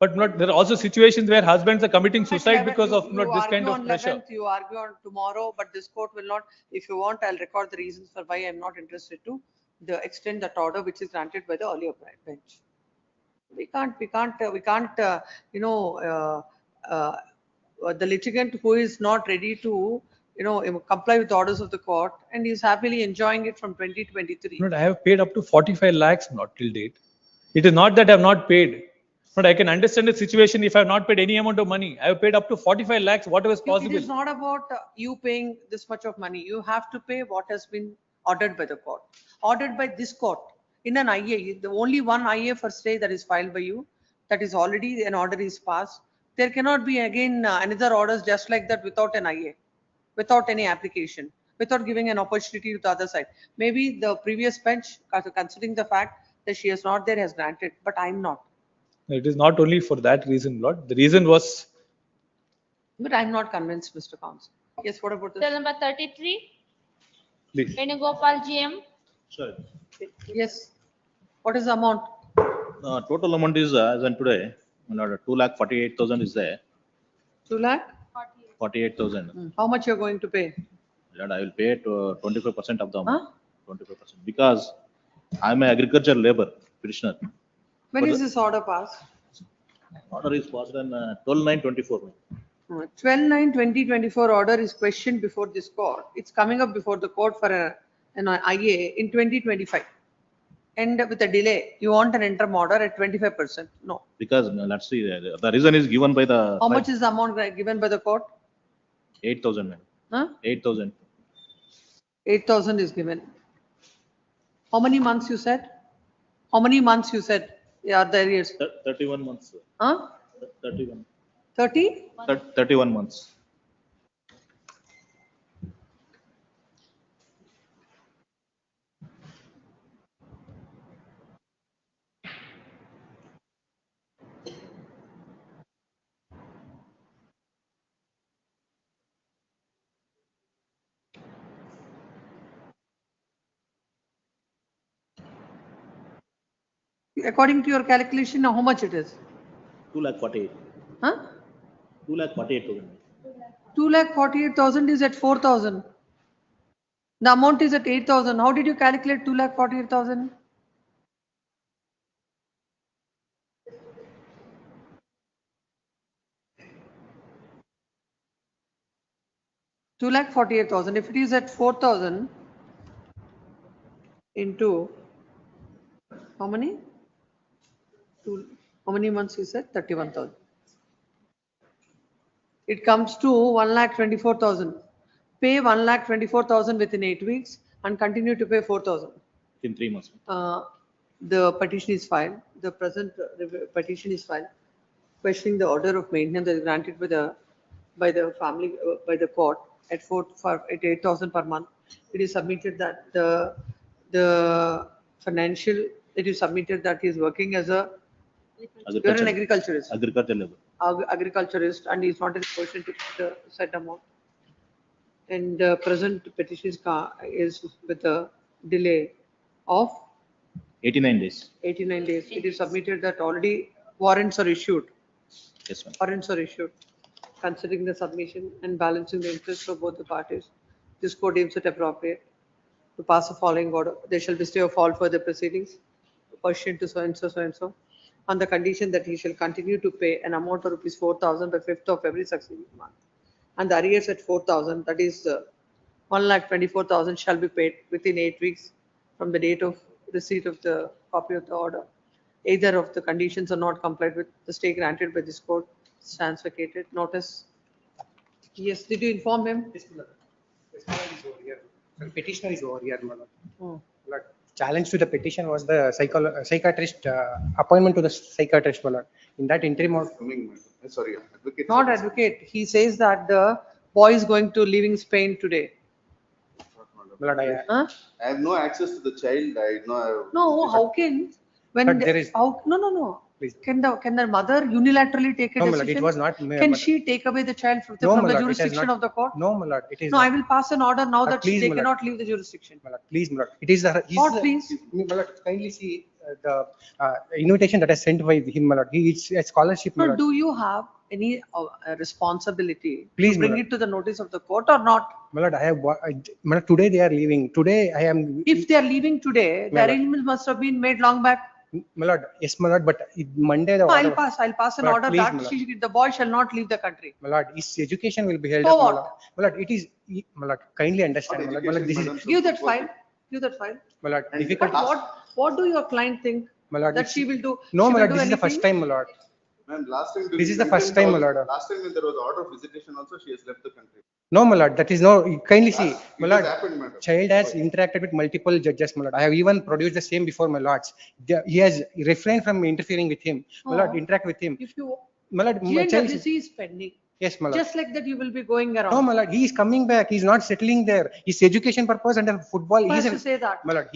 But there are also situations where husbands are committing At suicide 11, because of you this argue kind of on pressure. 11th, you argue on tomorrow, but this court will not. If you want, I'll record the reasons for why I'm not interested to extend that order which is granted by the earlier bench. We can't, the litigant who is not ready to, comply with the orders of the court, and he's happily enjoying it from 2023. But I have paid up to 45 lakhs not till date. It is not that I have not paid. But I can understand the situation if I have not paid any amount of money. I have paid up to 45 lakhs, whatever is It possible. is not about you paying this much of money. You have to pay what has been ordered by the court, ordered by this court. In an IA, the only one IA for stay that is filed by you, that is already an order is passed. There cannot be again another orders just like that without an IA, without any application, without giving an opportunity to the other side. Maybe the previous bench, considering the fact that she is not there, has granted, but I'm not. It is not only for that reason, Lord. The reason was. But I'm not convinced, Mr. Counsel. Yes, what about this? Cell number 33, Please. Venugopal GM. Sir, Yes. What is the amount? total amount is, as on today, 2,48,000 is there, 2 lakh? 48,000. How much you're going to pay? Lord, I will pay to 25% of the amount, 25%, because I'm an agricultural labor petitioner. When But is this order passed? Order is passed on 12/9/24. 12/9/2024 order is questioned before this court. It's coming up before the court for an IA in 2025. And with a delay, you want an interim order at 25%? No. Because let's see, the reason is given by the. How much is the amount given by the court? 8,000, ma'am. Huh? 8,000. 8,000 is given. How many months you said? How many months you said? Yeah, the arrears. 31 months. Sir. Huh? 31. 30? 31 months. According to your calculation, now how much it is? 2,48,000. Huh? 2,48,000. 2,48,000 is at 4,000. The amount is at 8,000. How did you calculate 2,48,000? Two lakh 48,000. If it is at 4,000 into how many? How many months you said? 31,000. It comes to 1,24,000. Pay 1,24,000 within 8 weeks and continue to pay 4,000. In 3 months. The petition is filed. The present petition is filed, questioning the order of maintenance that is granted by the family by the court at 8,000 per month. It is submitted that the financial. It is submitted that he is working as a. You're an agriculturist. Agricultural labor. Agriculturist, and he is not in a position to pay the set amount. And present petition is with a delay of 89 days. 89 days. It is submitted that already warrants are issued. Yes, ma'am. Warrants are issued. Considering the submission and balancing the interests of both the parties, this court deems it appropriate to pass the following order. There shall be stay of all further proceedings pursuant to so and so, on the condition that he shall continue to pay an amount of rupees 4,000 by 5th of every succeeding month. And the arrears at 4,000, that is 1,24,000 shall be paid within 8 weeks from the date of receipt of the copy of the order. Either of the conditions are not complied with, the stay granted by this court stands vacated. Notice. Yes, did you inform him? Petitioner is over here, madam. Oh. Challenge to the petition was the psychiatrist appointment to the psychiatrist, madam. In that interim of. Sorry, advocate. Not advocate. He says that the boy is going to leaving Spain today. I have no access to the child. I know. No, how can when But there is- no. Can the mother unilaterally take a No, my decision? lord, it was not. Can she take away the child from No, the my lord, it has jurisdiction not- of the court? No, my lord, it is. No, I not. will pass an order now that please, they my lord. cannot leave the jurisdiction. My lord, please, my lord. It is the. What, please? My lord, kindly see the invitation that is sent by him, my lord. He is a scholarship, my So lord. do you have any responsibility Please, to my bring lord. it to the notice of the court or not? My lord, my lord, today they are leaving. Today I am. If they are leaving today, the My lord. arrangements must have been made long back. My lord, yes, my lord, but Monday the No, order. I'll pass an My lord, order please, that my lord. the boy shall not leave the country. My lord, his education will be held So up. My what? lord. My lord, it is, my lord, kindly understand, my lord. My lord, this is, Give that file, give that file. my lord, But difficult. what do your client think My lord, that it's- she will do? No, She my will lord, do this is the first anything? time, my lord. Ma'am, last time. This is the during first time, my intent lord. Last time when there was order of visitation also, she has left the country. No, my lord, that is no, kindly see, my It lord, has happened, madam. child has interacted with multiple judges, my lord. I have even produced the same before, my lords. He has refrained from interfering with him, my lord, Oh. interact with him. If you, My lord, my child is- GNWC is pending. Yes, my lord. Just like that, you will be going around. No, my lord, he is coming back. He is not settling there. His education purpose and the football. Who He is has to say that? My lord,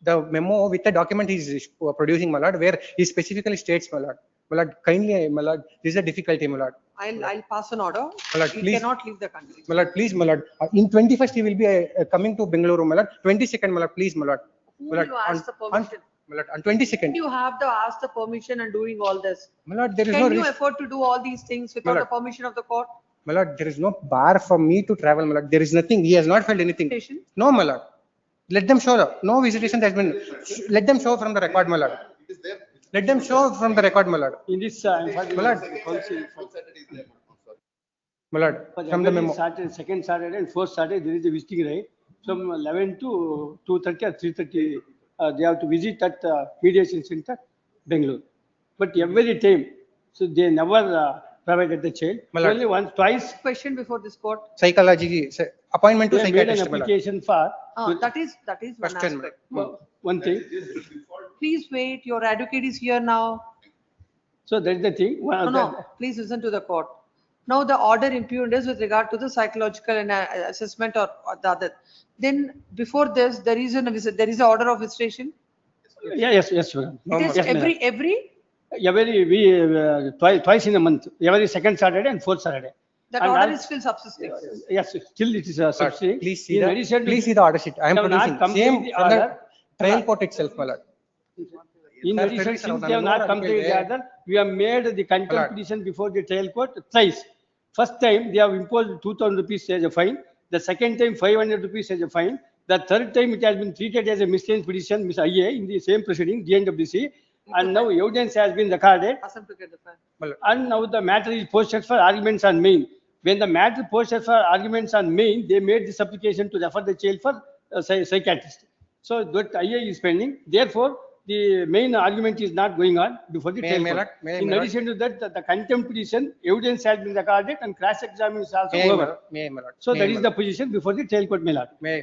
the memo with the document he is producing, my lord, where he specifically states, my lord. My lord, kindly, my lord, this is a difficulty, my lord. I'll pass an order. My lord, He please. cannot leave the country. My lord, please, my lord. In 21st, he will be coming to Bengaluru, my lord. 22nd, my lord, please, my lord. Who My lord, you ask the permission? my lord, on 22nd. You have to ask the permission and doing all this. My lord, there is no Can you risk. afford to do all these things without the lord. permission of the court? My lord, there is no bar for me to travel, my lord. There is nothing. He has not filed anything. Visitation? No, my lord. Let them show. No visitation has been. Let them show from the record, my lord. It is there. Let them show from the record, my lord. In this, My lord, my lord, for from the every memo. Saturday, second Saturday and fourth Saturday, there is a visiting right from 11 to 2:30 or 3:30. They have to visit at mediation center, Bangalore. But every time, so they never provided the child. My lord. Only once, twice. Question before this court. Psychology, appointment to They made an psychiatrist, my lord. application for That is one Question, aspect. one thing. Please wait, your advocate is here now. So that is the thing. No, please listen to the court. Now the order impugned is with regard to the psychological and assessment or the other. Then before this, there is an order of visitation. Yeah, yes, madam. It is Yes, madam. every, Twice in a month, every second Saturday and fourth Saturday. that And order al- is still subsisting. Yes, still it is a subsidy. Please see In the, addition to please this, see the order sheet. I am they have not producing completed same the from the order. trial court itself, my lord. In Sir, addition, service since around they have the not Lord completed the article order, we have made the contempt Allowed. petition before the trial court thrice. First time, they have imposed 2,000 rupees as a fine. The second time, 500 rupees as a fine. The third time, it has been treated as a miscellaneous petition, Ms. IA, in the same proceeding, GNWC. And now evidence has been recorded. Ask them to get the file. And now the matter is posted for arguments on main. When the matter posted for arguments on main, they made this application to refer the child for psychiatrist. So that IA is pending. Therefore, the main argument is not going on before the trial court. In addition to that, the contempt petition, evidence has been recorded and cross-examination is also over. So that is the position before the trial court, my lord. My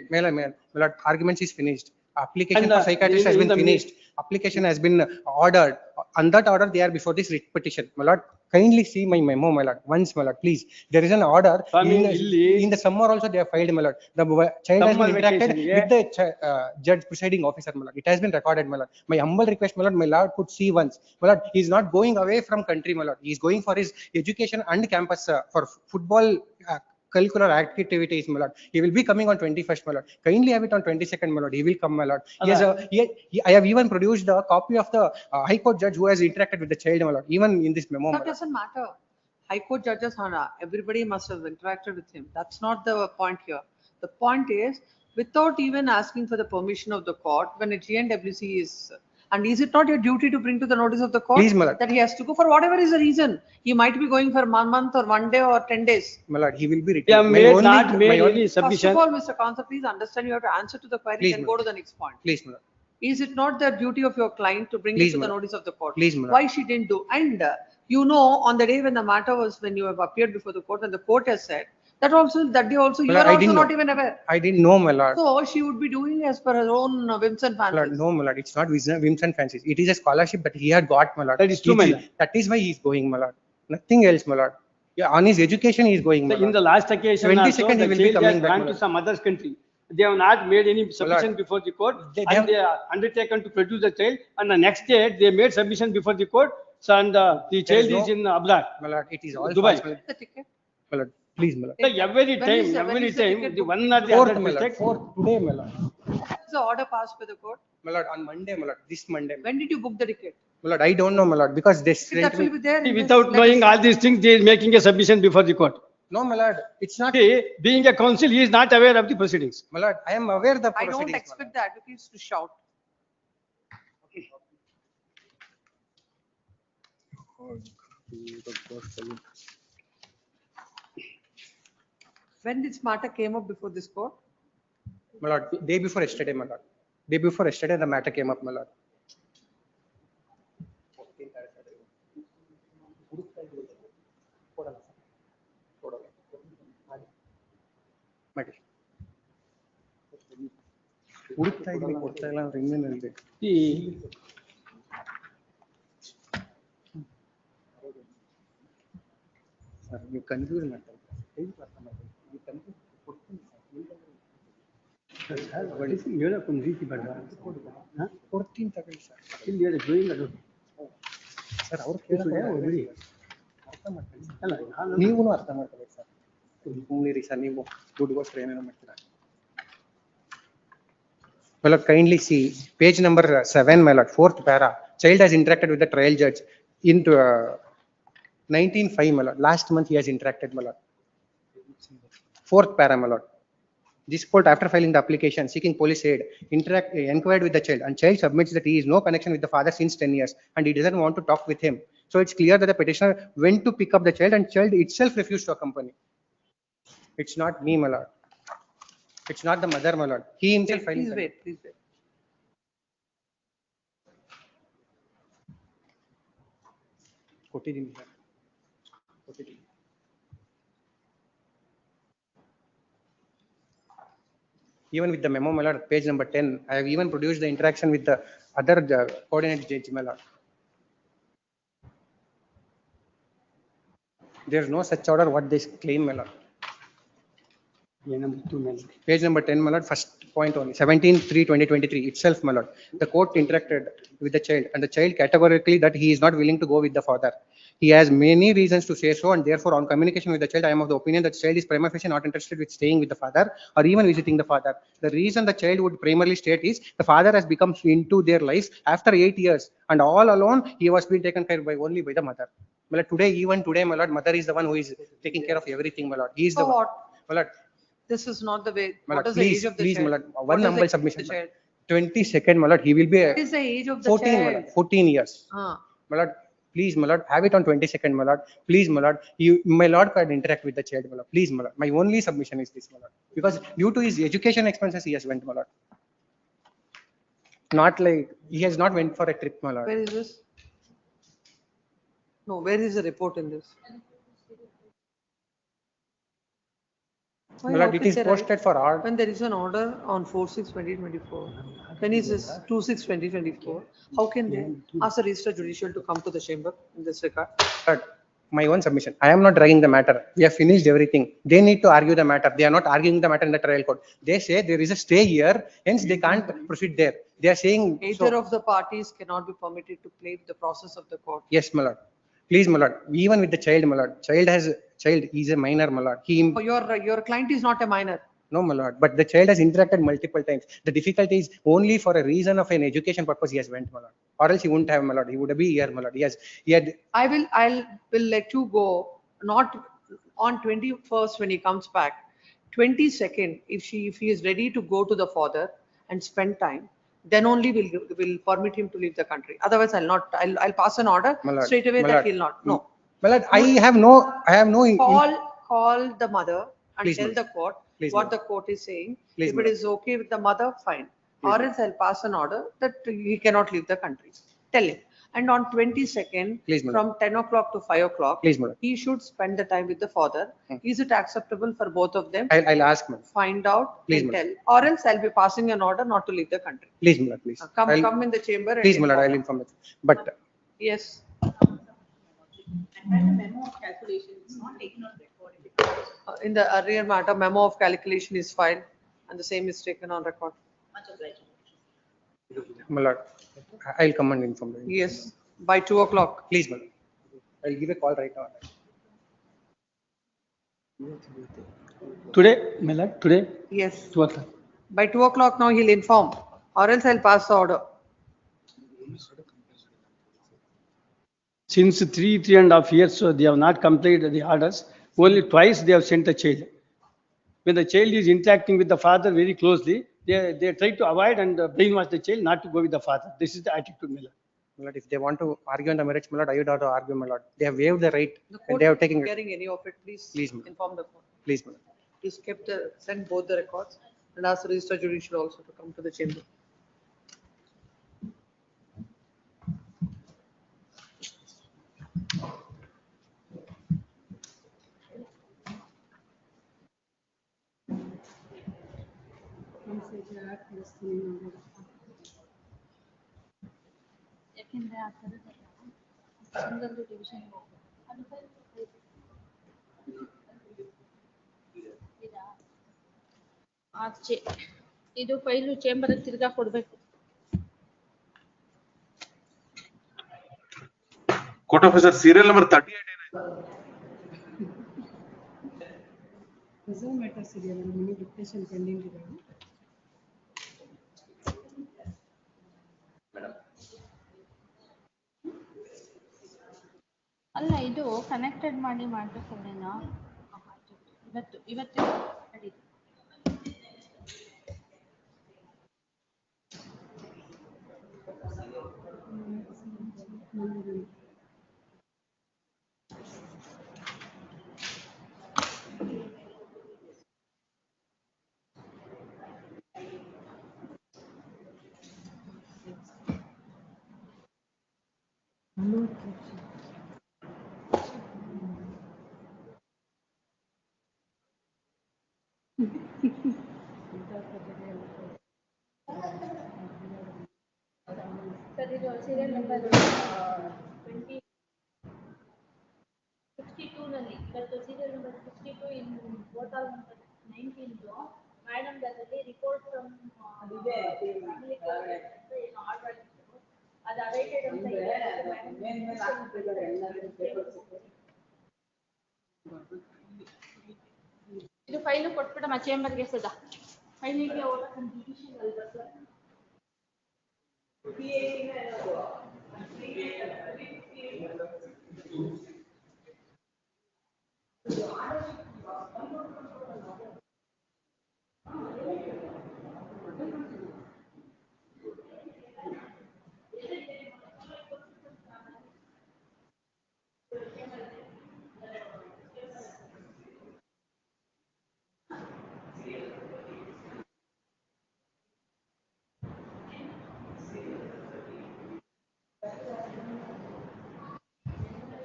lord, arguments is finished. Application And, for psychiatrist has in been the finished. Application has been ordered. On that order, they are before this writ petition. My lord, kindly see my memo, my lord. Once, my lord, please. There is an order. In the summer also, they have filed, my lord. The child has been Summer interacted vacation, with the judge presiding officer, my lord. It has been recorded, my lord. My humble request, my lord could see once. My lord, he is not going away from country, my lord. He is going for his education and campus for football curricular activities, my lord. He will be coming on 21st, my lord. Kindly have it on 22nd, my lord. He will come, my lord. I have even produced a copy of the High Court judge who has interacted with the child, my lord. Even in this memo, my That lord. doesn't matter. High Court judges, everybody must have interacted with him. That's not the point here. The point is, without even asking for the permission of the court, when a GNWC is, and is it not your duty to bring to the notice of the court Please, my lord. that he has to go for whatever is the reason? He might be going for 1 month or 1 day or 10 days. My lord, he will be They have returned. not made any First submission. of all, Mr. Counsel, please understand you have to answer to the query Please, and my go lord. to the next point. Please, my lord. Is it not the duty of your client to bring Please, it to the madam. notice of the court? Please, madam. Why she didn't do? And on the day when the matter was, when you have appeared before the court and the court has said, that day also, you Well, are I also didn't not know. even aware. I didn't know, my lord. So she would be doing as per her own whims and My lord, fancies. no, my lord, it's not whims and fancies. It is a scholarship that he had got, my lord. That is true, my lord. That is why he is going, my lord. Nothing else, my lord. Yeah, on his education, he is going, my So in lord. the last occasion also, 22nd, he the will be child coming has back, gone my to lord. some other country. They have not made any submission before the court, They and have- they are undertaken to produce the child. And the next day, they made submission before the court. So and the There child is no- is in abroad, My lord, it is all Dubai. false, my lord. The ticket. My lord, please, my lord. So every When is time, the ticket the booked? one or the Fourth, other my lord. mistake. Fourth, today, my lord. Is the order passed by the court? My lord, on Monday, my lord. This Monday. When did you book the ticket? My lord, I don't know, my lord, because they That sent will me. be there in this Without letter. knowing all these things, they are making a submission before the court. No, my lord, it's not. See, being a counsel, he is not aware of the proceedings. My lord, I am aware the I don't proceedings, my lord. expect the advocates to shout. When this matter came up before this court? My lord, day before yesterday, my lord. Day before yesterday, the matter came up, my lord. ಹುಡುಕ್ತಾ ಇದೀನಿ, ಕೊಡ್ತಾ ಇಲ್ಲ ಅಂದ್ರೆ ಇನ್ನೇನಲ್ಲಿ sir ನೀವು confuse ಮಾಡ್ತಾ ಹೇಳಕ್ ಒಂದು ರೀತಿ ಬೇಡ ಕೊಡ್ತೀನಿ ತಗೊಳ್ಳಿ ಸರ್. ಇಲ್ಲಿ ಹೇಳಿ ಗೋಯಿಂಗ್ ಅದು ಸರ್ ಅವ್ರು ಕೇಳಿ ಅರ್ಥ ಮಾಡ್ಕೊಳ್ಳಿ. ಅಲ್ಲ ನೀವು ಅರ್ಥ ಮಾಡ್ಕೋಬೇಕು ಸರ್. ಸುಮ್ಮನಿರಿ ಸರ್, ನೀವು ದುಡ್ಡುಗೋಸ್ಕರ ಏನೇನೋ ಮಾಡ್ತೀರಾ. My lord, kindly see page number 7, my lord, 4th para. Child has interacted with the trial judge into 19/5, my lord. Last month he has interacted, my lord. 4th para, my lord. This court, after filing the application seeking police aid, inquired with the child, and child submits that he is no connection with the father since 10 years and he doesn't want to talk with him. So it's clear that the petitioner went to pick up the child and child itself refused to accompany. It's not me, my lord. It's not the mother, my lord. He himself filed. Please wait, please wait. ಕೊಟ್ಟಿದ್ದೀನಿ sir, ಕೊಟ್ಟಿದ್ದೀನಿ. Even with the memo, my lord, page number 10, I have even produced the interaction with the other coordinate judge, my lord. There is no such order what they claim, my lord. Page number 10, my lord, first point only, 17/3/2023 itself, my lord. The court interacted with the child and the child categorically that he is not willing to go with the father. He has many reasons to say so, and therefore on communication with the child, I am of the opinion that child is prima facie not interested with staying with the father or even visiting the father. The reason the child would primarily state is the father has become into their lives after 8 years and all alone he was being taken care by only by the mother. My lord, even today, my lord, mother is the one who is taking care of everything, my lord. He is the one. My lord, This is not the way. my What lord, is the age of the please, child? my lord, What one is the humble age of submission. the child? 22nd, my lord, he will be What is the age of the 14, my child? lord, 14 years. My lord, please, my lord, have it on 22nd, my lord. Please, my lord, my lord can interact with the child, my lord. Please, my lord. My only submission is this, my lord. Because due to his education expenses, he has went, my lord. Not like, he has not went for a trip, my lord. Where is this? No, where is the report in this? My lord, it is posted for all. When there is an order on 4/6/2024, when is this 2/6/2024? How can they ask the Register Judicial to come to the chamber in this regard? But my own submission, I am not dragging the matter. We have finished everything. They need to argue the matter. They are not arguing the matter in the trial court. They say there is a stay here, hence they can't proceed there. They are saying. Either of the parties cannot be permitted to play with the process of the court. Yes, my lord. Please, my lord, even with the child, my lord, child is a minor, my lord. Your client is not a minor. No, my lord, but the child has interacted multiple times. The difficulty is only for a reason of an education purpose he has went, my lord. Or else he wouldn't have, my lord. He would be here, my lord. He had. I'll let you go, not on 21st when he comes back. 22nd, if he is ready to go to the father and spend time, then only we'll permit him to leave the country. Otherwise, I'll pass an order straight away that he'll not. No. My lord, I have no. Call the mother and Please, tell the court what the court is saying. Please, If it is okay with the mother, fine. Or else I'll pass an order that he cannot leave the country. Tell him. And on 22nd, Please, from 10 o'clock to 5 o'clock, Please, madam. he should spend the time with the father. Is it acceptable for both of them? I'll ask, madam. Find out Please, and madam. tell. Or else I'll be passing an order not to leave the country. Please, my lord, please. Come in the chamber. Please, and my lord, inform. I'll inform you. But Yes. And the memo of calculation is not taken on record in the court. In the arrear matter, memo of calculation is filed and the same is taken on record. Much obliged. my lord, I'll come and inform you. Yes, by 2 o'clock. Please, my lord. I'll give a call right now. Today, my lord, today? Yes. 2 o'clock. By 2 o'clock now he'll inform, or else I'll pass the order. Since 3.5 years, so they have not completed the orders. Only twice they have sent the child. When the child is interacting with the father very closely, they try to avoid and brainwash the child not to go with the father. This is the attitude, my lord. My lord, if they want to argue on the merits, my lord, I would have to argue, my lord. They have waived the right The and court they have is taken not it. hearing any of it, please Please, ma'am. inform the court. Please, my lord. Please send both the records and ask the Register Judicial also to come to the chamber. ಯಾಕೆಂದ್ರೆ ಆ ಥರದ್ದೆಲ್ಲ single division ಆಚೆ ಇದು file chamber ತಿರ್ಗಾ ಕೊಡ್ಬೇಕು. Court officer serial number 38. Reserve matter serial number dictation pending ಇದೆ. ಅಲ್ಲ ಇದು ಕನೆಕ್ಟೆಡ್ ಮಾಡಿ ಮಾಡ್ಬೇಕಲ್ಲೇನೋ ಇವತ್ತು ನಡೀತು. ಸರ್ ಇದು ಸೀರಿಯಲ್ ನಂಬರ್ 62 ನಲ್ಲಿ ಇವತ್ತು ಸೀರಿಯಲ್ ನಂಬರ್ 62 ಇನ್ ಪೋರ್ಟಲ್ ನಂಬರ್ 19 ಮೇಡಮ್ ಅದರಲ್ಲಿ ರಿಪೋರ್ಟ್ ಫ್ರಮ್ ಅದು ಅವೈಟೆಡ್ ಅಂತ ಇದೆ. ಇದು ಫೈಲು ಕೊಟ್ಬಿಡಮ್ಮ ಚೇಂಬರ್ಗೆ ಸದಾ ಫೈಲಿಗೆ ಹೋಗೋ ಡಿವಿಷನ್ ಅಲ್ಲಿ ಬರ್ತದೆ.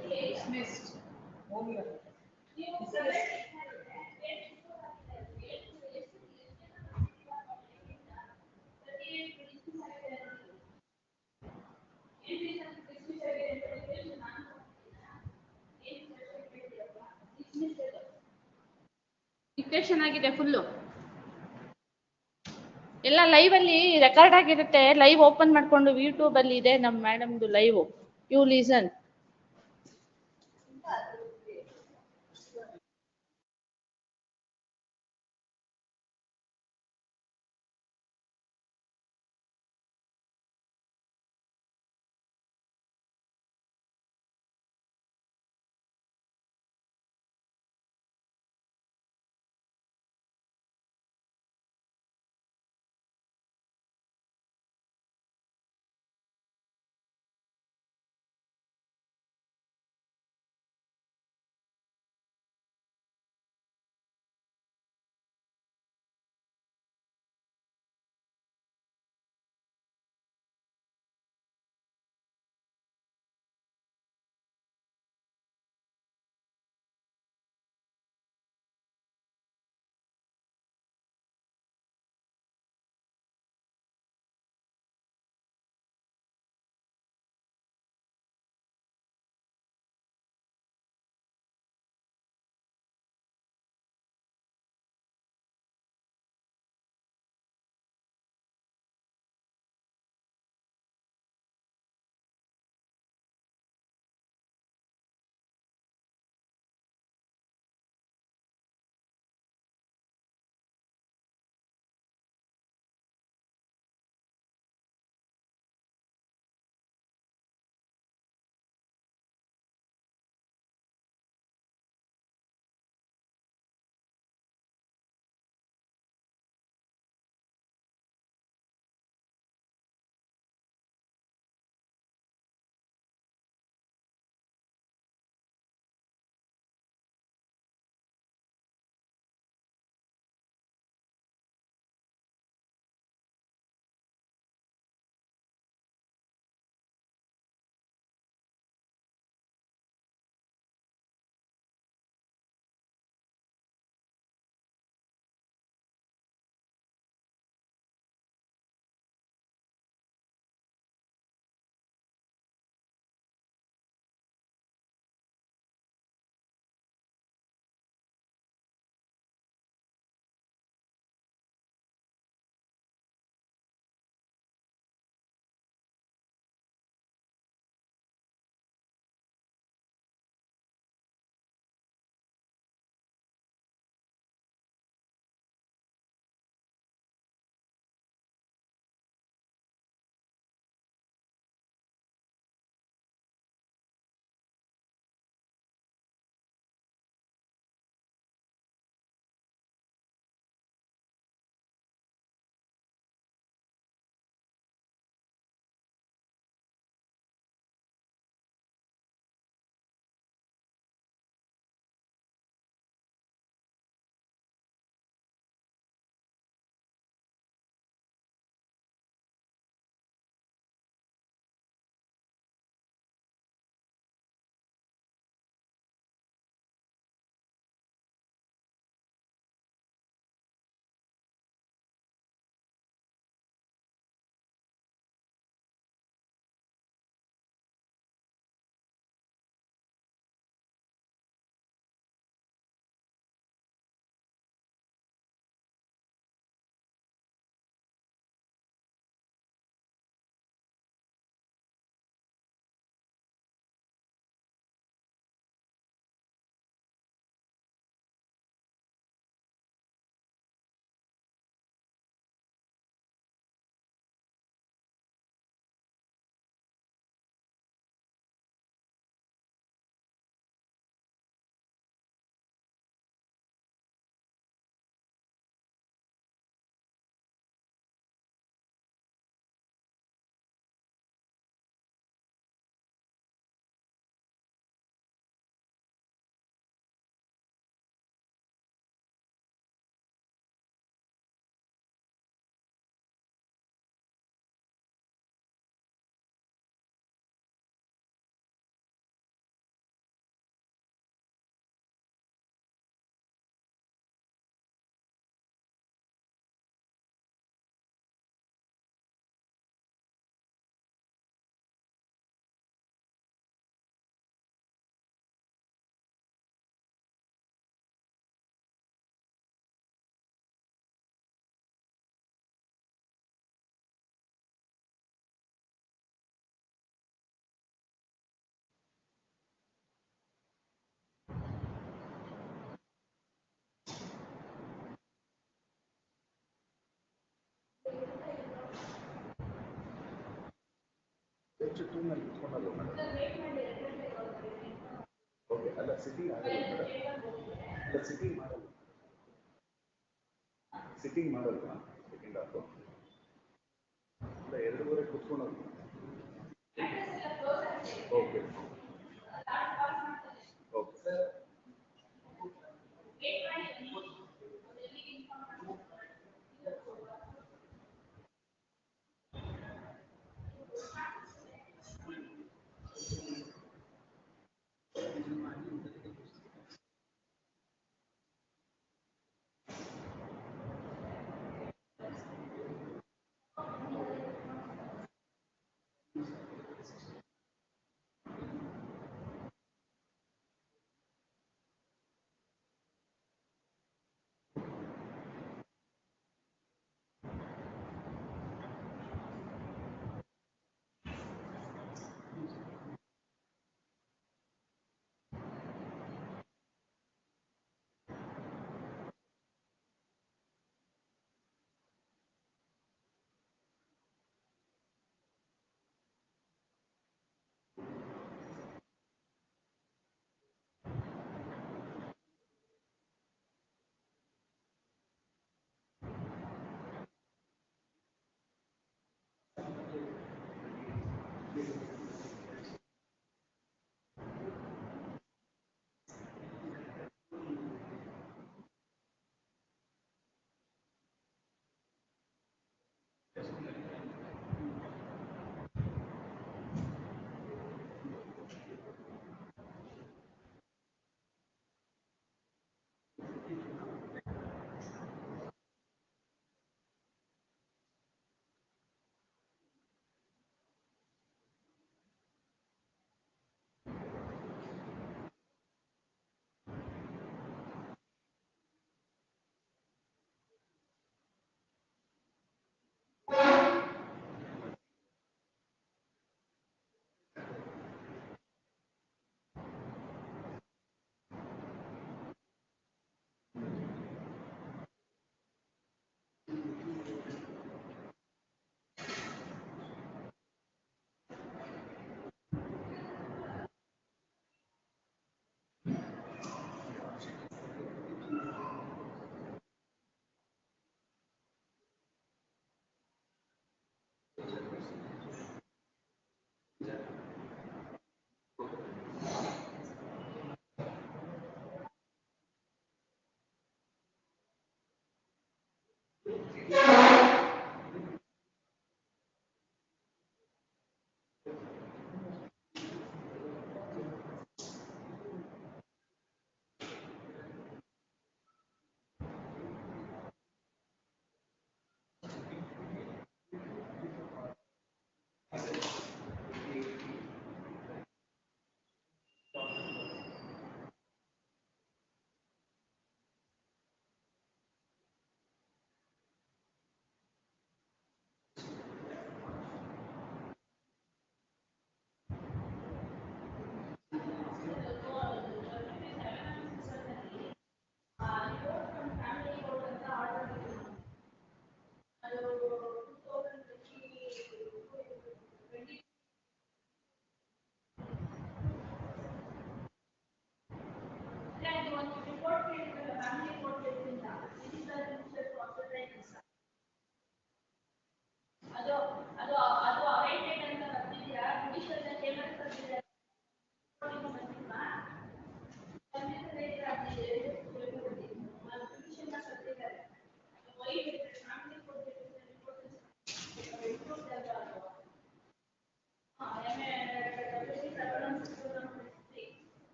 Dismissed. ಡಿಕ್ಟೇಷನ್ ಆಗಿದೆ ಫುಲ್ಲು ಎಲ್ಲ ಲೈವ್ ಅಲ್ಲಿ ರೆಕಾರ್ಡ್ ಆಗಿರುತ್ತೆ. ಲೈವ್ ಓಪನ್ ಮಾಡ್ಕೊಂಡು ಯೂಟ್ಯೂಬ್ ಅಲ್ಲಿ ಇದೆ ನಮ್ಮ ಮೇಡಮ್ದು ಲೈವ್. You listen. ಓಕೆ ಅಲ್ಲ ಸಿಟ್ಟಿಂಗ್ ಆಗಲ್ಲ ಮೇಡಮ್ ಅಲ್ಲ ಸಿಟ್ಟಿಂಗ್ ಮಾಡಲ್ಲ ಸಿಟ್ಟಿಂಗ್ ಮಾಡಲ್ವಾ ಸೆಕೆಂಡ್ ಹಾಫ್ ಅಲ್ಲ 2:30 ಕೂತ್ಕೊಳ್ಳೋದು ಓಕೆ ಓಕೆ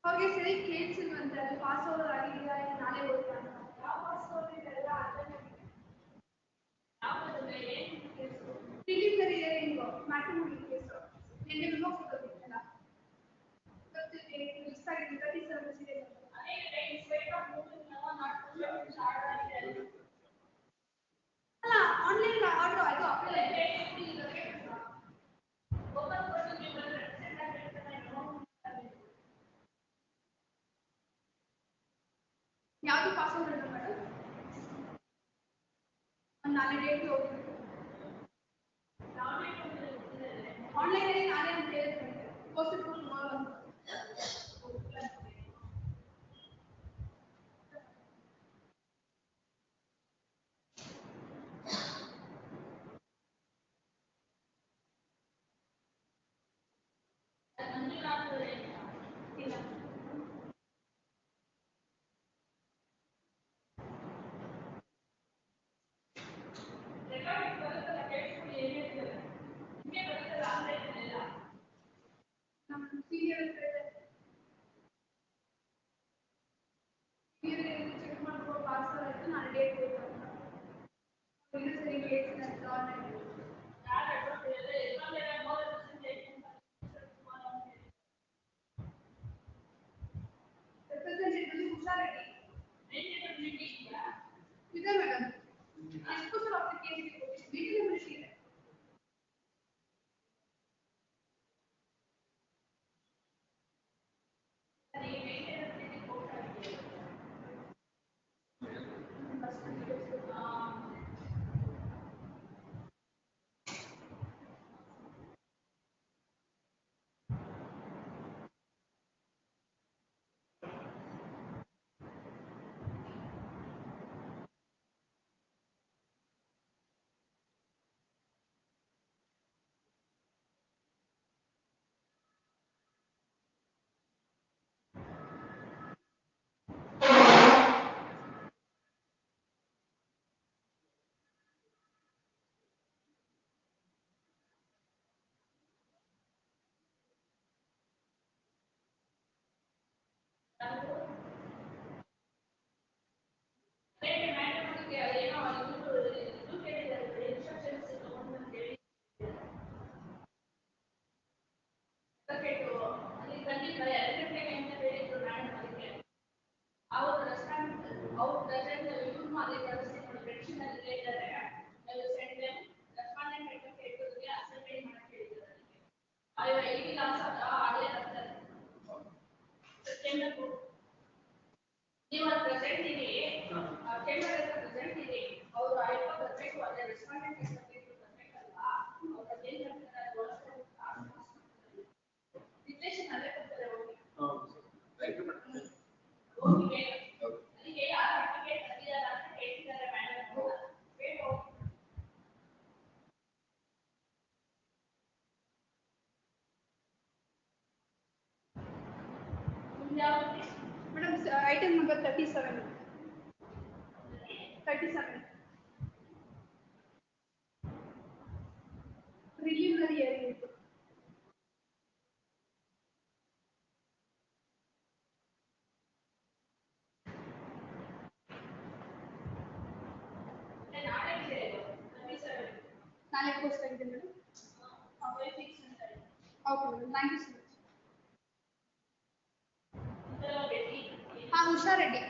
ಅವ್ರಿಗೆ ಸರಿ ಕೇಳಿಸಿಲ್ವಂತೆ ಅದು ಪಾಸ್ ಓವರ್ ಆಗಿದೆಯಾ ಇಲ್ಲ ನಾಳೆ ಓದ್ತಾ ಅಂತ. ಯಾವ ಪಾಸ್ ಓವರ್ ಇದೆಲ್ಲ ಪ್ರಿಲಿಮಿನರಿ ಹಿಯರಿಂಗ್ ಮ್ಯಾಟ್ರಿಮೋನಿ ಕೇಸ್ ನಿನ್ನೆ ಮೆಮೊ ಕೊಟ್ಟಿದ್ದಲ್ಲ ಮತ್ತೆ ಮಿಸ್ ಆಗಿದೆ 37 ಸೀರಿಯಸ್ ಅದೇ ಇನ್ಸ್ಪೆಕ್ಟ್ ಆಫ್ ಮೂವಿಂಗ್ ನಾವು ನಾಟ್ ಅಲ್ಲ ಆನ್ಲೈನ್ ಆರ್ಡರ್ ಅದು ಅಪ್ಲೈ ಓಪನ್ ಪ್ರೊಸೀಜರ್ ಯಾವುದು ಪಾಸ್ ಓವರ್ ಇಲ್ಲ ಮೇಡಮ್ ನಾಳೆ ಡೇಟ್ ಹೋಗ್ಬೇಕು ಆನ್ಲೈನ್ ಅಲ್ಲಿ ನಾಳೆ ಅಂತ ಹೇಳಿದ್ರೆ ಪೋಸ್ಟ್ ಟುಮಾರೋ ಅಂತ ಇಲ್ಲ ನಮ್ಮ ಸೀನಿಯರ್ ಚೆಕ್ ಮಾಡ್ಕೋ ಪಾಸ್ ಆಯ್ತು ನಾನು ಡೇಟ್ ಬೇಕಂತ ಇನ್ನೂ ಸರಿ ಕೇಳ್ತೀನಿ ಆನ್ಲೈನ್ ರೆಪ್ರೆಸೆಂಟೇಟಿವ್ ಹುಷಾರಾಗಿ ಇದೆ ಮೇಡಮ್ ಎಷ್ಟು ಸಲ ಅಪ್ಲಿಕೇಶನ್ ಇದೆ ನೀವು ಪ್ರೆಸೆಂಟ್ ಇದೆ ಚೇಂಬರ್ ಪ್ರೆಸೆಂಟ್ ಇದೆ ಅವರು ಆಯ್ತು ಬರ್ಬೇಕು ಅದೇ ರೆಸ್ಪಾಂಡೆಂಟ್ ಬರ್ಬೇಕಲ್ವಾ ಅವ್ರು ಅದೇನು ಹೇಳ್ತಾರೆ ರಿಲೇಷನ್ ಅಲ್ಲೇ ಕೊಡ್ತಾರೆ ಹೋಗಿ ಹೋಗಿ ಅದಕ್ಕೆ ಯಾರು ಅಪ್ಲಿಕೇಟ್ ಬಂದಿದ್ದಾರೆ ಅಂತ ಕೇಳ್ತಿದ್ದಾರೆ ಮೇಡಮ್ ಬೇಕು madam item number 37 preliminary hearing ಇತ್ತು ನಾಳೆ ಪೋಸ್ಟ್ ಆಗಿದೆ madam okay madam thank you so much ಹುಷಾರೆಡ್ಡಿ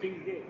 sitting there.